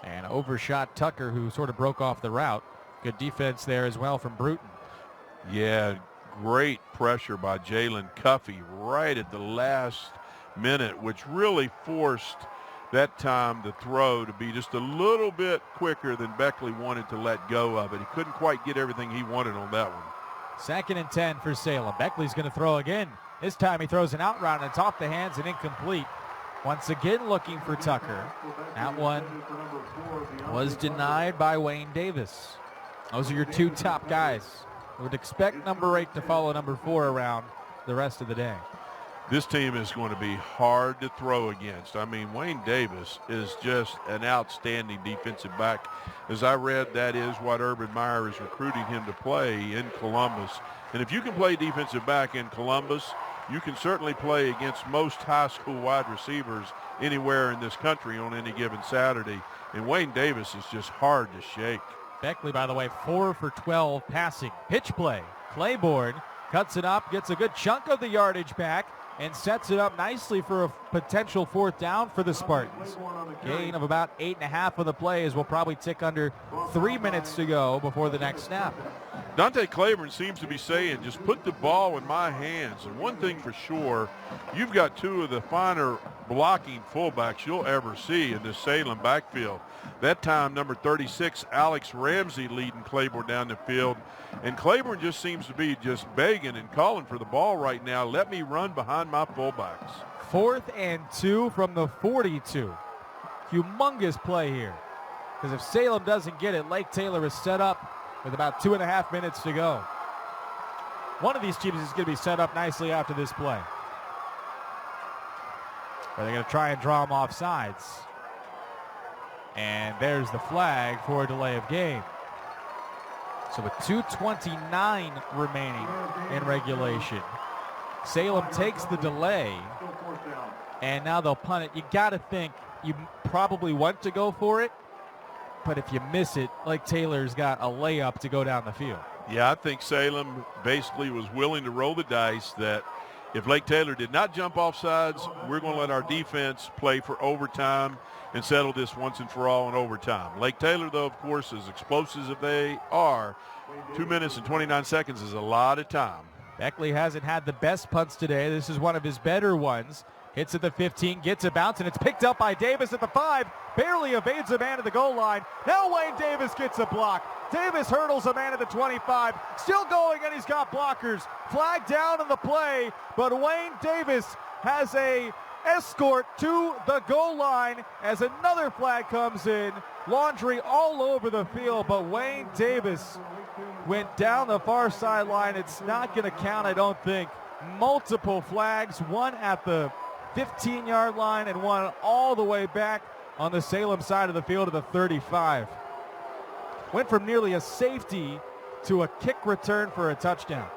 and overshot Tucker, who sort of broke off the route. Good defense there as well from Bruton. Yeah, great pressure by Jalen Cuffey right at the last minute, which really forced that time the throw to be just a little bit quicker than Beckley wanted to let go of it. He couldn't quite get everything he wanted on that one. 2nd and 10 for Salem. Beckley's going to throw again. This time he throws an out route and it's off the hands and incomplete. Once again looking for Tucker. That one was denied by Wayne Davis. Those are your 2 top guys. I would expect number 8 to follow number 4 around the rest of the day. this team is going to be hard to throw against. I mean, Wayne Davis is just an outstanding defensive back. As I read, that is what Urban Meyer is recruiting him to play in Columbus. And if you can play defensive back in Columbus, you can certainly play against most high school wide receivers anywhere in this country on any given Saturday. And Wayne Davis is just hard to shake. Beckley, by the way, 4 for 12 passing. Pitch play. Claiborne cuts it up, gets a good chunk of the yardage back, and sets it up nicely for a potential 4th down for the Spartans. Gain of about 8.5 on the play, as we'll probably tick under 3 minutes to go before the next snap. Dante Claiborne seems to be saying, just put the ball in my hands. And one thing for sure, you've got 2 of the finer blocking fullbacks you'll ever see in this Salem backfield. That time, number 36, Alex Ramsey, leading Claiborne down the field. And Claiborne just seems to be just begging and calling for the ball right now. Let me run behind my fullbacks. 4th and 2 from the 42. Humongous play here, because if Salem doesn't get it, Lake Taylor is set up with about 2.5 minutes to go. One of these teams is going to be set up nicely after this play. But they're going to try and draw them off sides. And there's the flag for a delay of game. So with 2:29 remaining in regulation, Salem takes the delay, and now they'll punt it. You got to think you probably want to go for it, but if you miss it, Lake Taylor's got a layup to go down the field. Yeah, I think Salem basically was willing to roll the dice that if Lake Taylor did not jump off sides, we're going to let our defense play for overtime and settle this once and for all in overtime. Lake Taylor, though, of course, as explosive as they are, 2 minutes and 29 seconds is a lot of time. Beckley hasn't had the best punts today. This is one of his better ones. Hits at the 15, gets a bounce, and it's picked up by Davis at the 5. Barely evades a man at the goal line. Now Wayne Davis gets a block. Davis hurdles a man at the 25. Still going, and he's got blockers. Flag down on the play, but Wayne Davis has a escort to the goal line as another flag comes in. Laundry all over the field, but Wayne Davis went down the far sideline. It's not going to count, I don't think. Multiple flags, one at the 15-yard line and one all the way back on the Salem side of the field at the 35. Went from nearly a safety to a kick return for a touchdown.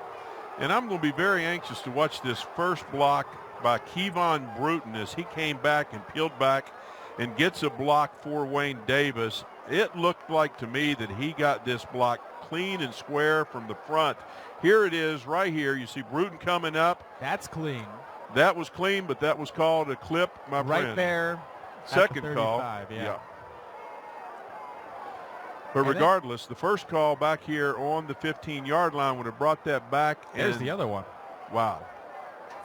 And I'm going to be very anxious to watch this first block by Kevon Bruton as he came back and peeled back and gets a block for Wayne Davis. It looked like to me that he got this block clean and square from the front. Here it is right here. You see Bruton coming up. That's clean. That was clean, but that was called a clip, my friend. Right there. Second the call. Yeah. But regardless, the first call back here on the 15-yard line would have brought that back. There's the other one. Wow.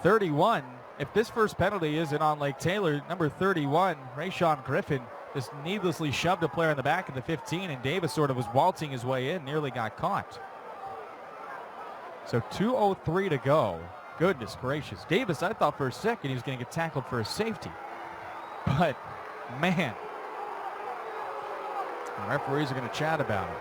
31. If this first penalty isn't on Lake Taylor, number 31, Rayshawn Griffin, just needlessly shoved a player in the back of the 15, and Davis sort of was waltzing his way in, nearly got caught. So 2:03 to go. Goodness gracious. Davis, I thought for a second he was going to get tackled for a safety. But, man, the referees are going to chat about it.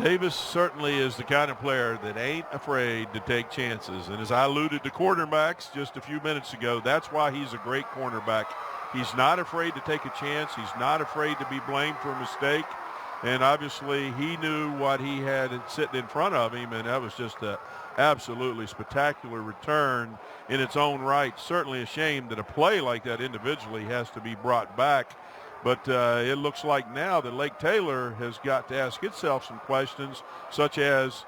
Davis certainly is the kind of player that ain't afraid to take chances. And as I alluded to cornerbacks just a few minutes ago, that's why he's a great cornerback. He's not afraid to take a chance. He's not afraid to be blamed for a mistake. And obviously he knew what he had sitting in front of him, and that was just an absolutely spectacular return in its own right. Certainly a shame that a play like that individually has to be brought back. But it looks like now that Lake Taylor has got to ask itself some questions, such as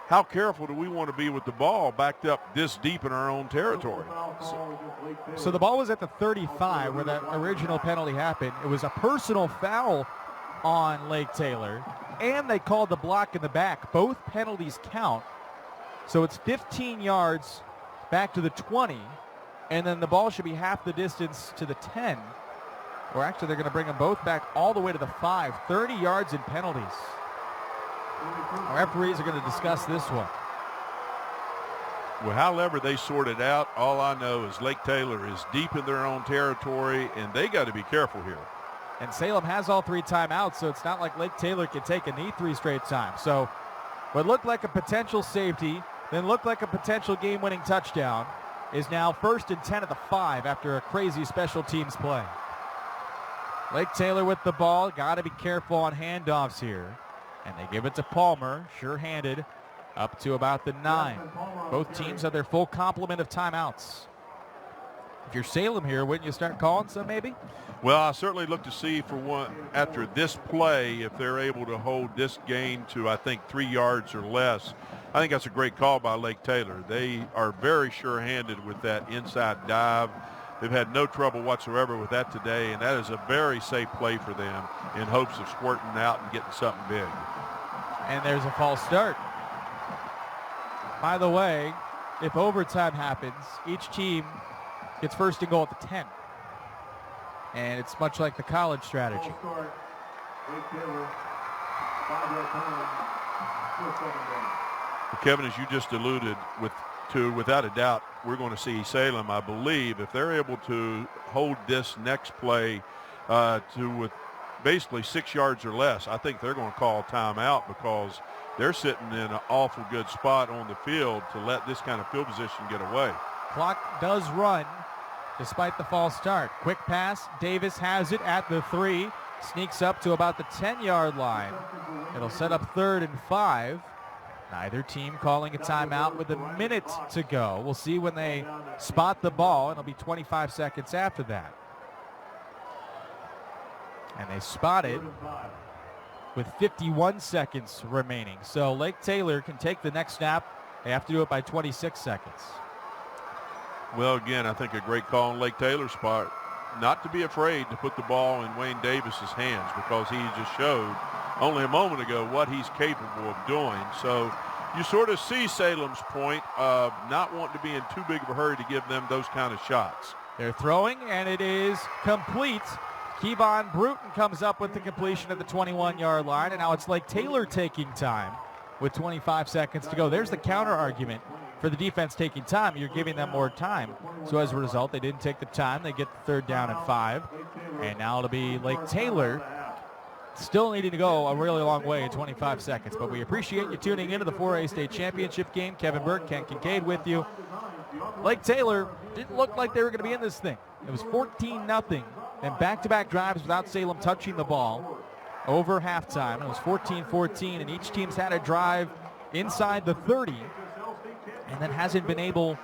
how careful do we want to be with the ball backed up this deep in our own territory? So the ball was at the 35 where that original penalty happened. It was a personal foul on Lake Taylor, and they called the block in the back. Both penalties count. So it's 15 yards back to the 20, and then the ball should be half the distance to the 10. Or actually, they're going to bring them both back all the way to the 5. 30 yards in penalties. Our referees are going to discuss this one. Well, however they sort it out, all I know is Lake Taylor is deep in their own territory, and they got to be careful here. And Salem has all 3 timeouts, so it's not like Lake Taylor can take a knee 3 straight times. So what looked like a potential safety, then looked like a potential game-winning touchdown, is now 1st and 10 at the 5 after a crazy special teams play. Lake Taylor with the ball. Got to be careful on handoffs here. And they give it to Palmer, sure-handed, up to about the 9. Both teams have their full complement of timeouts. If you're Salem here, wouldn't you start calling some maybe? Well, I certainly look to see for one after this play if they're able to hold this gain to, I think, 3 yards or less. I think that's a great call by Lake Taylor. They are very sure-handed with that inside dive. They've had no trouble whatsoever with that today, and that is a very safe play for them in hopes of squirting out and getting something big. And there's a false start. By the way, if overtime happens, each team gets first and goal at the 10. And it's much like the college strategy. Kevin, as you just alluded to, without a doubt, we're going to see Salem, I believe, if they're able to hold this next play with basically 6 yards or less, I think they're going to call timeout because they're sitting in an awful good spot on the field to let this kind of field position get away. Clock does run despite the false start. Quick pass. Davis has it at the 3. Sneaks up to about the 10-yard line. It'll set up 3rd and 5. Neither team calling a timeout with a minute to go. We'll see when they spot the ball. It'll be 25 seconds after that. And they spot it with 51 seconds remaining. So Lake Taylor can take the next snap. They have to do it by 26 seconds. Well, again, I think a great call on Lake Taylor's part not to be afraid to put the ball in Wayne Davis's hands because he just showed only a moment ago what he's capable of doing. So you sort of see Salem's point of not wanting to be in too big of a hurry to give them those kind of shots. They're throwing, and it is complete. Kevon Bruton comes up with the completion at the 21-yard line, and now it's Lake Taylor taking time with 25 seconds to go. There's the counter argument for the defense taking time. You're giving them more time. So as a result, they didn't take the time. They get the 3rd down and 5. And now it'll be Lake Taylor still needing to go a really long way in 25 seconds. But we appreciate you tuning into the 4A State Championship game. Kevin Burke, Ken Kincaid with you. Lake Taylor didn't look like they were going to be in this thing. It was 14-0 and back-to-back drives without Salem touching the ball over halftime. It was 14-14, and each team's had a drive inside the 30 and then hasn't been able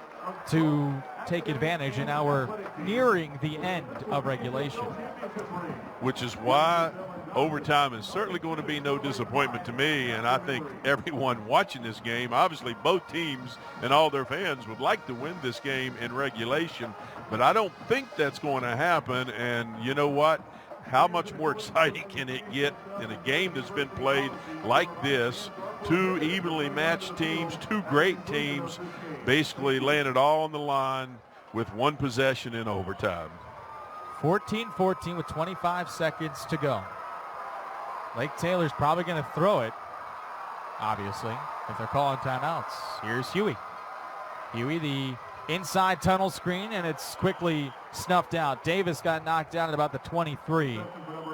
to take advantage, and now we're nearing the end of regulation. Which is why overtime is certainly going to be no disappointment to me, and I think everyone watching this game, obviously both teams and all their fans would like to win this game in regulation, but I don't think that's going to happen. And you know what? How much more exciting can it get in a game that's been played like this? Two evenly matched teams, two great teams, basically laying it all on the line with one possession in overtime. 14-14 with 25 seconds to go. Lake Taylor's probably going to throw it, obviously, if they're calling timeouts. Here's Huey. Huey, the inside tunnel screen, and it's quickly snuffed out. Davis got knocked down at about the 23.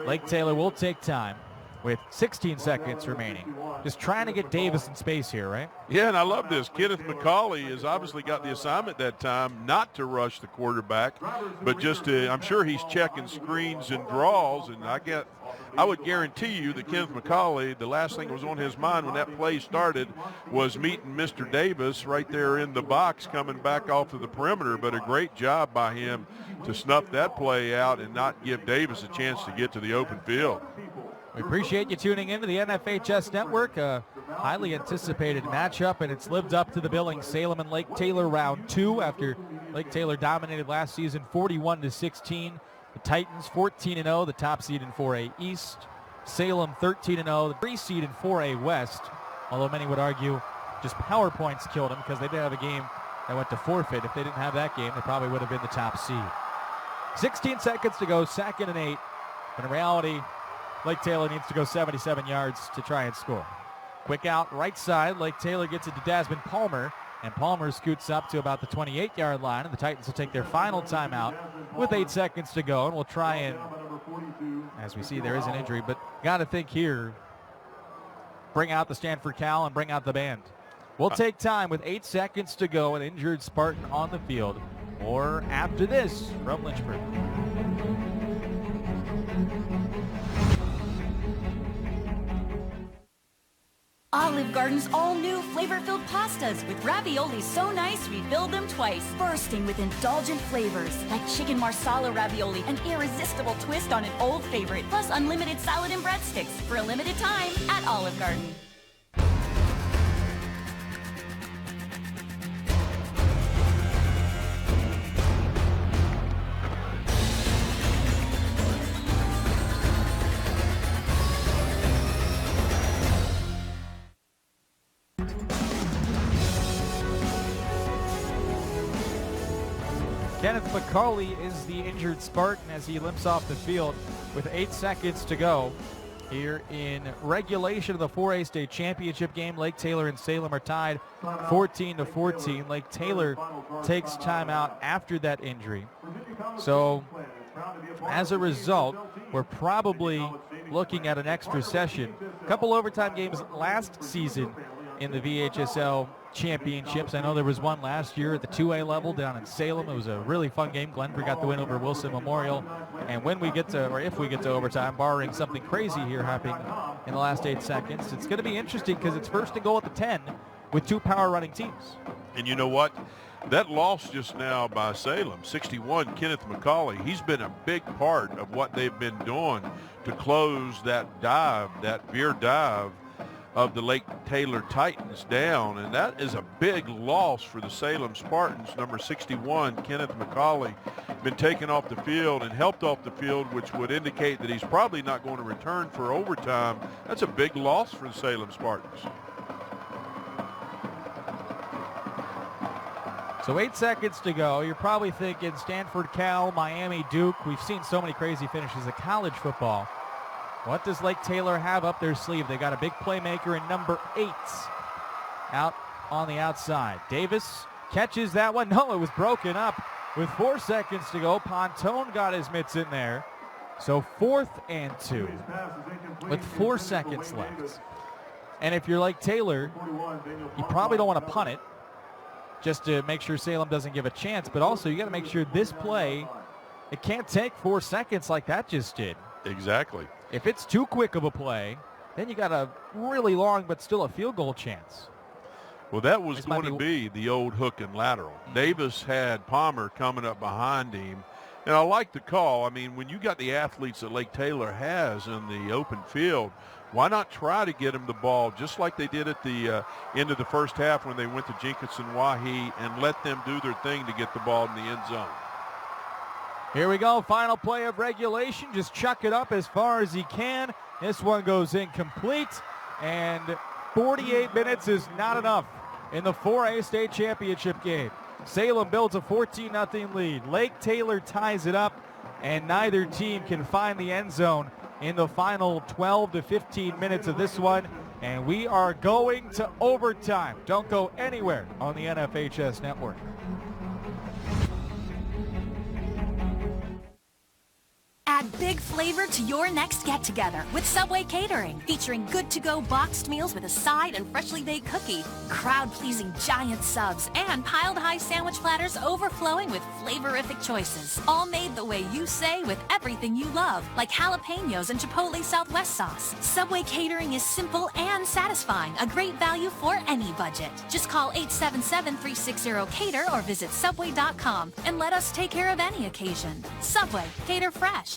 Lake Taylor will take time with 16 seconds remaining. Just trying to get Davis in space here, right? Yeah, and I love this. Kenneth McCauley has obviously got the assignment that time not to rush the quarterback, but just to, I'm sure he's checking screens and draws, and I would guarantee you that Kenneth McCauley, the last thing that was on his mind when that play started was meeting Mr. Davis right there in the box coming back off of the perimeter, but a great job by him to snuff that play out and not give Davis a chance to get to the open field. We appreciate you tuning in to the NFHS Network, a highly anticipated matchup, and it's lived up to the billing. Salem and Lake Taylor round 2 after Lake Taylor dominated last season 41-16. The Titans 14-0, the top seed in 4A East. Salem 13-0, the 3 seed in 4A West, although many would argue just power points killed them because they did have a game that went to forfeit. If they didn't have that game, they probably would have been the top seed. 16 seconds to go, 2nd and 8. But in reality, Lake Taylor needs to go 77 yards to try and score. Quick out right side. Lake Taylor gets it to Desmond Palmer, and Palmer scoots up to about the 28-yard line, and the Titans will take their final timeout with 8 seconds to go, and we'll try and, as we see, there is an injury, but got to think here, bring out the Stanford Cal and bring out the band. We'll take time with 8 seconds to go. An injured Spartan on the field. More after this from Lynchburg. Olive Garden's all-new flavor-filled pastas with ravioli so nice we filled them twice, bursting with indulgent flavors like chicken marsala ravioli, an irresistible twist on an old favorite, plus unlimited salad and breadsticks for a limited time at Olive Garden. Kenneth McCauley is the injured Spartan as he limps off the field with 8 seconds to go. Here in regulation of the 4A state championship game, Lake Taylor and Salem are tied 14-14. Lake Taylor takes time out after that injury. So as a result, we're probably looking at an extra session. A couple overtime games last season in the VHSL championships. I know there was one last year at the 2A level down in Salem. It was a really fun game. Glenford got the win over Wilson Memorial. And when we get to, or if we get to overtime, barring something crazy here happening in the last 8 seconds, it's going to be interesting because it's first and goal at the 10 with 2 power running teams. And you know what? That loss just now by Salem, 61, Kenneth McCauley, he's been a big part of what they've been doing to close that dive, that veer dive of the Lake Taylor Titans down, and that is a big loss for the Salem Spartans. Number 61, Kenneth McCauley, been taken off the field and helped off the field, which would indicate that he's probably not going to return for overtime. That's a big loss for the Salem Spartans. So 8 seconds to go. You're probably thinking Stanford, Cal, Miami, Duke. We've seen so many crazy finishes in college football. What does Lake Taylor have up their sleeve? They got a big playmaker in number 8 out on the outside. Davis catches that one. No, it was broken up with 4 seconds to go. Pontone got his mitts in there. So 4th and 2 with 4 seconds left. And if you're Lake Taylor, you probably don't want to punt it just to make sure Salem doesn't give a chance. But also you got to make sure this play, it can't take 4 seconds like that just did. Exactly. If it's too quick of a play, then you got a really long but still a field goal chance. Well, that was going to be the old hook and lateral. Davis had Palmer coming up behind him, and I like the call. I mean, when you got the athletes that Lake Taylor has in the open field, why not try to get them the ball just like they did at the end of the first half when they went to Jenkinson-Wahi and let them do their thing to get the ball in the end zone. Here we go, final play of regulation. Just chuck it up as far as he can. This one goes incomplete, and 48 minutes is not enough in the 4A state championship game. Salem builds a 14-0 lead. Lake Taylor ties it up, and neither team can find the end zone in the final 12 to 15 minutes of this one, and we are going to overtime. Don't go anywhere on the NFHS network. Add big flavor to your next get-together with Subway Catering, featuring good-to-go boxed meals with a side and freshly baked cookie, crowd-pleasing giant subs, and piled-high sandwich platters overflowing with flavorific choices. All made the way you say with everything you love, like jalapenos and Chipotle Southwest sauce. Subway Catering is simple and satisfying, a great value for any budget. Just call 877-360-CATER or visit Subway.com and let us take care of any occasion. Subway, cater fresh.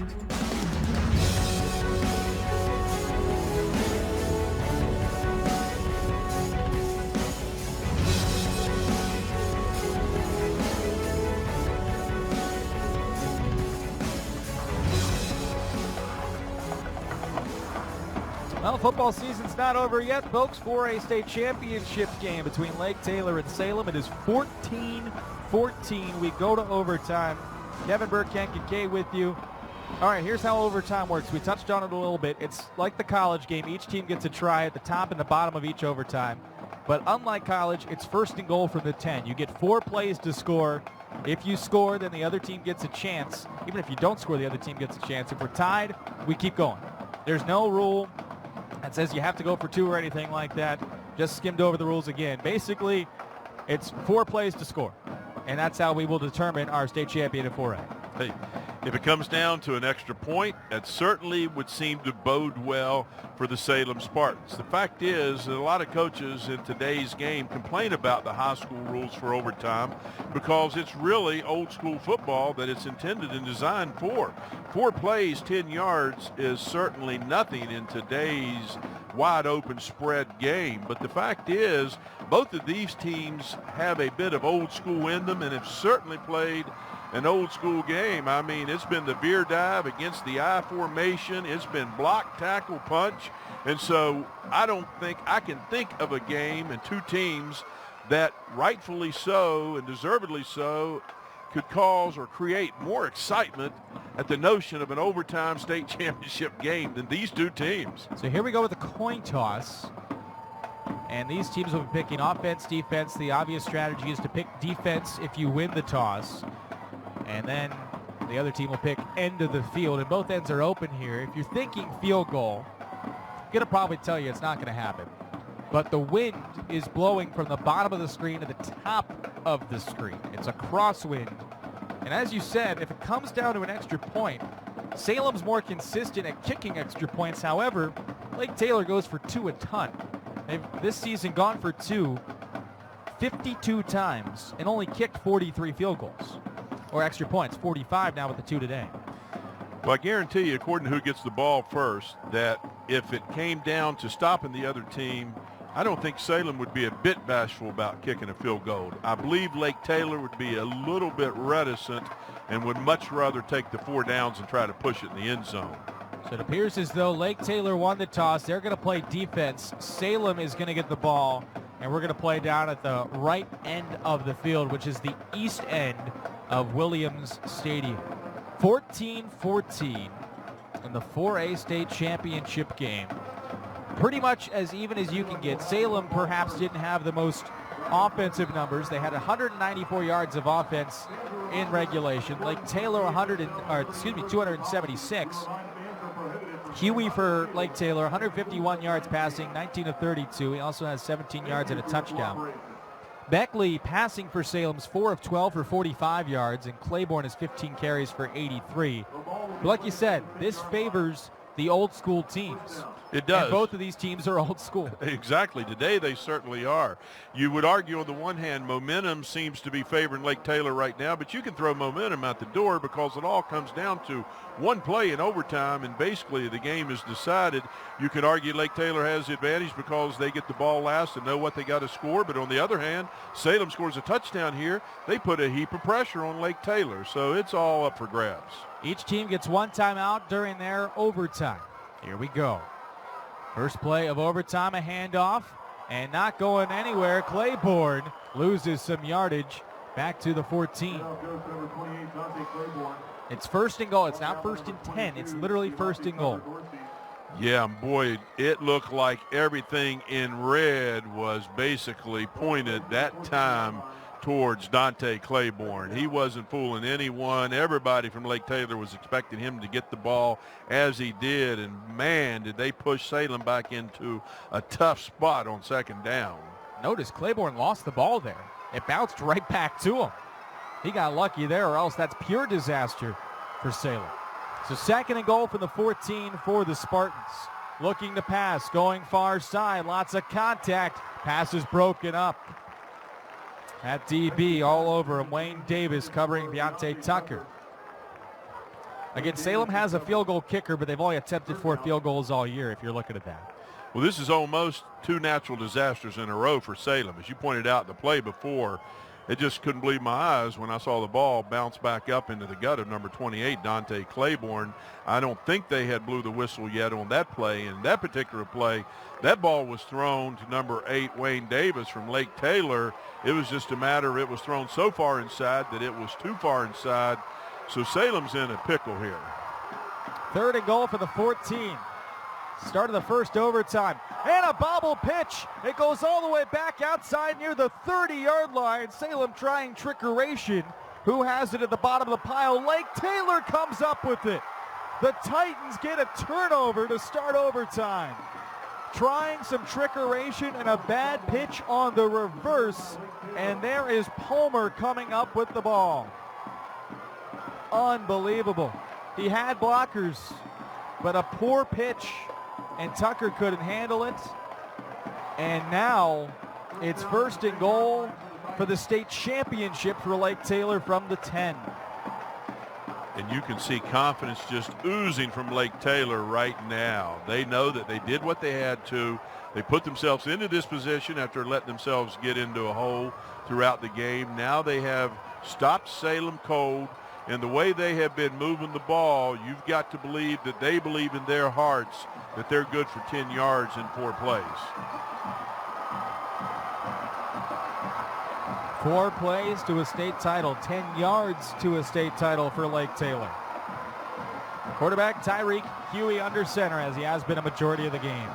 Well, football season's not over yet, folks. 4A state championship game between Lake Taylor and Salem. It is 14-14. We go to overtime. Kevin Burke-Kankakay with you. All right, here's how overtime works. We touched on it a little bit. It's like the college game. Each team gets a try at the top and the bottom of each overtime. But unlike college, it's first and goal from the 10. You get 4 plays to score. If you score, then the other team gets a chance. Even if you don't score, the other team gets a chance. If we're tied, we keep going. There's no rule that says you have to go for 2 or anything like that. just skimmed over the rules again. Basically, it's 4 plays to score, and that's how we will determine our state champion in 4A. Hey, if it comes down to an extra point, that certainly would seem to bode well for the Salem Spartans. The fact is that a lot of coaches in today's game complain about the high school rules for overtime because it's really old school football that it's intended and designed for. 4 plays, 10 yards is certainly nothing in today's wide open spread game. But the fact is, both of these teams have a bit of old school in them and have certainly played an old school game. I mean, it's been the veer dive against the I formation. It's been block, tackle, punch. And so I don't think I can think of a game and 2 teams that rightfully so and deservedly so could cause or create more excitement at the notion of an overtime state championship game than these 2 teams. So here we go with a coin toss. And these teams will be picking offense, defense. The obvious strategy is to pick defense if you win the toss. And then the other team will pick end of the field. And both ends are open here. If you're thinking field goal, I'm going to probably tell you it's not going to happen. But the wind is blowing from the bottom of the screen to the top of the screen. It's a crosswind. And as you said, if it comes down to an extra point, Salem's more consistent at kicking extra points. However, Lake Taylor goes for 2 a ton. They've this season gone for 2 52 times and only kicked 43 field goals. Or extra points, 45 now with the 2 today. Well, I guarantee you, according to who gets the ball first, that if it came down to stopping the other team, I don't think Salem would be a bit bashful about kicking a field goal. I believe Lake Taylor would be a little bit reticent and would much rather take the 4 downs and try to push it in the end zone. So it appears as though Lake Taylor won the toss. They're going to play defense. Salem is going to get the ball, and we're going to play down at the right end of the field, which is the east end of Williams Stadium. 14-14 in the 4A state championship game. Pretty much as even as you can get. Salem perhaps didn't have the most offensive numbers. They had 194 yards of offense in regulation. Lake Taylor 276. Huey for Lake Taylor, 151 yards passing, 19 of 32. He also has 17 yards and a touchdown. Beckley passing for Salem's 4 of 12 for 45 yards, and Claiborne has 15 carries for 83. But like you said, this favors the old school teams. It does. And both of these teams are old school. Exactly. Today they certainly are. You would argue on the one hand, momentum seems to be favoring Lake Taylor right now, but you can throw momentum out the door because it all comes down to one play in overtime, and basically the game is decided. You could argue Lake Taylor has the advantage because they get the ball last and know what they got to score, but on the other hand, Salem scores a touchdown here. They put a heap of pressure on Lake Taylor, so it's all up for grabs. Each team gets 1 timeout during their overtime. Here we go. First play of overtime, a handoff, and not going anywhere. Claiborne loses some yardage back to the 14. It's first and goal. It's not first and 10. It's literally first and goal. Yeah, boy, it looked like everything in red was basically pointed that time towards Dante Claiborne. He wasn't fooling anyone. Everybody from Lake Taylor was expecting him to get the ball as he did, and man, did they push Salem back into a tough spot on second down. Notice Claiborne lost the ball there. It bounced right back to him. He got lucky there, or else that's pure disaster for Salem. So second and goal from the 14 for the Spartans. Looking to pass, going far side, lots of contact. Pass is broken up. At DB all over him, Wayne Davis covering Deontay Tucker. Again, Salem has a field goal kicker, but they've only attempted 4 field goals all year if you're looking at that. Well, this is almost 2 natural disasters in a row for Salem. As you pointed out, the play before, it just couldn't believe my eyes when I saw the ball bounce back up into the gut of number 28, Dante Claiborne. I don't think they had blew the whistle yet on that play. In that particular play, that ball was thrown to number 8, Wayne Davis from Lake Taylor. It was just a matter, it was thrown so far inside that it was too far inside. So Salem's in a pickle here. Third and goal for the 14. Start of the first overtime. And a bobble pitch. It goes all the way back outside near the 30-yard line. Salem trying trickeration. Who has it at the bottom of the pile? Lake Taylor comes up with it. The Titans get a turnover to start overtime. trying some trickeration and a bad pitch on the reverse, and there is Palmer coming up with the ball. Unbelievable. He had blockers, but a poor pitch, and Tucker couldn't handle it. And now it's 1st and goal for the state championship for Lake Taylor from the 10. And you can see confidence just oozing from Lake Taylor right now. They know that they did what they had to. They put themselves into this position after letting themselves get into a hole throughout the game. Now they have stopped Salem cold, and the way they have been moving the ball, you've got to believe that they believe in their hearts that they're good for 10 yards in 4 plays. 4 plays to a state title, 10 yards to a state title for Lake Taylor. Quarterback Tyreek Huey under center, as he has been a majority of the game.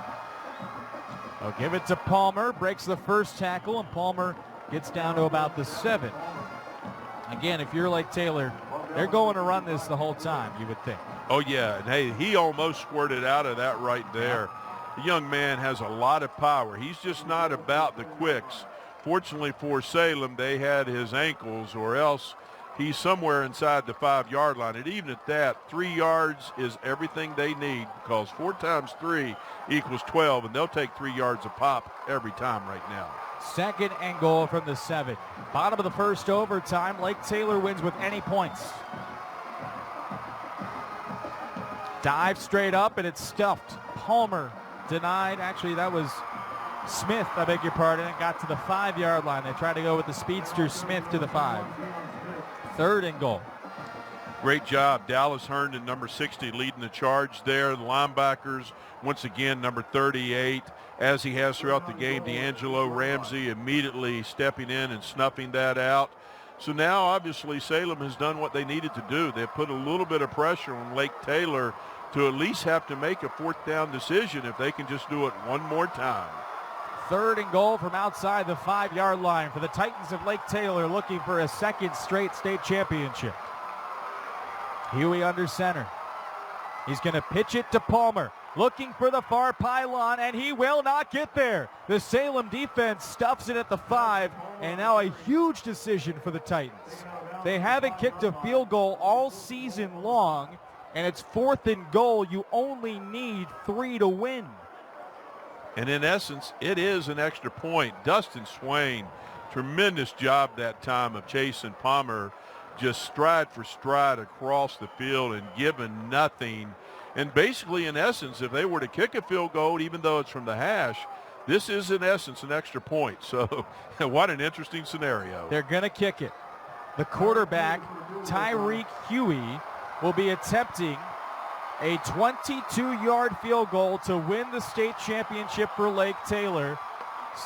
They'll give it to Palmer, breaks the first tackle, and Palmer gets down to about the 7. Again, if you're Lake Taylor, they're going to run this the whole time, you would think. Oh, yeah, and hey, he almost squirted out of that right there. The young man has a lot of power. He's just not about the quicks. Fortunately for Salem, they had his ankles, or else he's somewhere inside the 5-yard line. And even at that, 3 yards is everything they need, because 4 times 3 equals 12, and they'll take 3 yards a pop every time right now. 2nd and goal from the 7. Bottom of the first overtime. Lake Taylor wins with any points. Dive straight up, and it's stuffed. Palmer denied. Actually, that was Smith, I beg your pardon, and got to the 5-yard line. They tried to go with the speedster Smith to the 5. 3rd and goal. Great job. Dallas Herndon, number 60, leading the charge there. The linebackers, once again, number 38, as he has throughout the game. D'Angelo Ramsey immediately stepping in and snuffing that out. So now, obviously, Salem has done what they needed to do. They've put a little bit of pressure on Lake Taylor to at least have to make a 4th down decision if they can just do it one more time. 3rd and goal from outside the 5-yard line for the Titans of Lake Taylor, looking for a 2nd straight state championship. Huey under center. He's going to pitch it to Palmer, looking for the far pylon, and he will not get there. The Salem defense stuffs it at the 5, and now a huge decision for the Titans. They haven't kicked a field goal all season long, and it's 4th and goal. You only need 3 to win. And in essence, it is an extra point. Dustin Swain, tremendous job that time of chasing Palmer, just stride for stride across the field and giving nothing. And basically, in essence, if they were to kick a field goal, even though it's from the hash, this is in essence an extra point. So what an interesting scenario. They're going to kick it. The quarterback, Tyreek Huey, will be attempting a 22-yard field goal to win the state championship for Lake Taylor.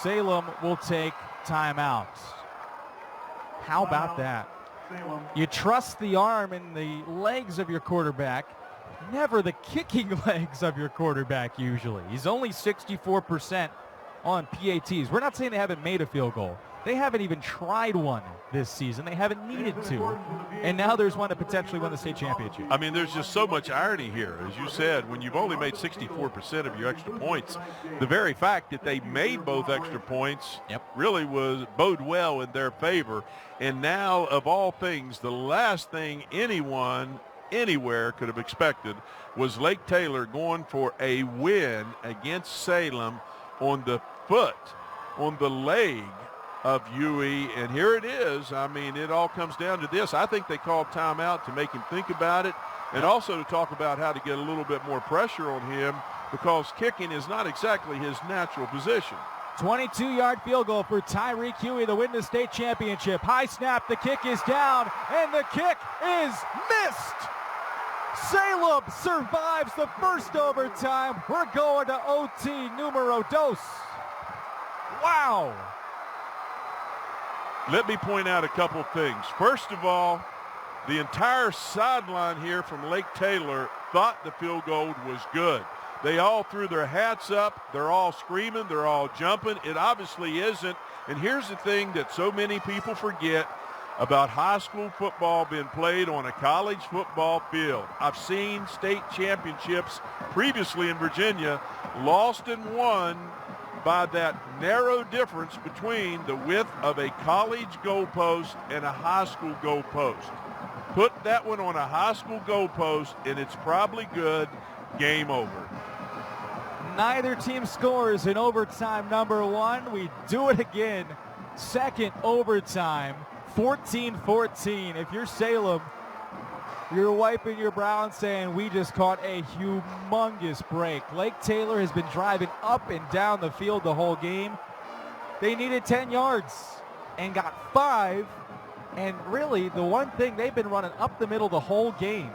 Salem will take timeouts. How about that? You trust the arm and the legs of your quarterback, never the kicking legs of your quarterback usually. He's only 64% on PATs. We're not saying they haven't made a field goal. They haven't even tried one this season. They haven't needed to. And now there's one to potentially win the state championship. I mean, there's just so much irony here. As you said, when you've only made 64% of your extra points, the very fact that they made both extra points really bode well in their favor. And now, of all things, the last thing anyone anywhere could have expected was Lake Taylor going for a win against Salem on the foot, on the leg of Huey, and here it is. I mean, it all comes down to this. I think they called timeout to make him think about it, and also to talk about how to get a little bit more pressure on him, because kicking is not exactly his natural position. 22-yard field goal for Tyreek Huey to win the state championship. High snap, the kick is down, and the kick is missed. Salem survives the first overtime. We're going to OT numero dos. Wow. Let me point out a couple things. First of all, the entire sideline here from Lake Taylor thought the field goal was good. They all threw their hats up. They're all screaming. They're all jumping. It obviously isn't. And here's the thing that so many people forget. about high school football being played on a college football field. I've seen state championships previously in Virginia lost and won by that narrow difference between the width of a college goalpost and a high school goalpost. Put that one on a high school goalpost and it's probably good. Game over. Neither team scores in overtime number one. We do it again. Second overtime, 14-14. If you're Salem, you're wiping your brow and saying, we just caught a humongous break. Lake Taylor has been driving up and down the field the whole game. They needed 10 yards and got 5. And really, the one thing, they've been running up the middle the whole game.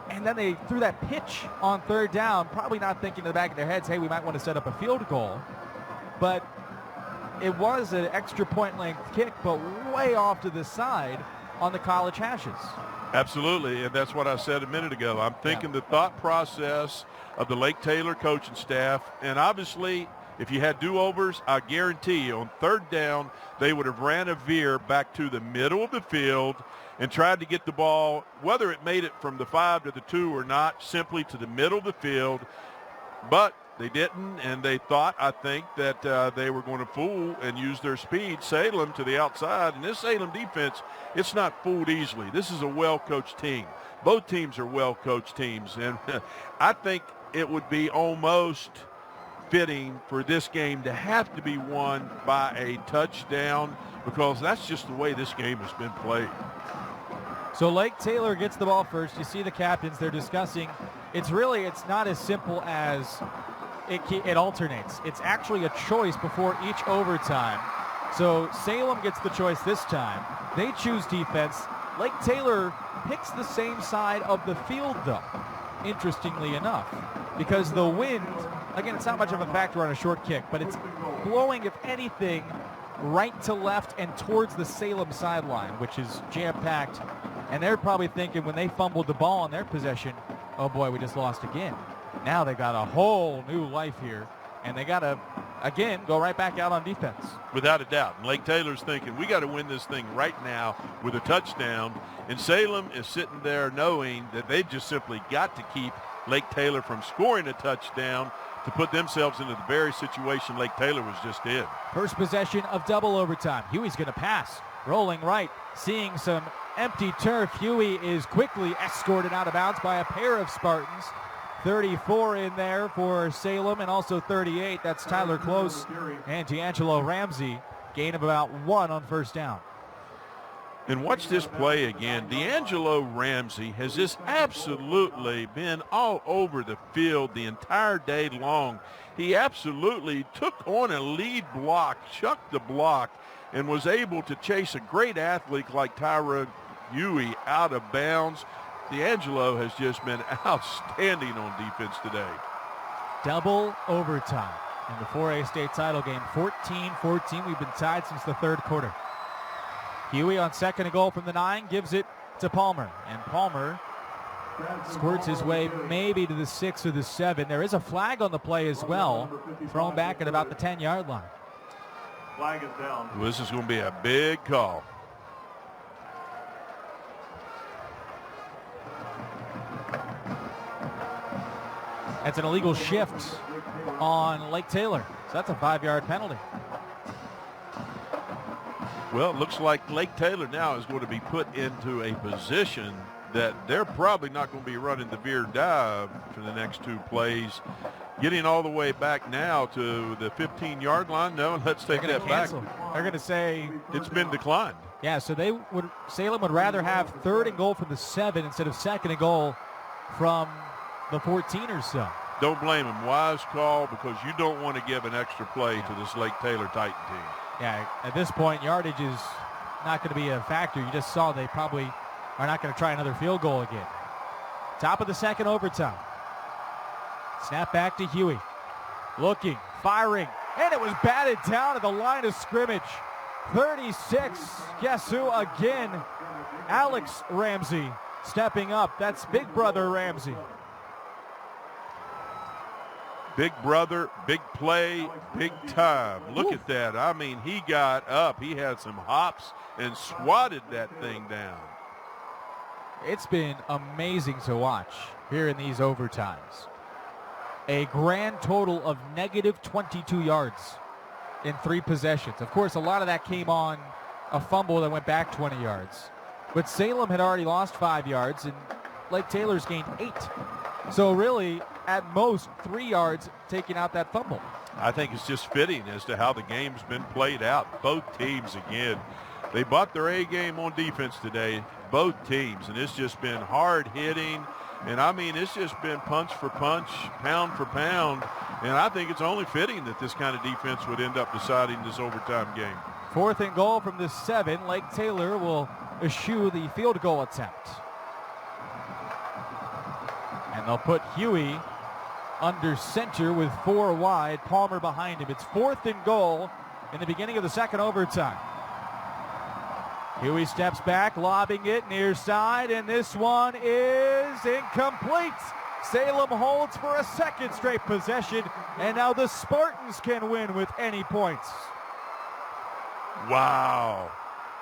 And then they threw that pitch on third down, probably not thinking in the back of their heads, hey, we might want to set up a field goal. But it was an extra point length kick, but way off to the side on the college hashes. Absolutely, and that's what I said a minute ago. I'm thinking the thought process of the Lake Taylor coaching staff, and obviously if you had do-overs, I guarantee you on third down they would have ran a veer back to the middle of the field and tried to get the ball, whether it made it from the 5 to the 2 or not, simply to the middle of the field. But they didn't, and they thought, I think, that they were going to fool and use their speed, Salem to the outside. And this Salem defense, it's not fooled easily. This is a well-coached team. Both teams are well-coached teams. And I think it would be almost fitting for this game to have to be won by a touchdown because that's just the way this game has been played. So Lake Taylor gets the ball first. You see the captains, they're discussing. It's not as simple as it alternates. It's actually a choice before each overtime. So Salem gets the choice this time. They choose defense. Lake Taylor picks the same side of the field, though, interestingly enough, because the wind, again, it's not much of a factor on a short kick, but it's blowing, if anything, right to left and towards the Salem sideline, which is jam-packed. And they're probably thinking when they fumbled the ball in their possession, oh boy, we just lost again. Now they got a whole new life here, and they got to, again, go right back out on defense. Without a doubt. And Lake Taylor's thinking, we got to win this thing right now with a touchdown. And Salem is sitting there knowing that they've just simply got to keep Lake Taylor from scoring a touchdown to put themselves into the very situation Lake Taylor was just in. First possession of double overtime. Huey's going to pass, rolling right, seeing some empty turf. Huey is quickly escorted out of bounds by a pair of Spartans. 34 in there for Salem and also 38. That's Tyler Close and D'Angelo Ramsey. Gain of about 1 on first down. And watch this play again. D'Angelo Ramsey has just absolutely been all over the field the entire day long. He absolutely took on a lead block, chucked the block, and was able to chase a great athlete like Tyra Huey out of bounds. D'Angelo has just been outstanding on defense today. Double overtime in the 4A state title game. 14-14. We've been tied since the third quarter. Huey on second and goal from the 9 gives it to Palmer. And Palmer squirts his way maybe to the 6 or the 7. There is a flag on the play as well, thrown back at about the 10-yard line. Flag is down. Well, this is going to be a big call. That's an illegal shift on Lake Taylor. So that's a 5-yard penalty. Well, it looks like Lake Taylor now is going to be put into a position that they're probably not going to be running the veer dive for the next 2 plays. Getting all the way back now to the 15-yard line. No, let's take that back. They're going to say it's been declined. Yeah, so Salem would rather have third and goal from the 7 instead of second and goal from the 14 or so. Don't blame him. Wise call, because you don't want to give an extra play to this Lake Taylor Titan team. Yeah, at this point, yardage is not going to be a factor. You just saw they probably are not going to try another field goal again. Top of the second overtime. Snap back to Huey. Looking, firing, and it was batted down at the line of scrimmage. 36, guess who again? Alex Ramsey stepping up. That's big brother Ramsey. Big brother, big play, big time. Look at that. I mean, he got up. He had some hops and swatted that thing down. It's been amazing to watch here in these overtimes. A grand total of negative 22 yards in 3 possessions. Of course, a lot of that came on a fumble that went back 20 yards. But Salem had already lost 5 yards, and Lake Taylor's gained 8. So really, at most, 3 yards taking out that fumble. I think it's just fitting as to how the game's been played out. Both teams, again, they bought their A game on defense today, both teams, and it's just been hard hitting. And I mean, it's just been punch for punch, pound for pound. And I think it's only fitting that this kind of defense would end up deciding this overtime game. 4th and goal from the 7. Lake Taylor will eschew the field goal attempt. And they'll put Huey under center with 4 wide, Palmer behind him. It's 4th and goal in the beginning of the second overtime. Huey steps back, lobbing it near side, and this one is incomplete. Salem holds for a second straight possession, and now the Spartans can win with any points. Wow.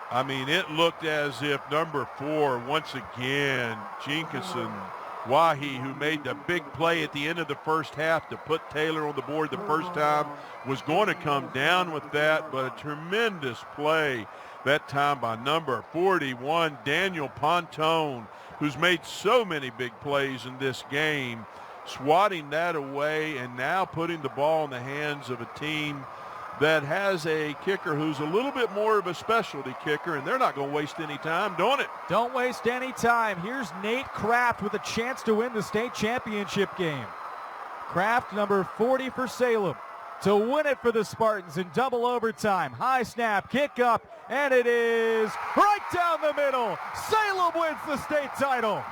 I mean, it looked as if number 4, once again, Jenkinson Wahi, who made the big play at the end of the first half to put Taylor on the board the first time, was going to come down with that, but a tremendous play that time by number 41, Daniel Pontone, who's made so many big plays in this game, swatting that away and now putting the ball in the hands of a team that has a kicker who's a little bit more of a specialty kicker, and they're not going to waste any time doing it. Don't waste any time. Here's Nate Kraft with a chance to win the state championship game. Kraft, number 40 for Salem, to win it for the Spartans in double overtime. High snap, kick up, and it is right down the middle. Salem wins the state title.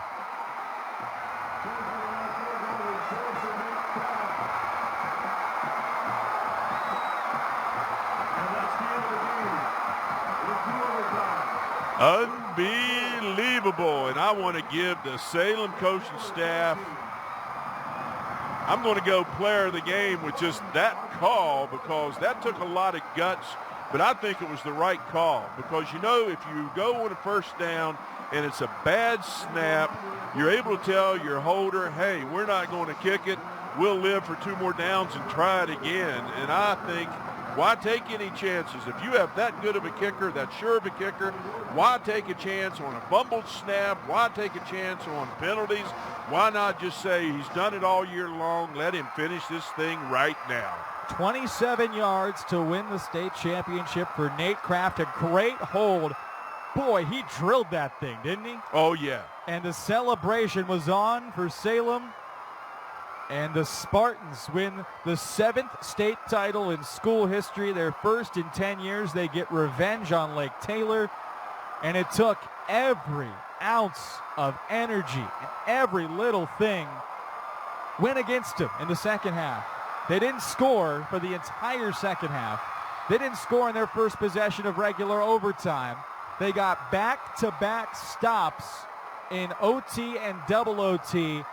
Unbelievable. And I want to give the Salem coaching staff, I'm going to go player of the game with just that call, because that took a lot of guts, but I think it was the right call, because, you know, if you go on a first down and it's a bad snap, you're able to tell your holder, hey, we're not going to kick it. We'll live for 2 more downs and try it again. And I think, why take any chances? If you have that good of a kicker, that sure of a kicker, why take a chance on a fumbled snap? Why take a chance on penalties? Why not just say he's done it all year long, let him finish this thing right now? 27 yards to win the state championship for Nate Kraft. A great hold. Boy, he drilled that thing, didn't he? Oh, yeah. And the celebration was on for Salem. And the Spartans win the 7th state title in school history, their first in 10 years. They get revenge on Lake Taylor, and it took every ounce of energy and every little thing went against them in the second half. They didn't score for the entire second half. They didn't score in their first possession of regular overtime. They got back-to-back stops in OT and double OT.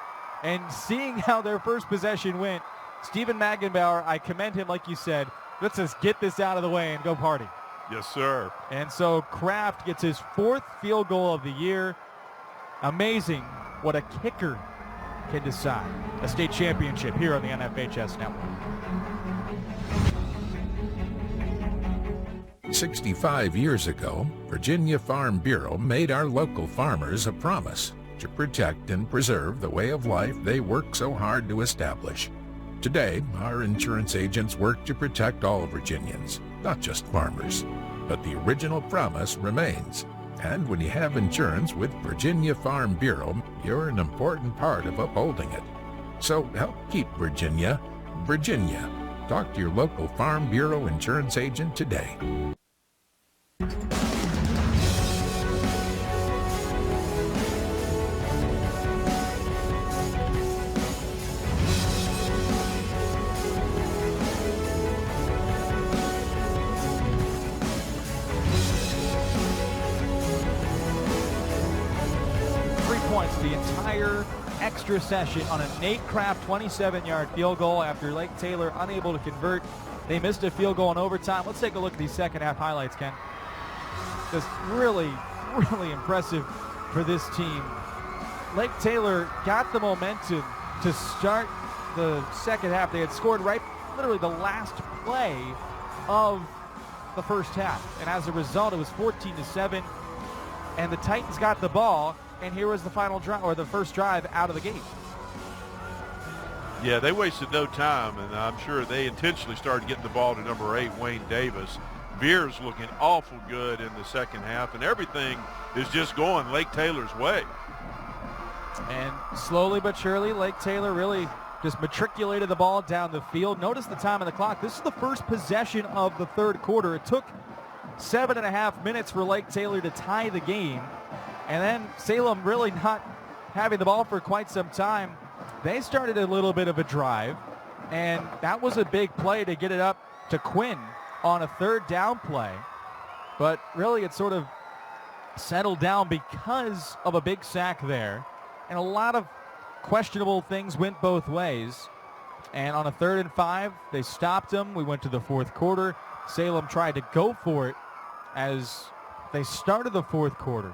And seeing how their first possession went, Stephen Magenbauer, I commend him, like you said. Let's just get this out of the way and go party. Yes, sir. And so Kraft gets his 4th field goal of the year. Amazing what a kicker can decide. A state championship here on the NFHS Network. 65 years ago, Virginia Farm Bureau made our local farmers a promise to protect and preserve the way of life they work so hard to establish. Today, our insurance agents work to protect all Virginians, not just farmers. But the original promise remains. And when you have insurance with Virginia Farm Bureau, you're an important part of upholding it. So help keep Virginia, Virginia. Talk to your local Farm Bureau insurance agent today. The entire extra session on a Nate Kraft 27-yard field goal after Lake Taylor unable to convert. They missed a field goal in overtime. Let's take a look at these second half highlights, Ken. Just really, really impressive for this team. Lake Taylor got the momentum to start the second half. They had scored literally the last play of the first half. And as a result, it was 14-7. And the Titans got the ball, and here was the final drive, or the first drive out of the gate. Yeah, they wasted no time, and I'm sure they intentionally started getting the ball to number 8, Wayne Davis. Veer's looking awful good in the second half, and everything is just going Lake Taylor's way. And slowly but surely, Lake Taylor really just matriculated the ball down the field. Notice the time on the clock. This is the first possession of the third quarter. It took 7.5 minutes for Lake Taylor to tie the game. And then Salem really not having the ball for quite some time. They started a little bit of a drive, and that was a big play to get it up to Quinn on a third down play. But really it sort of settled down because of a big sack there. And a lot of questionable things went both ways. And on a 3rd and 5, they stopped them. We went to the fourth quarter. Salem tried to go for it as they started the fourth quarter.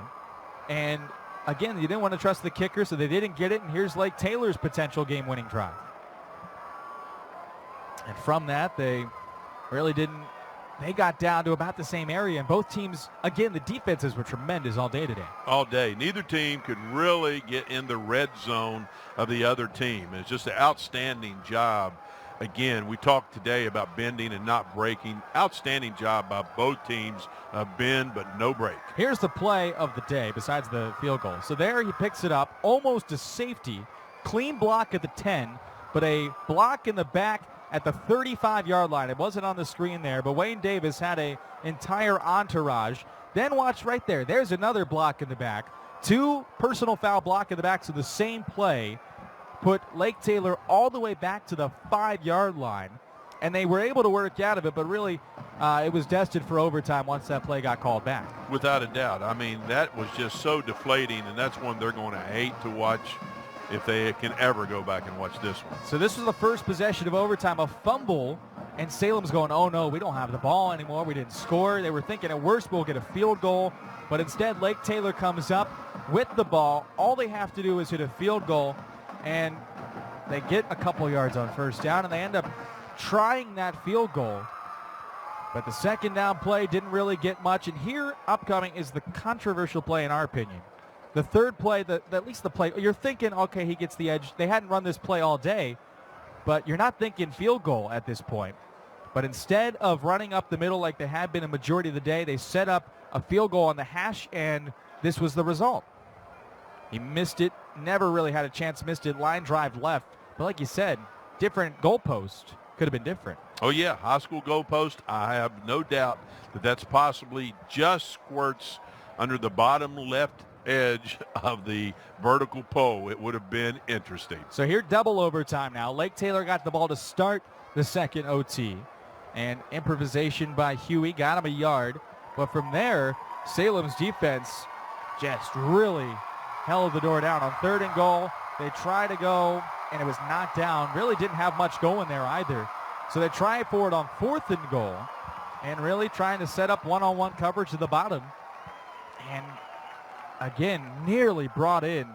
And again, you didn't want to trust the kicker, so they didn't get it. And here's Lake Taylor's potential game-winning drive. And from that, they really didn't. They got down to about the same area, and both teams, again, the defenses were tremendous all day today. All day. Neither team could really get in the red zone of the other team. It's just an outstanding job. Again, we talked today about bending and not breaking. Outstanding job by both teams. Bend, but no break. Here's the play of the day besides the field goal. So there he picks it up, almost a safety. Clean block at the 10, but a block in the back at the 35-yard line. It wasn't on the screen there, but Wayne Davis had an entire entourage. Then watch right there. There's another block in the back. 2 personal foul block in the back, so the same play put Lake Taylor all the way back to the 5-yard line. And they were able to work out of it, but really it was destined for overtime once that play got called back. Without a doubt. I mean, that was just so deflating, and that's one they're going to hate to watch if they can ever go back and watch this one. So this was the first possession of overtime, a fumble, and Salem's going, oh no, we don't have the ball anymore. We didn't score. They were thinking at worst we'll get a field goal, but instead Lake Taylor comes up with the ball. All they have to do is hit a field goal, and they get a couple yards on first down, and they end up trying that field goal. But the second down play didn't really get much, and here upcoming is the controversial play in our opinion. The third play, at least the play, you're thinking, okay, he gets the edge. They hadn't run this play all day, but you're not thinking field goal at this point. But instead of running up the middle like they had been a majority of the day, they set up a field goal on the hash, and this was the result. He missed it, never really had a chance, missed it, line drive left. But like you said, different goalpost. Could have been different. Oh, yeah, high school goalpost. I have no doubt that that's possibly just squirts under the bottom left edge of the vertical pole. It would have been interesting. So here, double overtime now. Lake Taylor got the ball to start the second OT. And improvisation by Huey got him a yard. But from there, Salem's defense just really held the door down. On 3rd and goal, they try to go, and it was knocked down. Really didn't have much going there either. So they try for it on 4th and goal, and really trying to set up one-on-one coverage at the bottom. And again, nearly brought in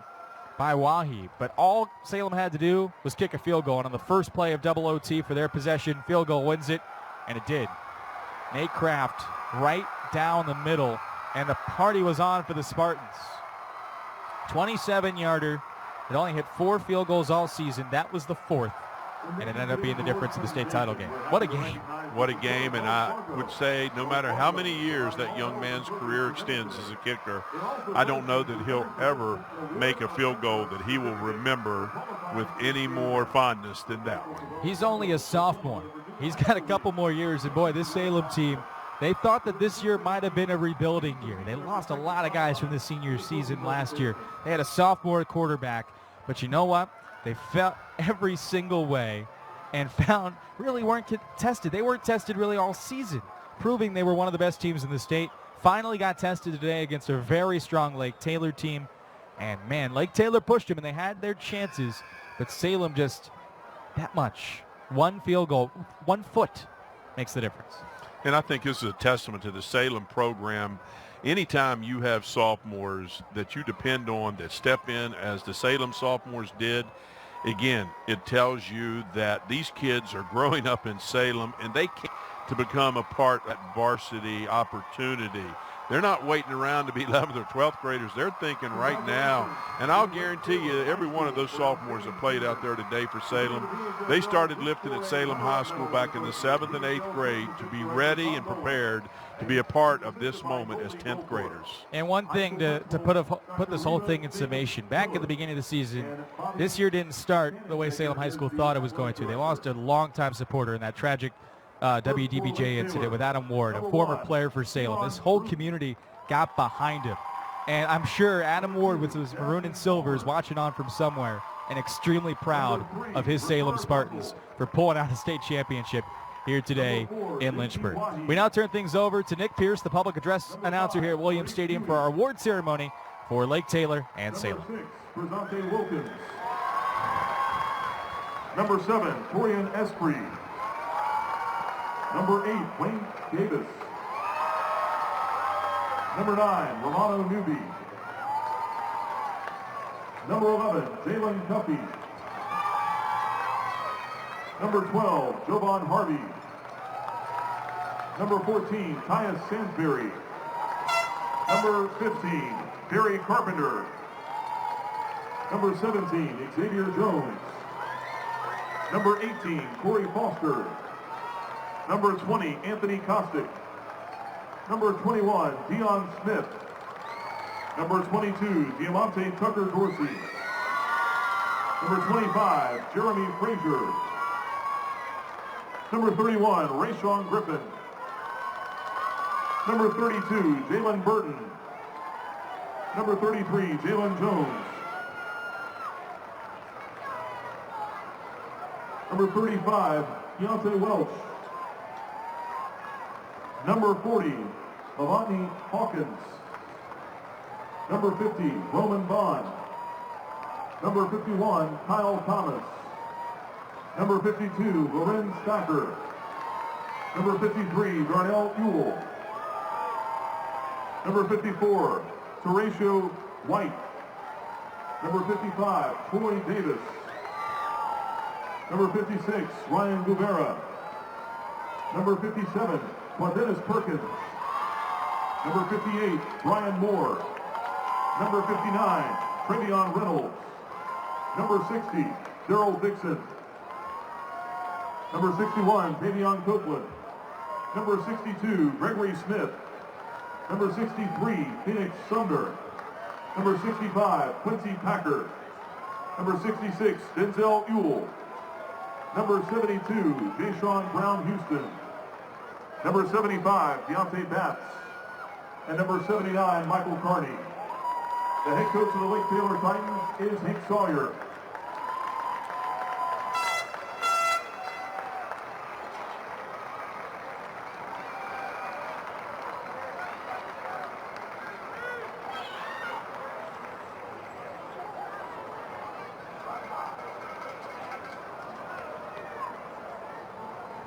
by Wahi. But all Salem had to do was kick a field goal. And on the first play of double OT for their possession, field goal wins it, and it did. Nate Kraft right down the middle, and the party was on for the Spartans. 27-yarder. It only hit 4 field goals all season. That was the 4th, and it ended up being the difference in the state title game. What a game. What a game, and I would say no matter how many years that young man's career extends as a kicker, I don't know that he'll ever make a field goal that he will remember with any more fondness than that one. He's only a sophomore. He's got a couple more years, and boy, this Salem team, they thought that this year might have been a rebuilding year. They lost a lot of guys from the senior season last year. They had a sophomore quarterback, but you know what? They felt every single way and found really weren't tested. They weren't tested really all season, proving they were one of the best teams in the state. Finally got tested today against a very strong Lake Taylor team. And, man, Lake Taylor pushed him, and they had their chances, but Salem just that much. One field goal, 1 foot makes the difference. And I think this is a testament to the Salem program. Anytime you have sophomores that you depend on that step in as the Salem sophomores did, again, it tells you that these kids are growing up in Salem and they can to become a part of that varsity opportunity. They're not waiting around to be 11th or 12th graders. They're thinking right now. And I'll guarantee you every one of those sophomores that played out there today for Salem, they started lifting at Salem High School back in the 7th and 8th grade to be ready and prepared to be a part of this moment as 10th graders. And one thing to put this whole thing in summation, back at the beginning of the season, this year didn't start the way Salem High School thought it was going to. They lost a longtime supporter in that tragic WDBJ incident with Adam Ward, a former player for Salem. This whole community got behind him. And I'm sure Adam Ward with his maroon and silver is watching on from somewhere and extremely proud of his Salem Spartans for pulling out a state championship here today in Lynchburg. We now turn things over to Nick Pierce, the public address announcer here at Williams Stadium for our award ceremony for Lake Taylor and Salem. Number 7, Torian Esprit. Number 8, Wayne Davis. Number 9, Romano Newby. Number 11, Jalen Cuffey. Number 12, Jovan Harvey. Number 14, Tyus Sansbury. Number 15, Barry Carpenter. Number 17, Xavier Jones. Number 18, Corey Foster. Number 20, Anthony Kostick. Number 21, Dion Smith. Number 22, Diamante Tucker Dorsey. Number 25, Jeremy Frazier. Number 31, Rayshawn Griffin. Number 32, Jalen Burton. Number 33, Jalen Jones. Number 35, Deontay Welch. Number 40, Avani Hawkins. Number 50, Roman Bond. Number 51, Kyle Thomas. Number 52, Loren Stacker. Number 53, Darnell Ewell. Number 54, Horatio White. Number 55, Troy Davis. Number 56, Ryan Guevara. Number 57, Dennis Perkins. Number 58, Brian Moore. Number 59, Travion Reynolds. Number 60, Daryl Dixon. Number 61, Davion Copeland. Number 62, Gregory Smith. Number 63, Phoenix Sunder. Number 65, Quincy Packer. Number 66, Denzel Ewell. Number 72, Jayshawn Brown Houston. Number 75, Deontay Batts. And number 79, Michael Carney. The head coach of the Lake Taylor Titans is Hank Sawyer.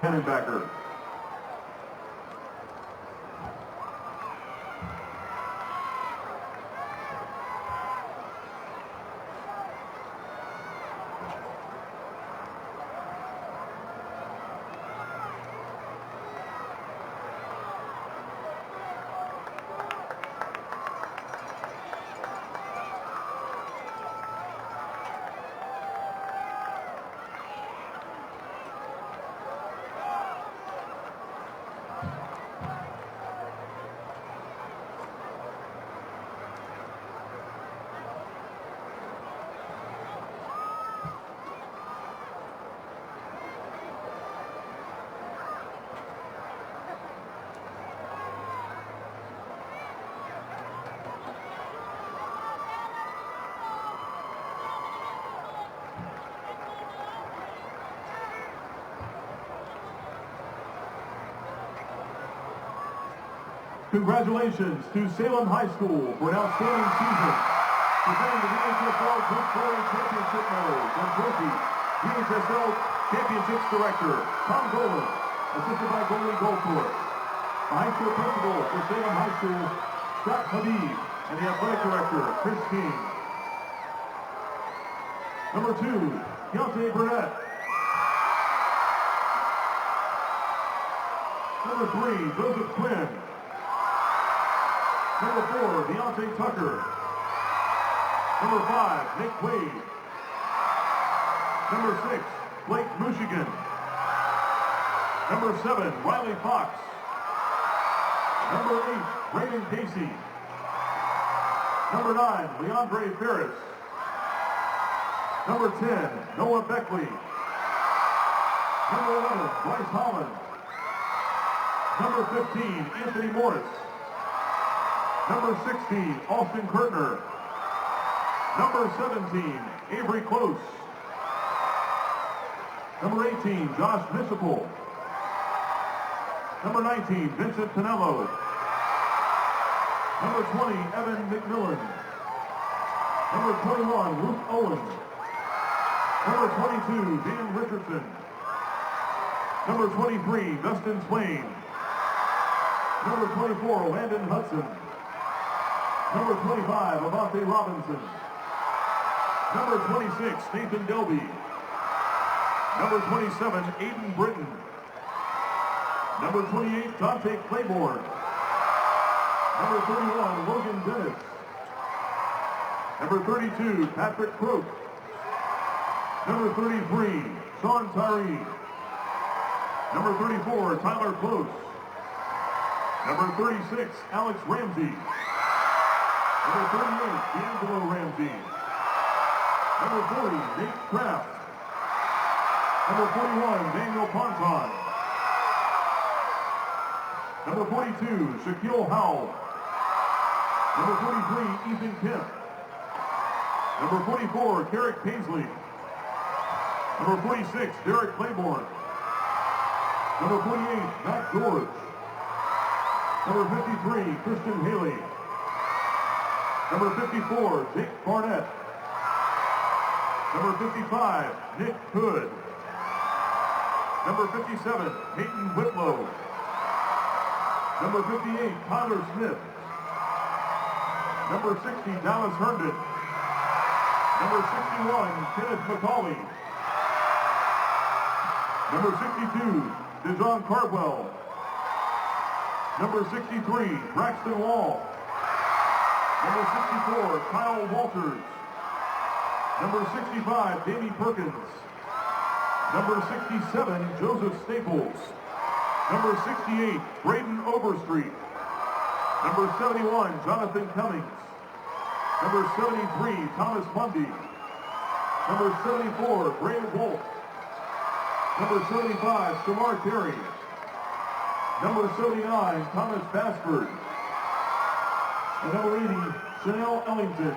Hennenbacker. Congratulations to Salem High School for an outstanding season. Defending the VHSL Group 4A Championship medals and trophy, VHSL Championships Director Tom Dolan, assisted by goalie Goldthorpe. The high school principal for Salem High School, Scott Habib, and the athletic director, Chris King. Number 2, Keontae Burnett. Number 3, Joseph Quinn. Number 4, Deontay Tucker. Number 5, Nick Wade. Number 6, Blake Mushigan. Number 7, Riley Fox. Number 8, Brayden Casey. Number 9, Leandre Ferris. Number 10, Noah Beckley. Number 11, Bryce Holland. Number 15, Anthony Morris. Number 16, Austin Kurtner. Number 17, Avery Close. Number 18, Josh Missipal. Number 19, Vincent Pinello. Number 20, Evan McMillan. Number 21, Luke Owen. Number 22, Dan Richardson. Number 23, Dustin Swain. Number 24, Landon Hudson. Number 25, Avante Robinson. Number 26, Nathan Delby. Number 27, Aiden Britton. Number 28, Dante Claiborne. Number 31, Logan Dennis. Number 32, Patrick Croak. Number 33, Sean Tyree. Number 34, Tyler Close. Number 36, Alex Ramsey. Number 38, D'Angelo Ramsey. Number 40, Nate Kraft. Number 41, Daniel Ponton. Number 42, Shaquille Howell. Number 43, Ethan Kemp. Number 44, Carrick Paisley. Number 46, Derek Claiborne. Number 48, Matt George. Number 53, Christian Haley. Number 54, Jake Barnett. Number 55, Nick Hood. Number 57, Peyton Whitlow. Number 58, Tyler Smith. Number 60, Dallas Herndon. Number 61, Kenneth McCauley. Number 62, DeJohn Cardwell. Number 63, Braxton Wall. Number 64, Kyle Walters. Number 65, Davey Perkins. Number 67, Joseph Staples. Number 68, Braden Overstreet. Number 71, Jonathan Cummings. Number 73, Thomas Mundy. Number 74, Brad Wolf. Number 75, Shamar Terry. Number 79, Thomas Basford. And number 80, Chanel Ellington.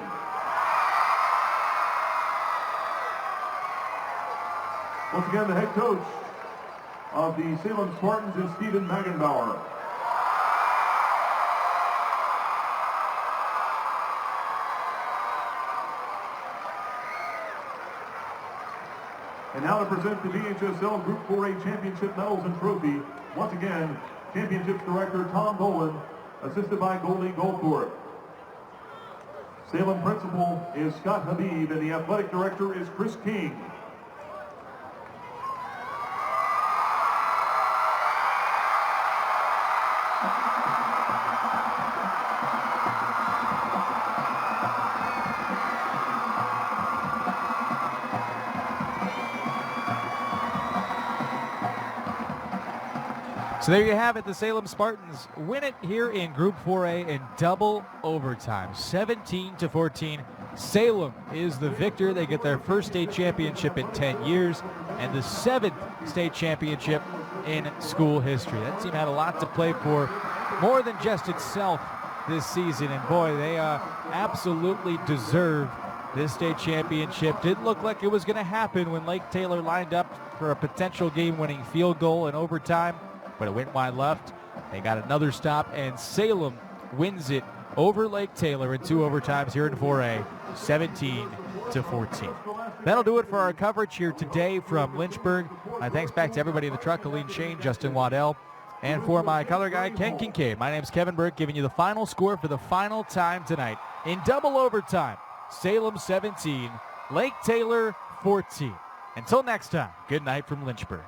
Once again, the head coach of the Salem Spartans is Stephen Magenbauer. And now to present the VHSL Group 4A Championship medals and trophy, once again, Championships Director Tom Dolan, assisted by goalie Goldthorpe. Salem Principal is Scott Habib, and the Athletic Director is Chris King. So there you have it. The Salem Spartans win it here in Group 4A in double overtime, 17-14. Salem is the victor. They get their first state championship in 10 years and the 7th state championship in school history. That team had a lot to play for, more than just itself this season. And boy, they absolutely deserve this state championship. Didn't look like it was going to happen when Lake Taylor lined up for a potential game-winning field goal in overtime, but it went wide left. They got another stop, and Salem wins it over Lake Taylor in 2 overtimes here in 4A, 17-14. That'll do it for our coverage here today from Lynchburg. My thanks back to everybody in the truck, Aline Shane, Justin Waddell, and for my color guy, Ken Kincaid. My name's Kevin Burke, giving you the final score for the final time tonight. In double overtime, Salem 17, Lake Taylor 14. Until next time, good night from Lynchburg.